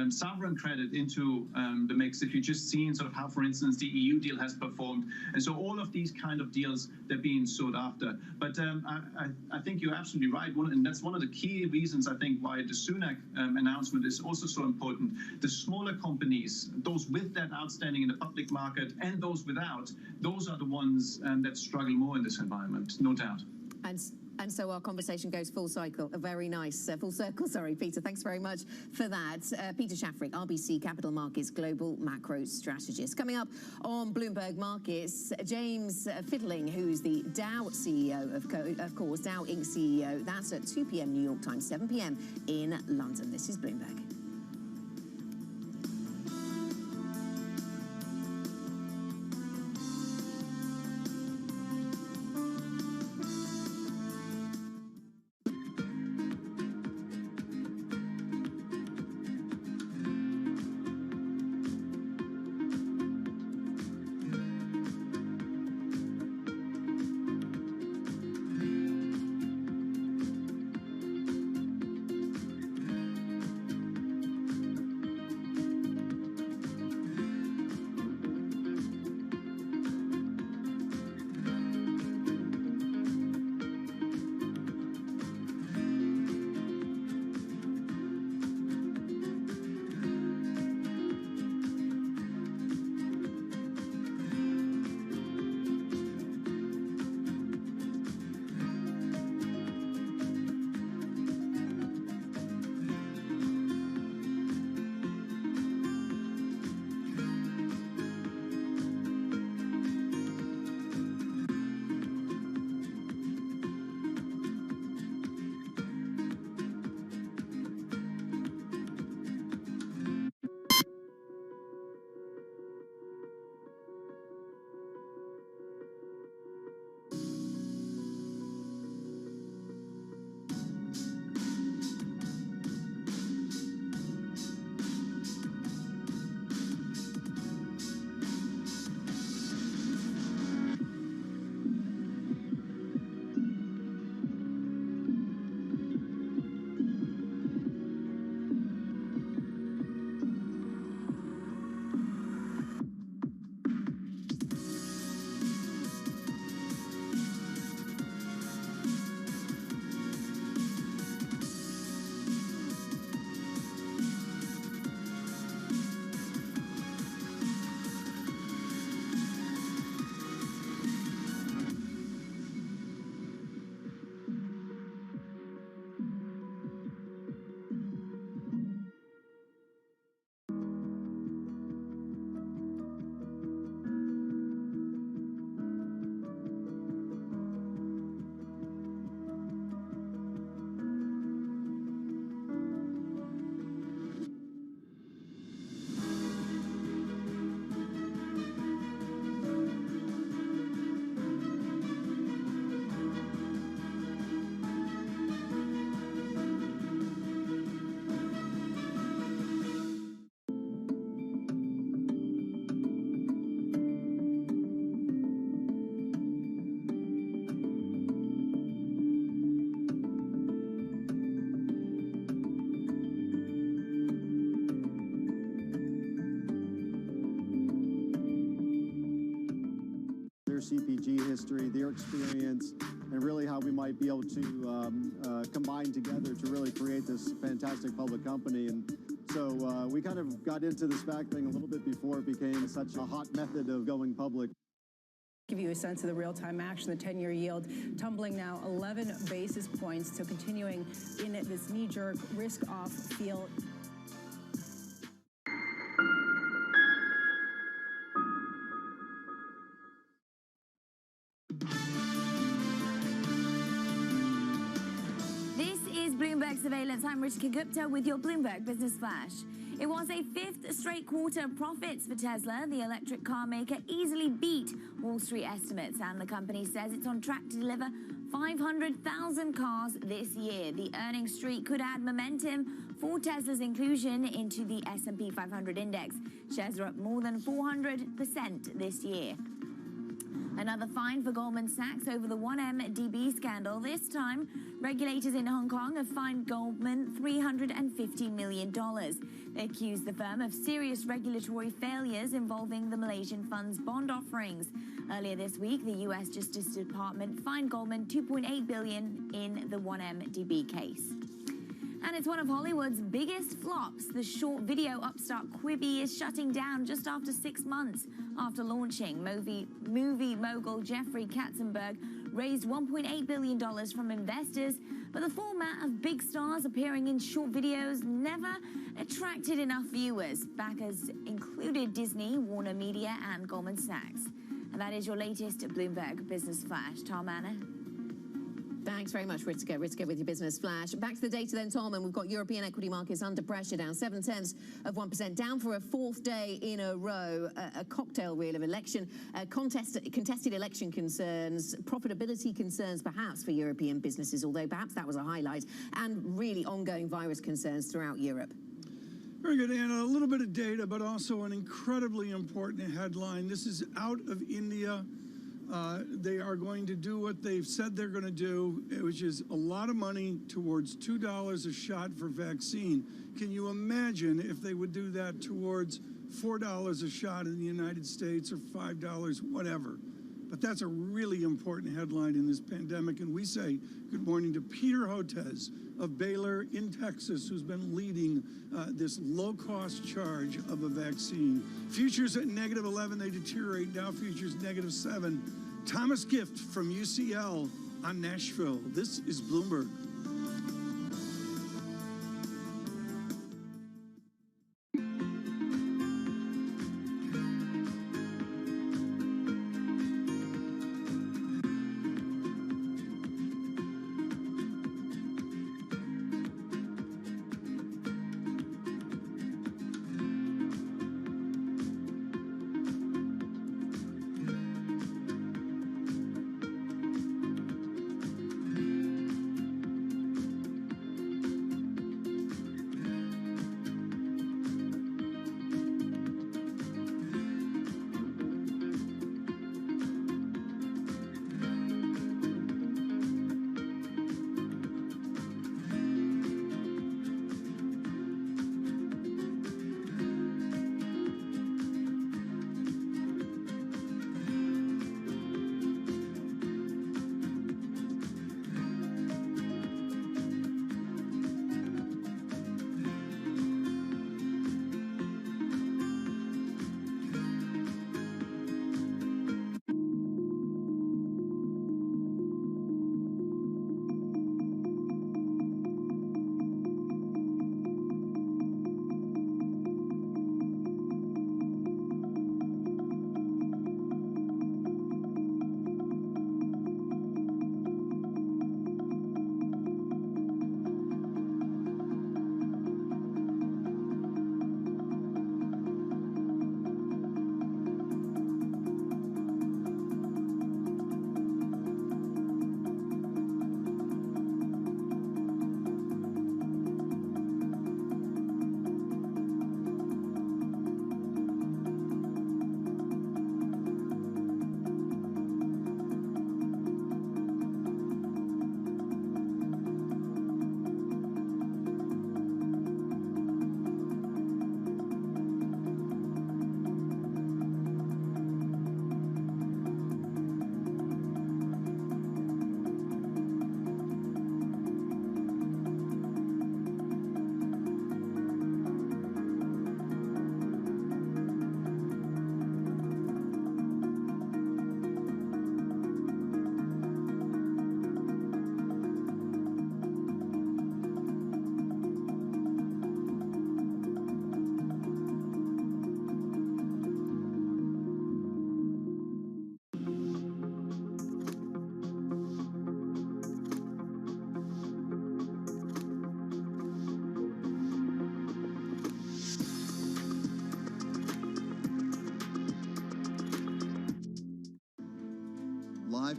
sovereign credit into the mix, if you've just seen sort of how, for instance, the EU deal has performed. And so all of these kind of deals, they're being sought after. But I think you're absolutely right. And that's one of the key reasons, I think, why the Sunak announcement is also so important. The smaller companies, those with that outstanding in the public market and those without, those are the ones that struggle more in this environment, no doubt. And so our conversation goes full cycle. A very nice full circle. Sorry, Peter. Thanks very much for that. Peter Shafrick, RBC Capital Markets Global Macro Strategist. Coming up on Bloomberg Markets, James Fidling, who's the Dow CEO, of course, Dow Inc. CEO. That's at 2 p.m. New York time, 7 p.m. in London. This is Bloomberg. CPG history, their experience, and really how we might be able to combine together to really create this fantastic public company. And so we kind of got into the SPAC thing a little bit before it became such a hot method of going public. Give you a sense of the real-time action. The 10-year yield tumbling now 11 basis points, so continuing in this knee-jerk risk-off feel. This is Bloomberg Surveillance. I'm Ritika Gupta with your Bloomberg Business Flash. It was a fifth straight quarter of profits for Tesla. The electric car maker easily beat Wall Street estimates, and the company says it's on track to deliver 500,000 cars this year. The earnings streak could add momentum for Tesla's inclusion into the S&P 500 index. Shares are up more than 400% this year. Another fine for Goldman Sachs over the 1MDB scandal. This time, regulators in Hong Kong have fined Goldman $350 million. They accuse the firm of serious regulatory failures involving the Malaysian fund's bond offerings. Earlier this week, the U.S. Justice Department fined Goldman $2.8 billion in the 1MDB case. And it's one of Hollywood's biggest flops. The short video upstart Quibi is shutting down just after 6 months after launching. Movie mogul Jeffrey Katzenberg raised $1.8 billion from investors, but the format of big stars appearing in short videos never attracted enough viewers. Backers included Disney, Warner Media, and Goldman Sachs. And that is your latest Bloomberg Business Flash. Tom Anna. Thanks very much, Ritzka. Ritzka with your business flash. Back to the data then, Tom, and we've got European equity markets under pressure, down 0.7%, down for a fourth day in a row. A cocktail reel of election, contested election concerns, profitability concerns perhaps for European businesses, although perhaps that was a highlight, and really ongoing virus concerns throughout Europe. Very good, Anna. A little bit of data, but also an incredibly important headline. This is out of India. They are going to do what they've said they're going to do, which is a lot of money towards $2 a shot for vaccine. Can you imagine if they would do that towards $4 a shot in the United States or $5, whatever? But that's a really important headline in this pandemic. And we say good morning to Peter Hotez of Baylor in Texas, who's been leading this low-cost charge of a vaccine. Futures at -11, they deteriorate. Dow futures -7. Thomas Gift from UCL on Nashville. This is Bloomberg.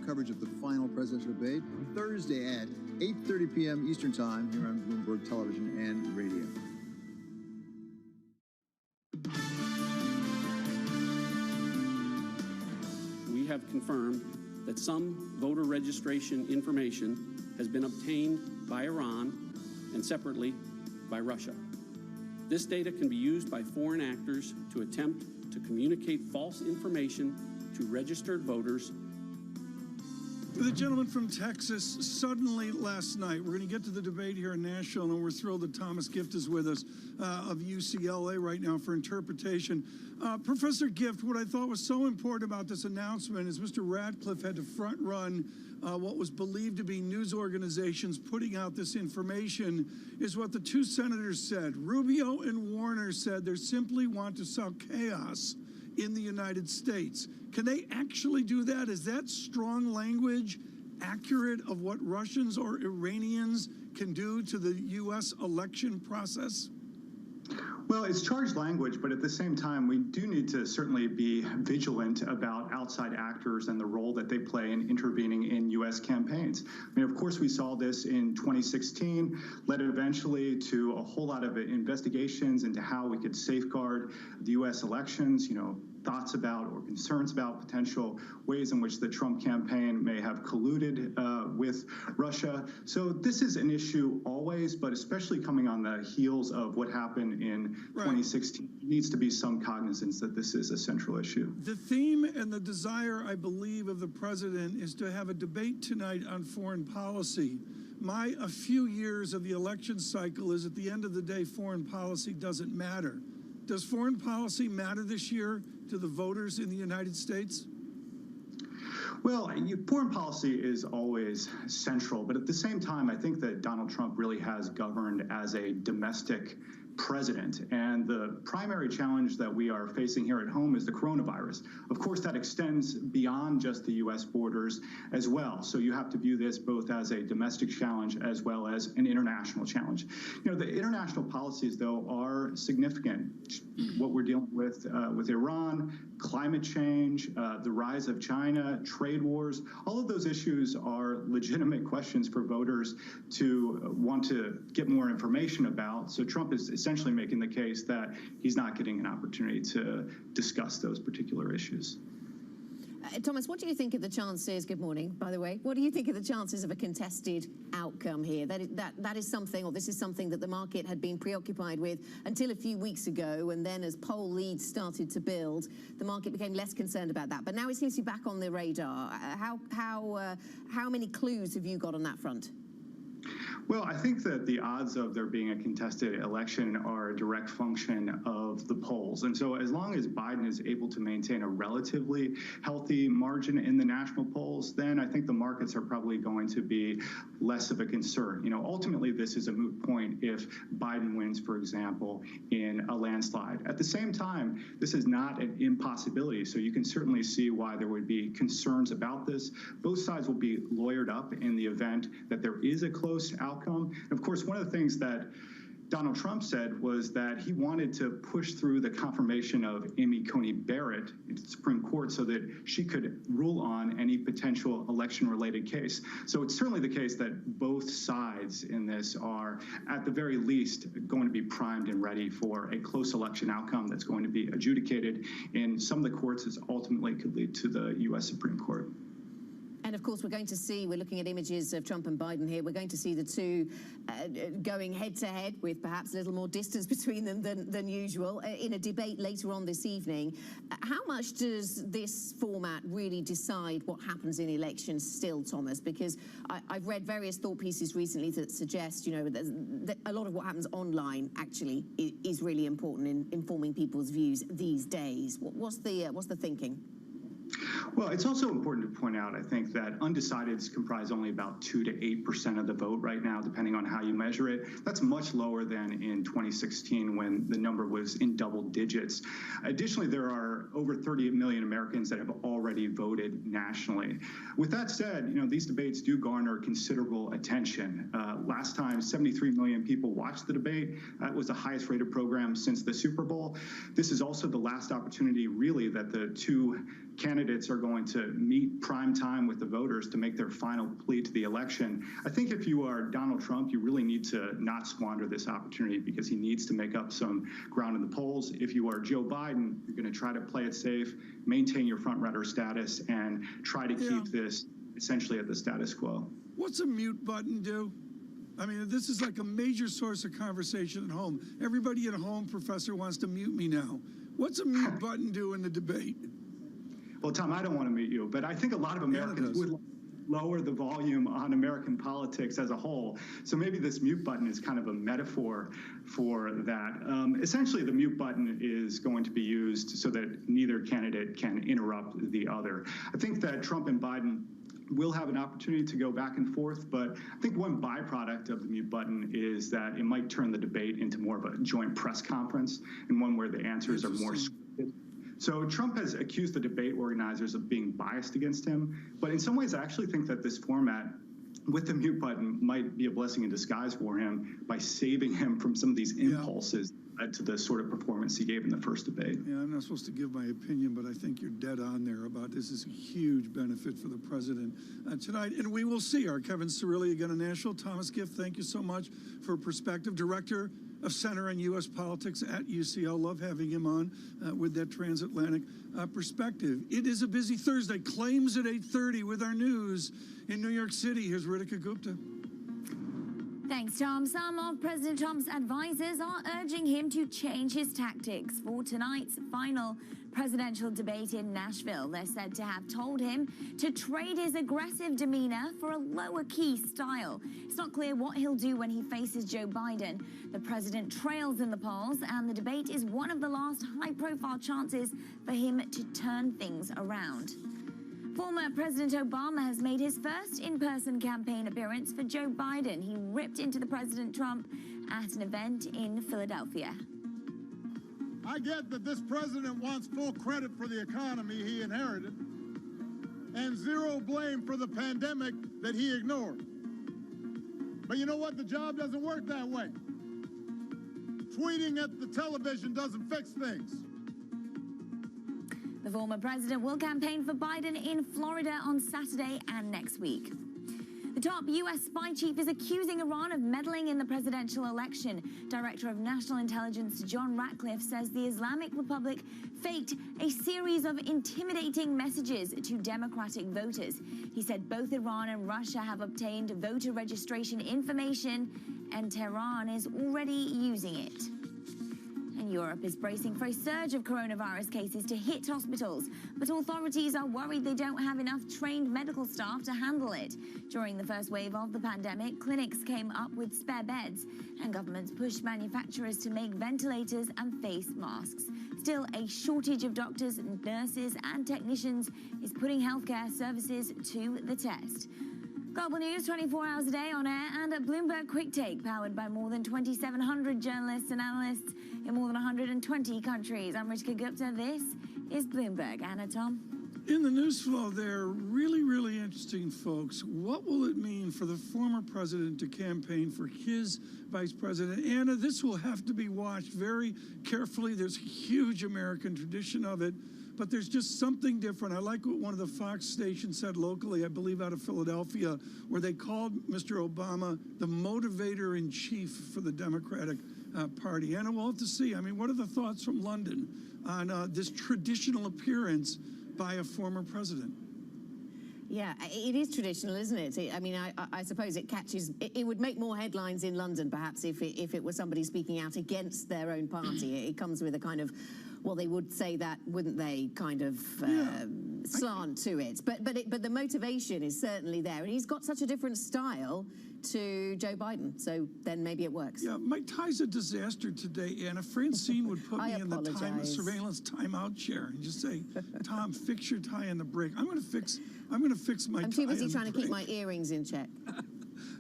coverage of the final presidential debate Thursday at 8:30 p.m. Eastern Time here on Bloomberg Television and Radio. We have confirmed that some voter registration information has been obtained by Iran and separately by Russia. This data can be used by foreign actors to attempt to communicate false information to registered voters. The gentleman from Texas, suddenly last night, we're going to get to the debate here in Nashville, and we're thrilled that Thomas Gift is with us of UCLA right now for interpretation. Professor Gift, what I thought was so important about this announcement is Mr. Radcliffe had to front run what was believed to be news organizations putting out this information, is what the two senators said. Rubio and Warner said they simply want to sow chaos in the United States. Can they actually do that? Is that strong language accurate of what Russians or Iranians can do to the U.S. election process? Well, it's charged language, but at the same time, we do need to certainly be vigilant about outside actors and the role that they play in intervening in U.S. campaigns. I mean, of course, we saw this in 2016, led eventually to a whole lot of investigations into how we could safeguard the U.S. elections, thoughts about or concerns about potential ways in which the Trump campaign may have colluded with Russia. So this is an issue always, but especially coming on the heels of what happened in 2016, needs to be some cognizance that this is a central issue. The theme and the desire, I believe, of the president is to have a debate tonight on foreign policy. A few years of the election cycle is, at the end of the day, foreign policy doesn't matter. Does foreign policy matter this year to the voters in the United States? Well, foreign policy is always central, but at the same time, I think that Donald Trump really has governed as a domestic president. And the primary challenge that we are facing here at home is the coronavirus. Of course, that extends beyond just the U.S. borders as well. So you have to view this both as a domestic challenge as well as an international challenge. The international policies, though, are significant. What we're dealing with Iran, climate change, the rise of China, trade wars, all of those issues are legitimate questions for voters to want to get more information about. So Trump is essentially making the case that he's not getting an opportunity to discuss those particular issues. Thomas, what do you think of the chances, good morning, by the way, what do you think of the chances of a contested outcome here? That is something, or this is something that the market had been preoccupied with until a few weeks ago, and then as poll leads started to build, the market became less concerned about that. But now it seems to be back on the radar. How many clues have you got on that front? Well, I think that the odds of there being a contested election are a direct function of the polls. And so as long as Biden is able to maintain a relatively healthy margin in the national polls, then I think the markets are probably going to be less of a concern. Ultimately, this is a moot point if Biden wins, for example, in a landslide. At the same time, this is not an impossibility. So you can certainly see why there would be concerns about this. Both sides will be lawyered up in the event that there is a close outcome. And of course, one of the things that Donald Trump said was that he wanted to push through the confirmation of Amy Coney Barrett into the Supreme Court so that she could rule on any potential election-related case. So it's certainly the case that both sides in this are, at the very least, going to be primed and ready for a close election outcome that's going to be adjudicated in some of the courts that ultimately could lead to the U.S. Supreme Court. And of course, we're looking at images of Trump and Biden here. We're going to see the two going head to head with perhaps a little more distance between them than usual in a debate later on this evening. How much does this format really decide what happens in elections still, Thomas? Because I've read various thought pieces recently that suggest, that a lot of what happens online actually is really important in informing people's views these days. What's the thinking? Well, it's also important to point out, I think, that undecideds comprise only about 2 to 8% of the vote right now, depending on how you measure it. That's much lower than in 2016 when the number was in double digits. Additionally, there are over 38 million Americans that have already voted nationally. With that said, these debates do garner considerable attention. Last time times. 73 million people watched the debate. That was the highest rated program since the Super Bowl. This is also the last opportunity, really, that the two candidates are going to meet prime time with the voters to make their final plea to the election. I think if you are Donald Trump, you really need to not squander this opportunity because he needs to make up some ground in the polls. If you are Joe Biden, you're going to try to play it safe, maintain your front runner status, and try to keep this essentially at the status quo. What's a mute button do? I mean, this is like a major source of conversation at home. Everybody at home, Professor, wants to mute me now. What's a mute button do in the debate? Well, Tom, I don't want to mute you, but I think a lot of Americans would lower the volume on American politics as a whole. So maybe this mute button is kind of a metaphor for that. Essentially, the mute button is going to be used so that neither candidate can interrupt the other. I think that Trump and Biden will have an opportunity to go back and forth, but I think one byproduct of the mute button is that it might turn the debate into more of a joint press conference and one where the answers are more scripted. So Trump has accused the debate organizers of being biased against him, but in some ways I actually think that this format with the mute button might be a blessing in disguise for him by saving him from some of these impulses to the sort of performance he gave in the first debate. Yeah, I'm not supposed to give my opinion, but I think you're dead on there about this is a huge benefit for the president tonight. And we will see our Kevin Cirilli again on National. Thomas Gift, thank you so much for perspective. Director of Center on U.S. Politics at UCL. Love having him on with that transatlantic perspective. It is a busy Thursday. Claims at 8:30 with our news in New York City. Here's Ritika Gupta. Thanks, Tom. Some of President Trump's advisors are urging him to change his tactics for tonight's final presidential debate in Nashville. They're said to have told him to trade his aggressive demeanor for a lower-key style. It's not clear what he'll do when he faces Joe Biden. The president trails in the polls, and the debate is one of the last high-profile chances for him to turn things around. Former President Obama has made his first in-person campaign appearance for Joe Biden. He ripped into the President Trump at an event in Philadelphia. I get that this president wants full credit for the economy he inherited and zero blame for the pandemic that he ignored. But you know what? The job doesn't work that way. Tweeting at the television doesn't fix things. The former president will campaign for Biden in Florida on Saturday and next week. The top U.S. spy chief is accusing Iran of meddling in the presidential election. Director of National Intelligence John Ratcliffe says the Islamic Republic faked a series of intimidating messages to Democratic voters. He said both Iran and Russia have obtained voter registration information, and Tehran is already using it. And Europe is bracing for a surge of coronavirus cases to hit hospitals, but authorities are worried they don't have enough trained medical staff to handle it. During the first wave of the pandemic, clinics came up with spare beds, and governments pushed manufacturers to make ventilators and face masks. Still, a shortage of doctors, nurses, and technicians is putting healthcare services to the test. Global News 24 hours a day on air and a Bloomberg Quick Take powered by more than 2,700 journalists and analysts in more than 120 countries. I'm Ritika Gupta. This is Bloomberg. Anna, Tom. In the news flow there, really interesting, folks. What will it mean for the former president to campaign for his vice president? Anna, this will have to be watched very carefully. There's a huge American tradition of it. But there's just something different. I like what one of the Fox stations said locally, I believe out of Philadelphia, where they called Mr. Obama the motivator in chief for the Democratic Party. And we'll have to see. I mean, what are the thoughts from London on this traditional appearance by a former president? Yeah, it is traditional, isn't it? I mean, I suppose it catches. It would make more headlines in London, perhaps, if it was somebody speaking out against their own party. It comes with a kind of, well, they would say that, wouldn't they? Kind of slant to it. But the motivation is certainly there, and he's got such a different style to Joe Biden. So then maybe it works. Yeah, my tie's a disaster today, Anna. Francine would put me in the surveillance timeout chair and just say, "Tom, fix your tie in the break." I'm going to fix my tie. I'm too busy trying to keep my earrings in check.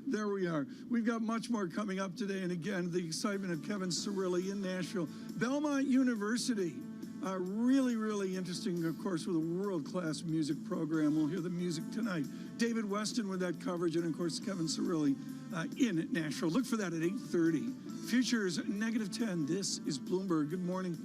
There we are. We've got much more coming up today. And again, the excitement of Kevin Cirilli in Nashville. Belmont University. Really interesting, of course, with a world-class music program. We'll hear the music tonight. David Weston with that coverage, and, of course, Kevin Cirilli in Nashville. Look for that at 8:30. Futures -10. This is Bloomberg. Good morning.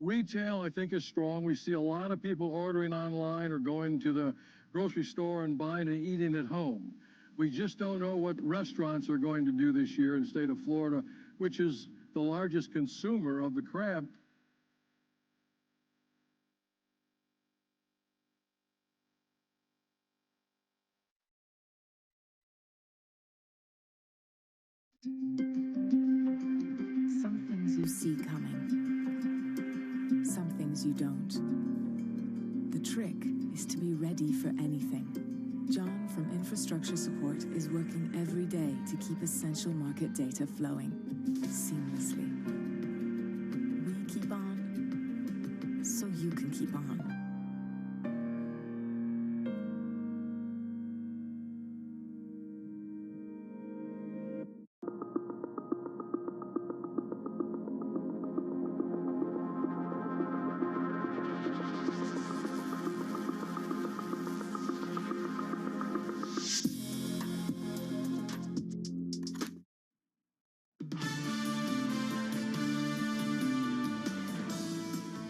Retail, I think, is strong. We see a lot of people ordering online or going to the grocery store and buying and eating at home. We just don't know what restaurants are going to do this year in the state of Florida, which is the largest consumer of the crab. Some things you see coming, some things you don't. The trick is to be ready for anything. John from Infrastructure Support is working every day to keep essential market data flowing seamlessly. We keep on, so you can keep on.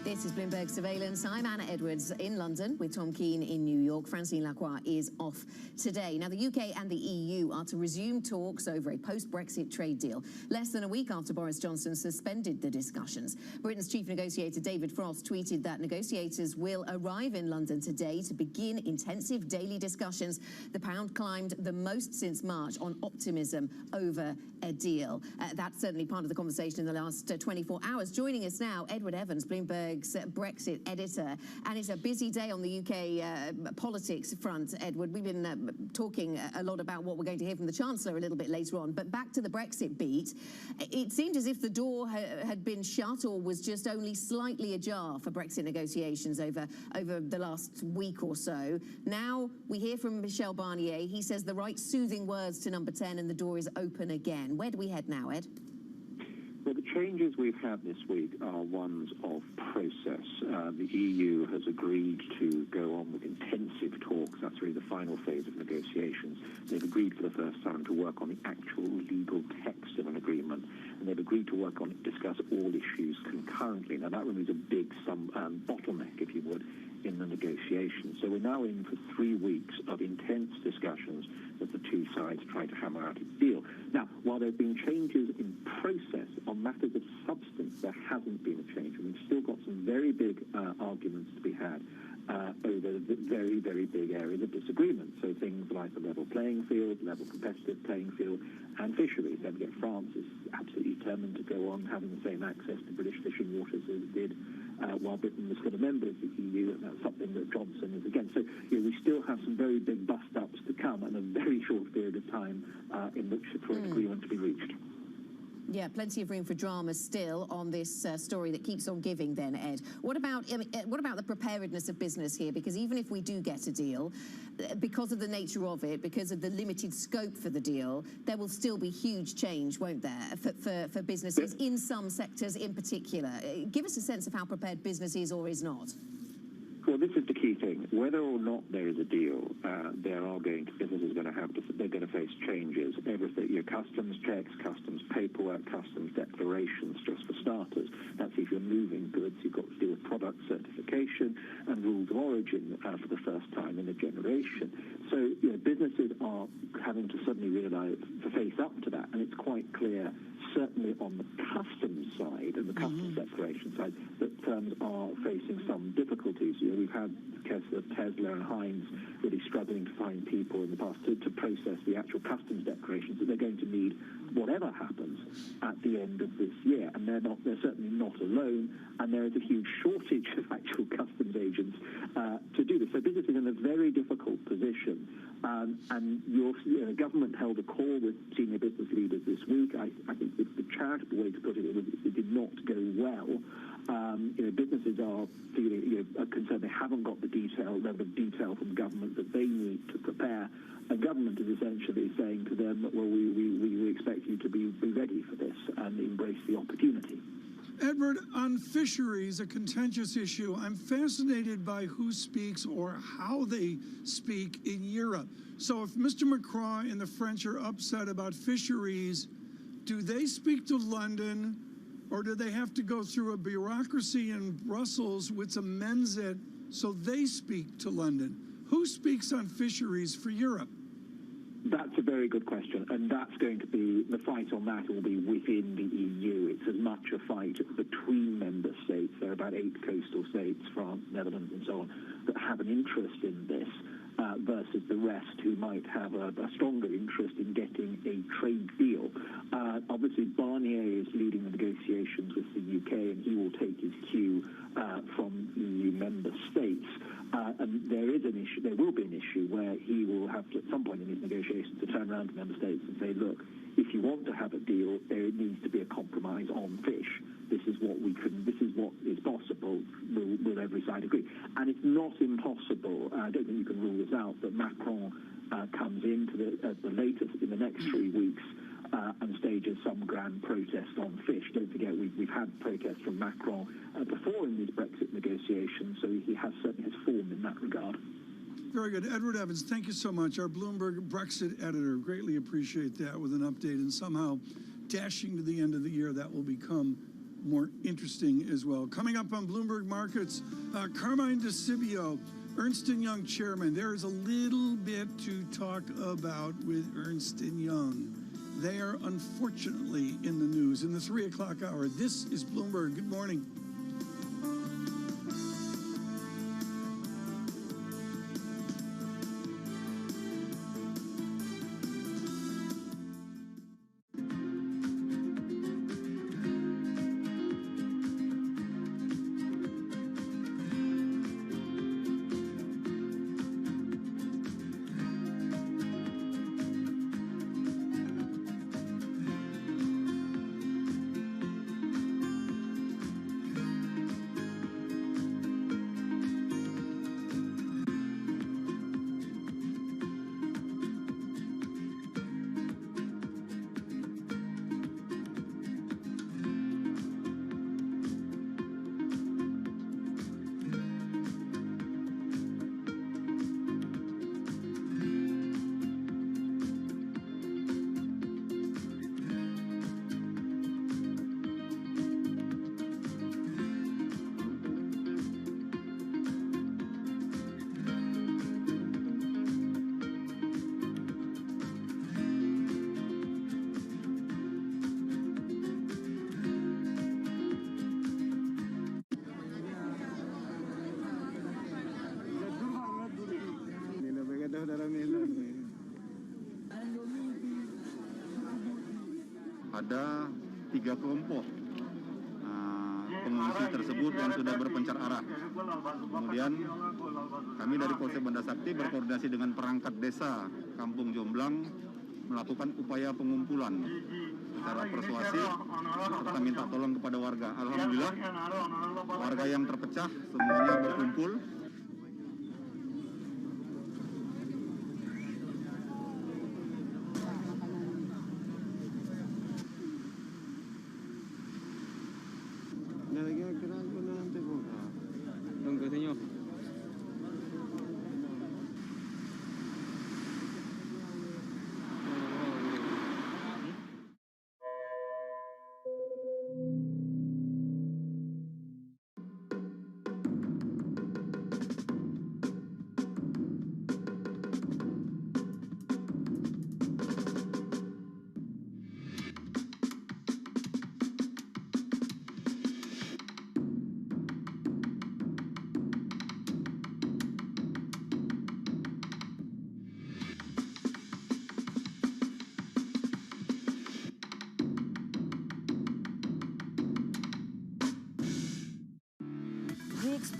This is Bloomberg Surveillance. I'm Anna Edwards in London with Tom Keane in New York. Francine Lacroix is off today. Now, the UK and the EU are to resume talks over a post-Brexit trade deal, less than a week after Boris Johnson suspended the discussions. Britain's chief negotiator David Frost tweeted that negotiators will arrive in London today to begin intensive daily discussions. The pound climbed the most since March on optimism over a deal. That's certainly part of the conversation in the last 24 hours. Joining us now, Edward Evans, Bloomberg's Brexit editor. And it's a busy day on the UK politics front, Edward. We've been talking a lot about what we're going to hear from the Chancellor a little bit later on. But back to the Brexit beat, it seemed as if the door had been shut or was just only slightly ajar for Brexit negotiations over the last week or so. Now we hear from Michel Barnier. He says the right soothing words to Number 10 and the door is open again. Where do we head now, Ed? Well, the changes we've had this week are ones of process. The EU has agreed to go on with intensive talks. That's really the final phase of negotiations. They've agreed for the first time to work on the actual legal text of an agreement, and they've agreed to work on it, discuss all issues concurrently. Now, that removes a big bottleneck, if you would, in the negotiations. So we're now in for 3 weeks of intense discussions as the two sides try to hammer out a deal. Now, while there have been changes in process, on matters of substance, there hasn't been a change. And we've still got some very big arguments to be had over the very, very big areas of disagreement. So things like the level playing field, level competitive playing field, and fisheries. Don't forget, France is absolutely determined to go on having the same access to British fishing waters as it did while Britain was still a member of the EU, and that's something that Johnson is against. So we still have some very big bust-ups to come and a very short period of time in which for an agreement to be reached. Yeah, plenty of room for drama still on this story that keeps on giving then, Ed. What about the preparedness of business here? Because even if we do get a deal, because of the nature of it, because of the limited scope for the deal, there will still be huge change, won't there, for businesses in some sectors in particular? Give us a sense of how prepared business is or is not. Well, this is the key thing. Whether or not there is a deal, businesses are going to face changes. Everything, your customs checks, customs paperwork, customs declarations, just for starters. That's if you're moving goods, you've got to deal with product certification and rules of origin for the first time in a generation. So, businesses are having to suddenly realize to face up to that, and it's quite clear, certainly on the customs side and the customs declaration side, that firms are facing some difficulties. We've had the case of Tesla and Heinz really struggling to find people in the past to process the actual customs declarations that they're going to need whatever happens at the end of this year. And they're certainly not alone, and there is a huge shortage of actual customs agents to do this. So businesses are in a very difficult position. And the government held a call with senior business leaders this week. I think the charitable way to put it was it did not go well. Businesses are feeling concerned they haven't got the level of detail from government that they need to prepare. And government is essentially saying to them, well, we expect you to be ready for this and embrace the opportunity. Edward, on fisheries, a contentious issue, I'm fascinated by who speaks or how they speak in Europe. So if Mr. Macron and the French are upset about fisheries, do they speak to London, or do they have to go through a bureaucracy in Brussels which amends it so they speak to London? Who speaks on fisheries for Europe? That's a very good question, and that's going to be, the fight on that will be within the EU. It's as much a fight between member states. There are about 8 coastal states, France, Netherlands, and so on, that have an interest in this, versus the rest who might have a stronger interest in getting a trade deal. Obviously, Barnier is leading the negotiations with the UK, and he will take his cue from EU member states. And there will be an issue where he will have to, at some point in these negotiations, to turn around to member states and say, look, if you want to have a deal, there needs to be a compromise on fish. This is what is possible. Will every side agree? And it's not impossible. I don't think you can rule this out, that Macron comes into at the latest in the next 3 weeks and stages some grand protest on fish. Don't forget, we've had protests from Macron before in these Brexit negotiations, so he certainly has formed in that regard. Very good. Edward Evans, thank you so much. Our Bloomberg Brexit editor. Greatly appreciate that with an update, and somehow dashing to the end of the year, that will become more interesting as well. Coming up on Bloomberg Markets, Carmine DeCibio, Ernst & Young chairman. There is a little bit to talk about with Ernst & Young. They are unfortunately in the news in the 3 o'clock hour. This is Bloomberg. Good morning. Ada 3 kelompok pengungsi tersebut yang sudah berpencar arah. Kemudian kami dari Polsek Banda Sakti berkoordinasi dengan perangkat desa Kampung Jomblang melakukan upaya pengumpulan secara persuasif serta minta tolong kepada warga. Alhamdulillah warga yang terpecah semuanya berkumpul.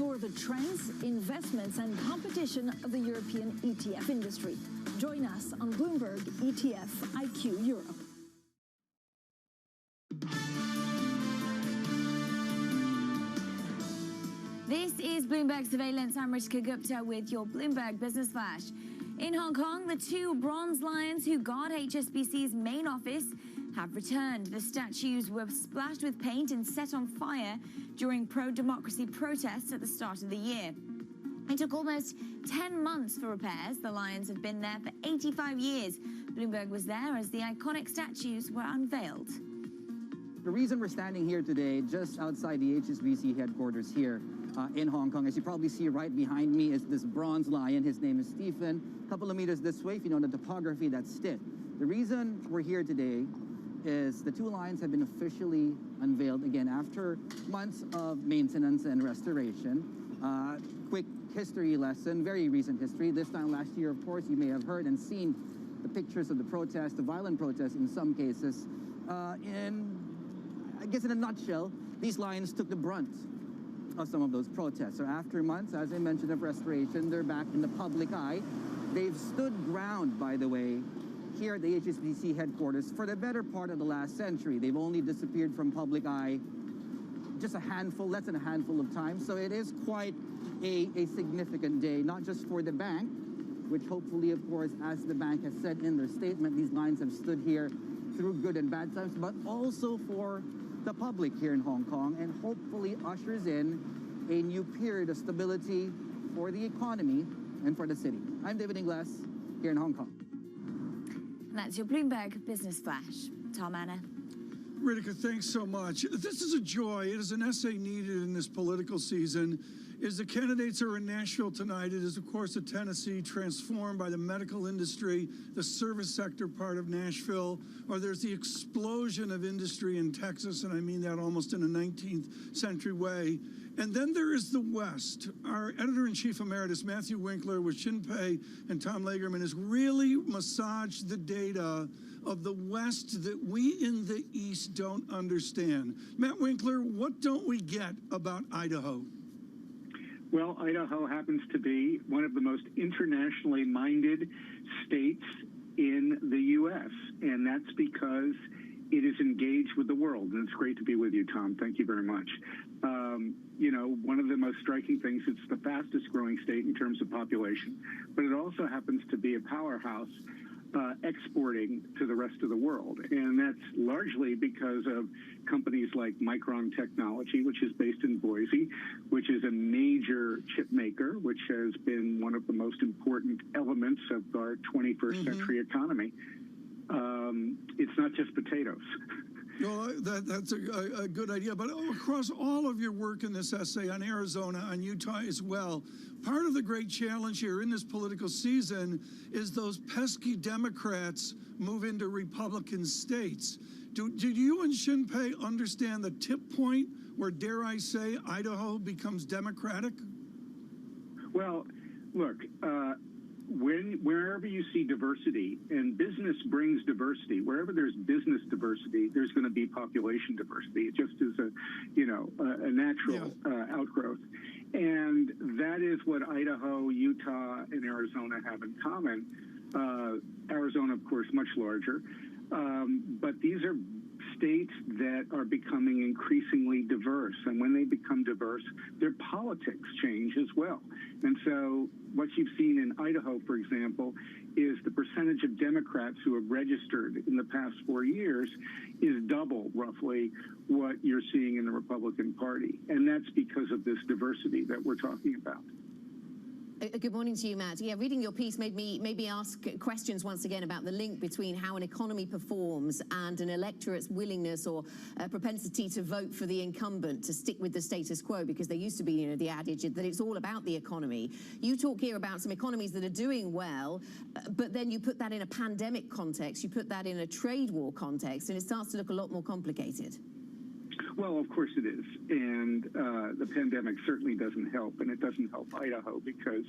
explore the trends, investments, and competition of the European ETF industry. Join us on Bloomberg ETF IQ Europe. This is Bloomberg Surveillance. I'm Rishika Gupta with your Bloomberg Business Flash. In Hong Kong, the two bronze lions who guard HSBC's main office have returned. The statues were splashed with paint and set on fire during pro-democracy protests at the start of the year. It took almost 10 months for repairs. The lions have been there for 85 years. Bloomberg was there as the iconic statues were unveiled. The reason we're standing here today, just outside the HSBC headquarters here in Hong Kong, as you probably see right behind me, is this bronze lion. His name is Stephen. A couple of meters this way, if you know the topography, that's Stitt. The reason we're here today is the two lions have been officially unveiled again after months of maintenance and restoration. Quick history lesson, very recent history. This time last year, of course, you may have heard and seen the pictures of the protests, the violent protests in some cases. I guess in a nutshell, these lions took the brunt of some of those protests. So after months, as I mentioned, of restoration, they're back in the public eye. They've stood ground, by the way, here at the HSBC headquarters for the better part of the last century. They've only disappeared from public eye just a handful, less than a handful of times. So it is quite a significant day, not just for the bank, which hopefully, of course, as the bank has said in their statement, these lions have stood here through good and bad times, but also for the public here in Hong Kong, and hopefully ushers in a new period of stability for the economy and for the city. I'm David Ingles here in Hong Kong. And that's your Bloomberg Business Flash. Tom Anna. Ritika, thanks so much. This is a joy. It is an essay needed in this political season. As the candidates are in Nashville tonight, it is, of course, a Tennessee transformed by the medical industry, the service sector part of Nashville, or there's the explosion of industry in Texas, and I mean that almost in a 19th century way. And then there is the West. Our editor-in-chief emeritus, Matthew Winkler, with Shinpei and Tom Lagerman, has really massaged the data of the West that we in the East don't understand. Matt Winkler, what don't we get about Idaho? Well, Idaho happens to be one of the most internationally minded states in the U.S., and that's because it is engaged with the world. And it's great to be with you, Tom. Thank you very much. You know, one of the most striking things, it's the fastest growing state in terms of population, but it also happens to be a powerhouse exporting to the rest of the world. And that's largely because of companies like Micron Technology, which is based in Boise, which is a major chip maker, which has been one of the most important elements of our 21st century economy. It's not just potatoes. Well, that's a good idea. But across all of your work in this essay on Arizona, on Utah as well, part of the great challenge here in this political season is those pesky Democrats move into Republican states. Do you and Shinpei understand the tip point where, dare I say, Idaho becomes Democratic? Well, look, wherever you see diversity, and business brings diversity, wherever there's business diversity, there's going to be population diversity. It just is a natural outgrowth. And that is what Idaho, Utah, and Arizona have in common. Arizona, of course, much larger. But these are states that are becoming increasingly diverse. And when they become diverse, their politics change as well. And so what you've seen in Idaho, for example, is the percentage of Democrats who have registered in the past 4 years is double, roughly, what you're seeing in the Republican Party. And that's because of this diversity that we're talking about. Good morning to you, Matt. Yeah, reading your piece made me ask questions once again about the link between how an economy performs and an electorate's willingness or propensity to vote for the incumbent, to stick with the status quo, because there used to be, the adage that it's all about the economy. You talk here about some economies that are doing well, but then you put that in a pandemic context, you put that in a trade war context, and it starts to look a lot more complicated. Well, of course it is. And the pandemic certainly doesn't help. And it doesn't help Idaho because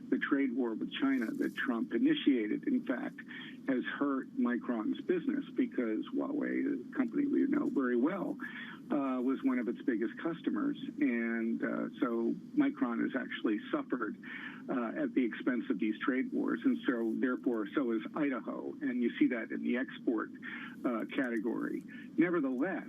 the trade war with China that Trump initiated, in fact, has hurt Micron's business because Huawei, a company we know very well, was one of its biggest customers. And so Micron has actually suffered at the expense of these trade wars. And so, therefore, so is Idaho. And you see that in the export category. Nevertheless,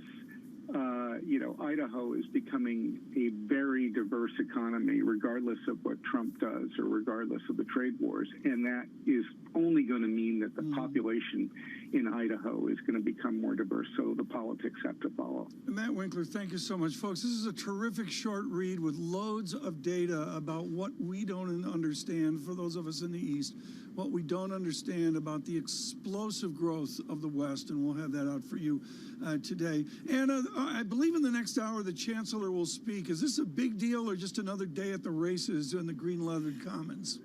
Idaho is becoming a very diverse economy, regardless of what Trump does or regardless of the trade wars. And that is only going to mean that the population in Idaho is going to become more diverse. So the politics have to follow. Matt Winkler, thank you so much, folks. This is a terrific short read with loads of data about what we don't understand for those of us in the East, what we don't understand about the explosive growth of the West, and we'll have that out for you today. And I believe in the next hour the Chancellor will speak. Is this a big deal or just another day at the races in the green leathered Commons?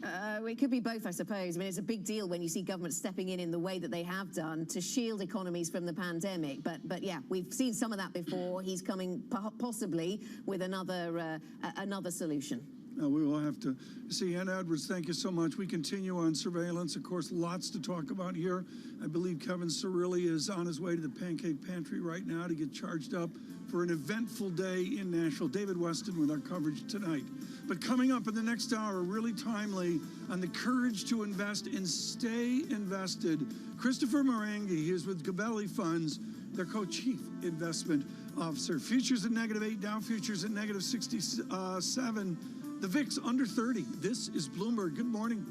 It could be both, I suppose. I mean, it's a big deal when you see governments stepping in the way that they have done to shield economies from the pandemic. But yeah, we've seen some of that before. He's coming possibly with another solution. We will have to see. Ann Edwards, thank you so much. We continue on surveillance. Of course, lots to talk about here. I believe Kevin Cirilli is on his way to the Pancake Pantry right now to get charged up for an eventful day in Nashville. David Weston with our coverage tonight. But coming up in the next hour, really timely, on the courage to invest and stay invested, Christopher Morangi is with Gabelli Funds, their co-chief investment officer. Futures at -8, Dow futures at -67. The VIX under 30. This is Bloomberg. Good morning.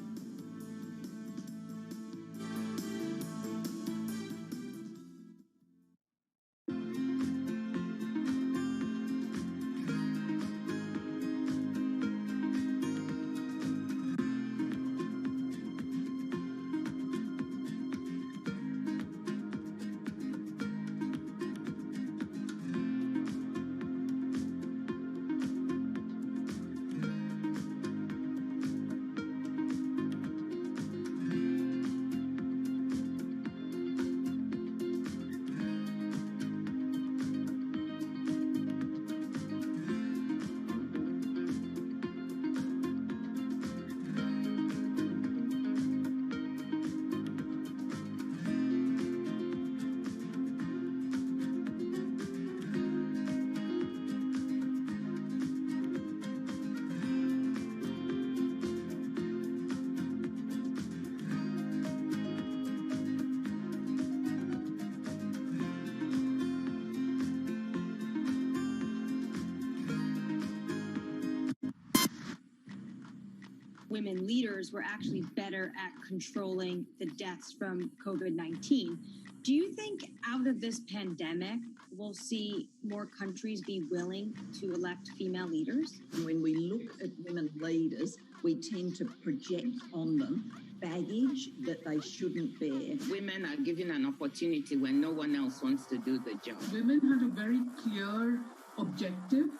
Women leaders were actually better at controlling the deaths from COVID-19. Do you think out of this pandemic, we'll see more countries be willing to elect female leaders? When we look at women leaders, we tend to project on them baggage that they shouldn't bear. Women are given an opportunity when no one else wants to do the job. Women had a very clear objective.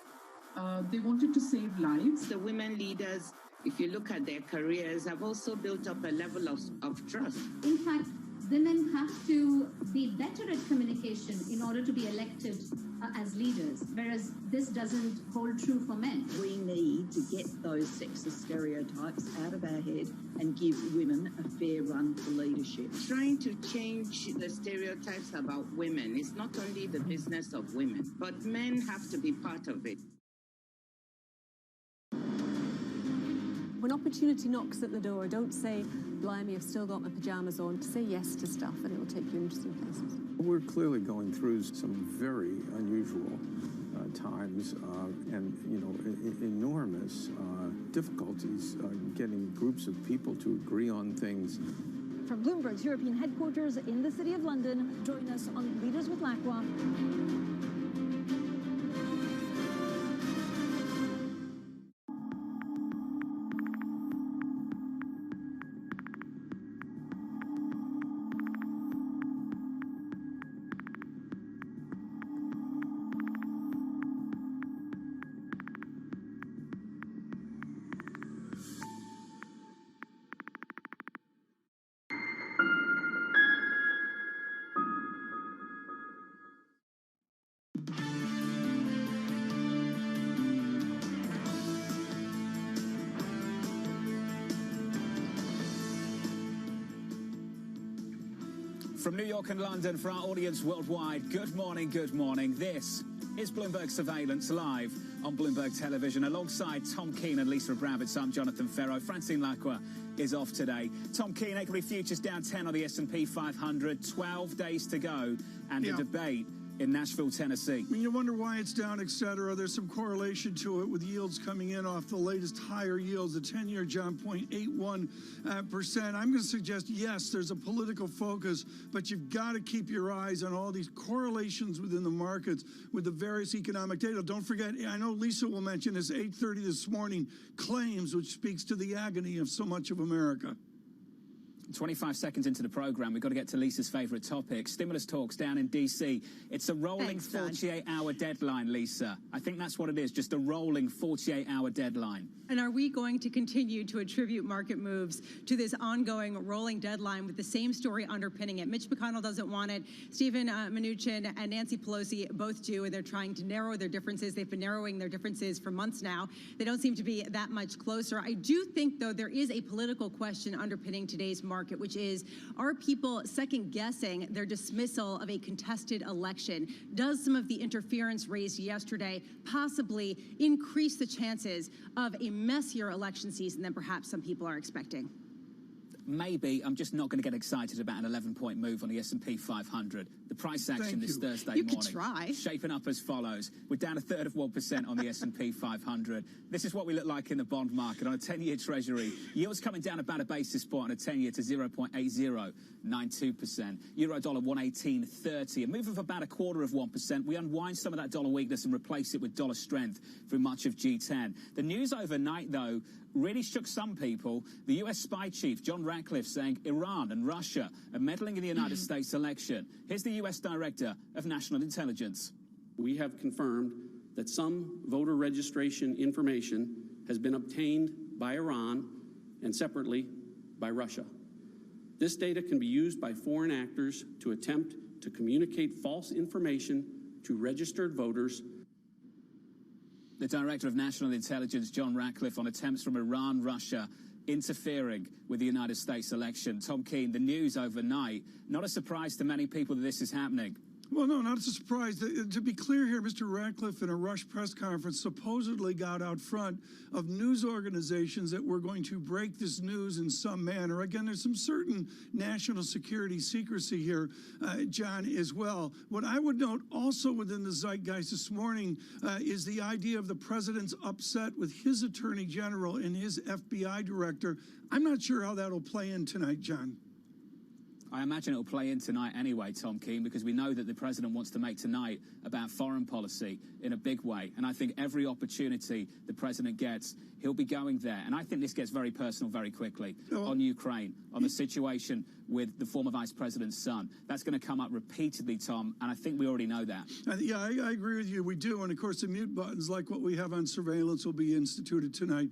They wanted to save lives. The women leaders, if you look at their careers, have also built up a level of trust. In fact, women have to be better at communication in order to be elected as leaders, whereas this doesn't hold true for men. We need to get those sexist stereotypes out of our head and give women a fair run for leadership. Trying to change the stereotypes about women is not only the business of women, but men have to be part of it. When opportunity knocks at the door, don't say, blimey, I've still got my pajamas on. Say yes to stuff and it will take you interesting places. We're clearly going through some very unusual times and, enormous difficulties getting groups of people to agree on things. From Bloomberg's European headquarters in the City of London, join us on Leaders with LACWA. From New York and London, for our audience worldwide, good morning, good morning. This is Bloomberg Surveillance live on Bloomberg Television. Alongside Tom Keene and Lisa Abramowitz, I'm Jonathan Ferro. Francine Lacqua is off today. Tom Keene, equity futures down 10 on the S&P 500, 12 days to go, and a debate in Nashville, Tennessee. I mean, you wonder why it's down, et cetera. There's some correlation to it with yields coming in off the latest higher yields. The 10-year John 0.81%. I'm going to suggest, yes, there's a political focus, but you've got to keep your eyes on all these correlations within the markets with the various economic data. Don't forget, I know Lisa will mention this, 8:30 this morning, claims, which speaks to the agony of so much of America. 25 seconds into the program, we've got to get to Lisa's favorite topic, stimulus talks down in D.C. It's a rolling 48-hour deadline, Lisa. I think that's what it is, just a rolling 48-hour deadline. And are we going to continue to attribute market moves to this ongoing rolling deadline with the same story underpinning it? Mitch McConnell doesn't want it. Stephen Mnuchin and Nancy Pelosi both do, and they're trying to narrow their differences. They've been narrowing their differences for months now. They don't seem to be that much closer. I do think, though, there is a political question underpinning today's market, which is, are people second-guessing their dismissal of a contested election? Does some of the interference raised yesterday possibly increase the chances of a messier election season than perhaps some people are expecting? Maybe. I'm just not going to get excited about an 11-point move on the S&P 500. The price action this Thursday morning. You could try. Shaping up as follows. We're down 1/3% on the S&P 500. This is what we look like in the bond market on a 10-year Treasury. Yields coming down about a basis point on a 10-year to 0.8092%. Euro-dollar 118.30. A move of about 1/4%. We unwind some of that dollar weakness and replace it with dollar strength through much of G10. The news overnight, though, really shook some people. The U.S. spy chief, John Ratcliffe, saying Iran and Russia are meddling in the United States election. Here's the U.S. Director of National Intelligence. We have confirmed that some voter registration information has been obtained by Iran and separately by Russia. This data can be used by foreign actors to attempt to communicate false information to registered voters. The Director of National Intelligence, John Ratcliffe, on attempts from Iran, Russia, interfering with the United States election. Tom Keene, the news overnight, not a surprise to many people that this is happening. Well, no, not a surprise. To be clear here, Mr. Ratcliffe, in a rush press conference, supposedly got out front of news organizations that were going to break this news in some manner. Again, there's some certain national security secrecy here, John, as well. What I would note also within the zeitgeist this morning is the idea of the president's upset with his attorney general and his FBI director. I'm not sure how that'll play in tonight, John. I imagine it'll play in tonight anyway, Tom Keene, because we know that the president wants to make tonight about foreign policy in a big way. And I think every opportunity the president gets, he'll be going there. And I think this gets very personal very quickly on Ukraine, on the situation with the former vice president's son. That's going to come up repeatedly, Tom, and I think we already know that. Yeah, I agree with you. We do. And, of course, the mute buttons, like what we have on surveillance, will be instituted tonight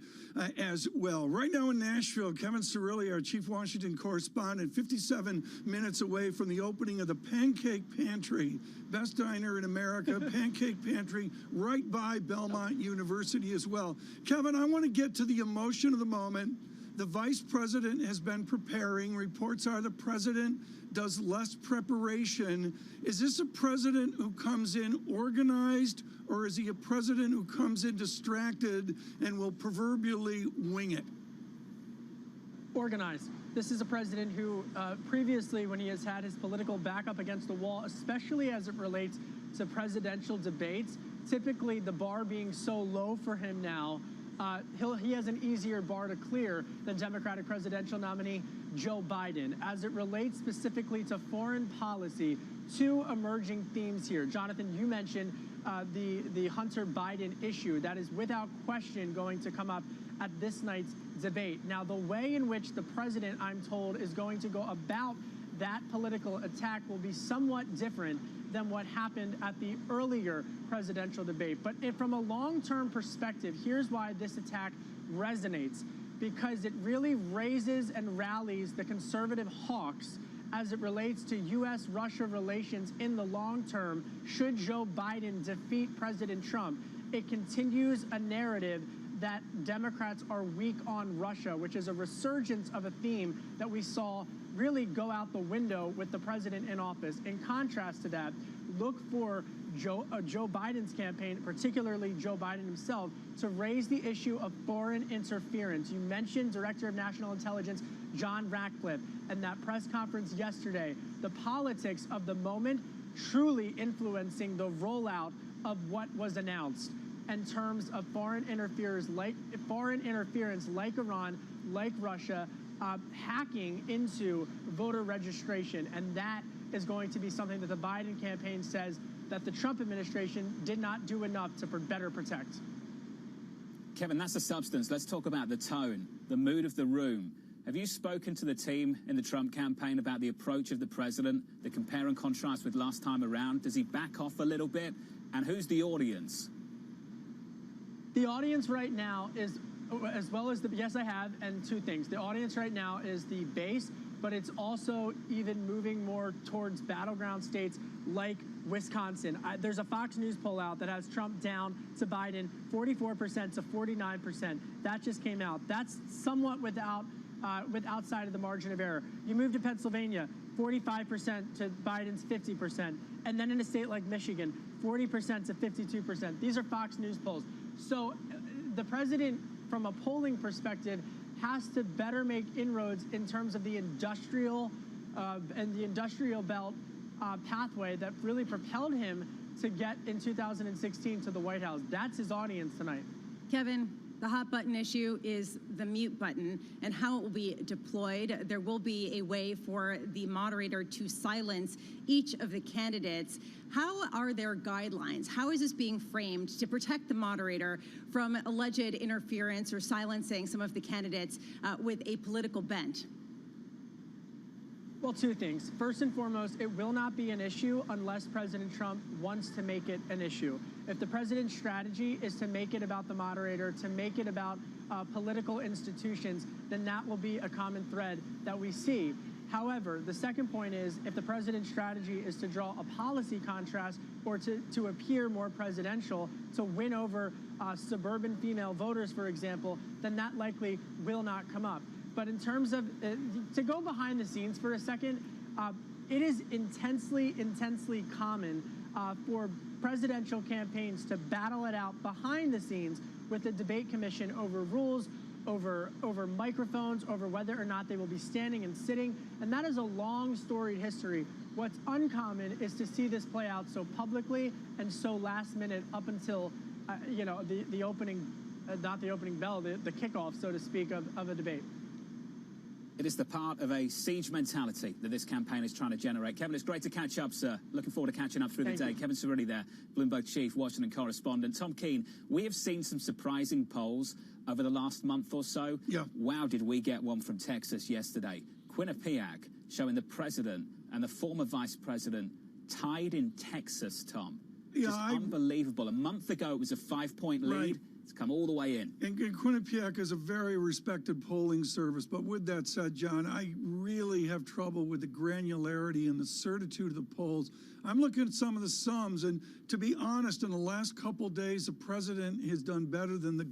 as well. Right now in Nashville, Kevin Cirilli, our chief Washington correspondent, 57 minutes away from the opening of the Pancake Pantry, best diner in America, Pancake Pantry, right by Belmont University as well. Kevin, I want to get to the emotion of the moment. The vice president has been preparing. Reports are the president does less preparation. Is this a president who comes in organized, or is he a president who comes in distracted and will proverbially wing it? Organized. This is a president who previously, when he has had his political back up against the wall, especially as it relates to presidential debates, typically the bar being so low for him now, he has an easier bar to clear than Democratic presidential nominee Joe Biden. As it relates specifically to foreign policy, two emerging themes here. Jonathan, you mentioned the Hunter Biden issue. That is without question going to come up at this night's debate. Now, the way in which the president, I'm told, is going to go about that political attack will be somewhat different than what happened at the earlier presidential debate. But from a long-term perspective, here's why this attack resonates. Because it really raises and rallies the conservative hawks as it relates to U.S.-Russia relations in the long term. Should Joe Biden defeat President Trump, it continues a narrative that Democrats are weak on Russia, which is a resurgence of a theme that we saw really go out the window with the president in office. In contrast to that, look for Joe Biden's campaign, particularly Joe Biden himself, to raise the issue of foreign interference. You mentioned Director of National Intelligence John Ratcliffe and that press conference yesterday, the politics of the moment truly influencing the rollout of what was announced in terms of foreign interference like Iran, like Russia, hacking into voter registration. And that is going to be something that the Biden campaign says that the Trump administration did not do enough to better protect. Kevin, that's the substance. Let's talk about the tone, the mood of the room. Have you spoken to the team in the Trump campaign about the approach of the president, the compare and contrast with last time around? Does he back off a little bit? And who's the audience? The audience right now is, as well as the, yes, I have, and two things. The audience right now is the base, but it's also even moving more towards battleground states like Wisconsin. There's a Fox News poll out that has Trump down to Biden 44% to 49%. That just came out. That's somewhat outside of the margin of error. You move to Pennsylvania, 45% to Biden's 50%. And then in a state like Michigan, 40% to 52%. These are Fox News polls. So the president, from a polling perspective, has to better make inroads in terms of the industrial and the industrial belt pathway that really propelled him to get in 2016 to the White House. That's his audience tonight. Kevin, the hot button issue is the mute button and how it will be deployed. There will be a way for the moderator to silence each of the candidates. How are their guidelines? How is this being framed to protect the moderator from alleged interference or silencing some of the candidates with a political bent? Well, two things. First and foremost, it will not be an issue unless President Trump wants to make it an issue. If the president's strategy is to make it about the moderator, to make it about political institutions, then that will be a common thread that we see. However, the second point is if the president's strategy is to draw a policy contrast or to appear more presidential, to win over suburban female voters, for example, then that likely will not come up. But in terms of, to go behind the scenes for a second, it is intensely common for presidential campaigns to battle it out behind the scenes with the debate commission over rules, over microphones, over whether or not they will be standing and sitting. And that is a long storied history. What's uncommon is to see this play out so publicly and so last minute up until, the opening, not the opening bell, the kickoff, so to speak, of a debate. It is the part of a siege mentality that this campaign is trying to generate. Kevin, it's great to catch up, sir. Looking forward to catching up through the day. Kevin Cerulli there, Bloomberg Chief, Washington correspondent. Tom Keene, we have seen some surprising polls over the last month or so. Yeah. Wow, did we get one from Texas yesterday. Quinnipiac showing the president and the former vice president tied in Texas, Tom. Yeah, just unbelievable. A month ago, it was a 5-point lead. Right. It's come all the way in. And Quinnipiac is a very respected polling service. But with that said, John, I really have trouble with the granularity and the certitude of the polls. I'm looking at some of the sums, and to be honest, in the last couple days, the president has done better than the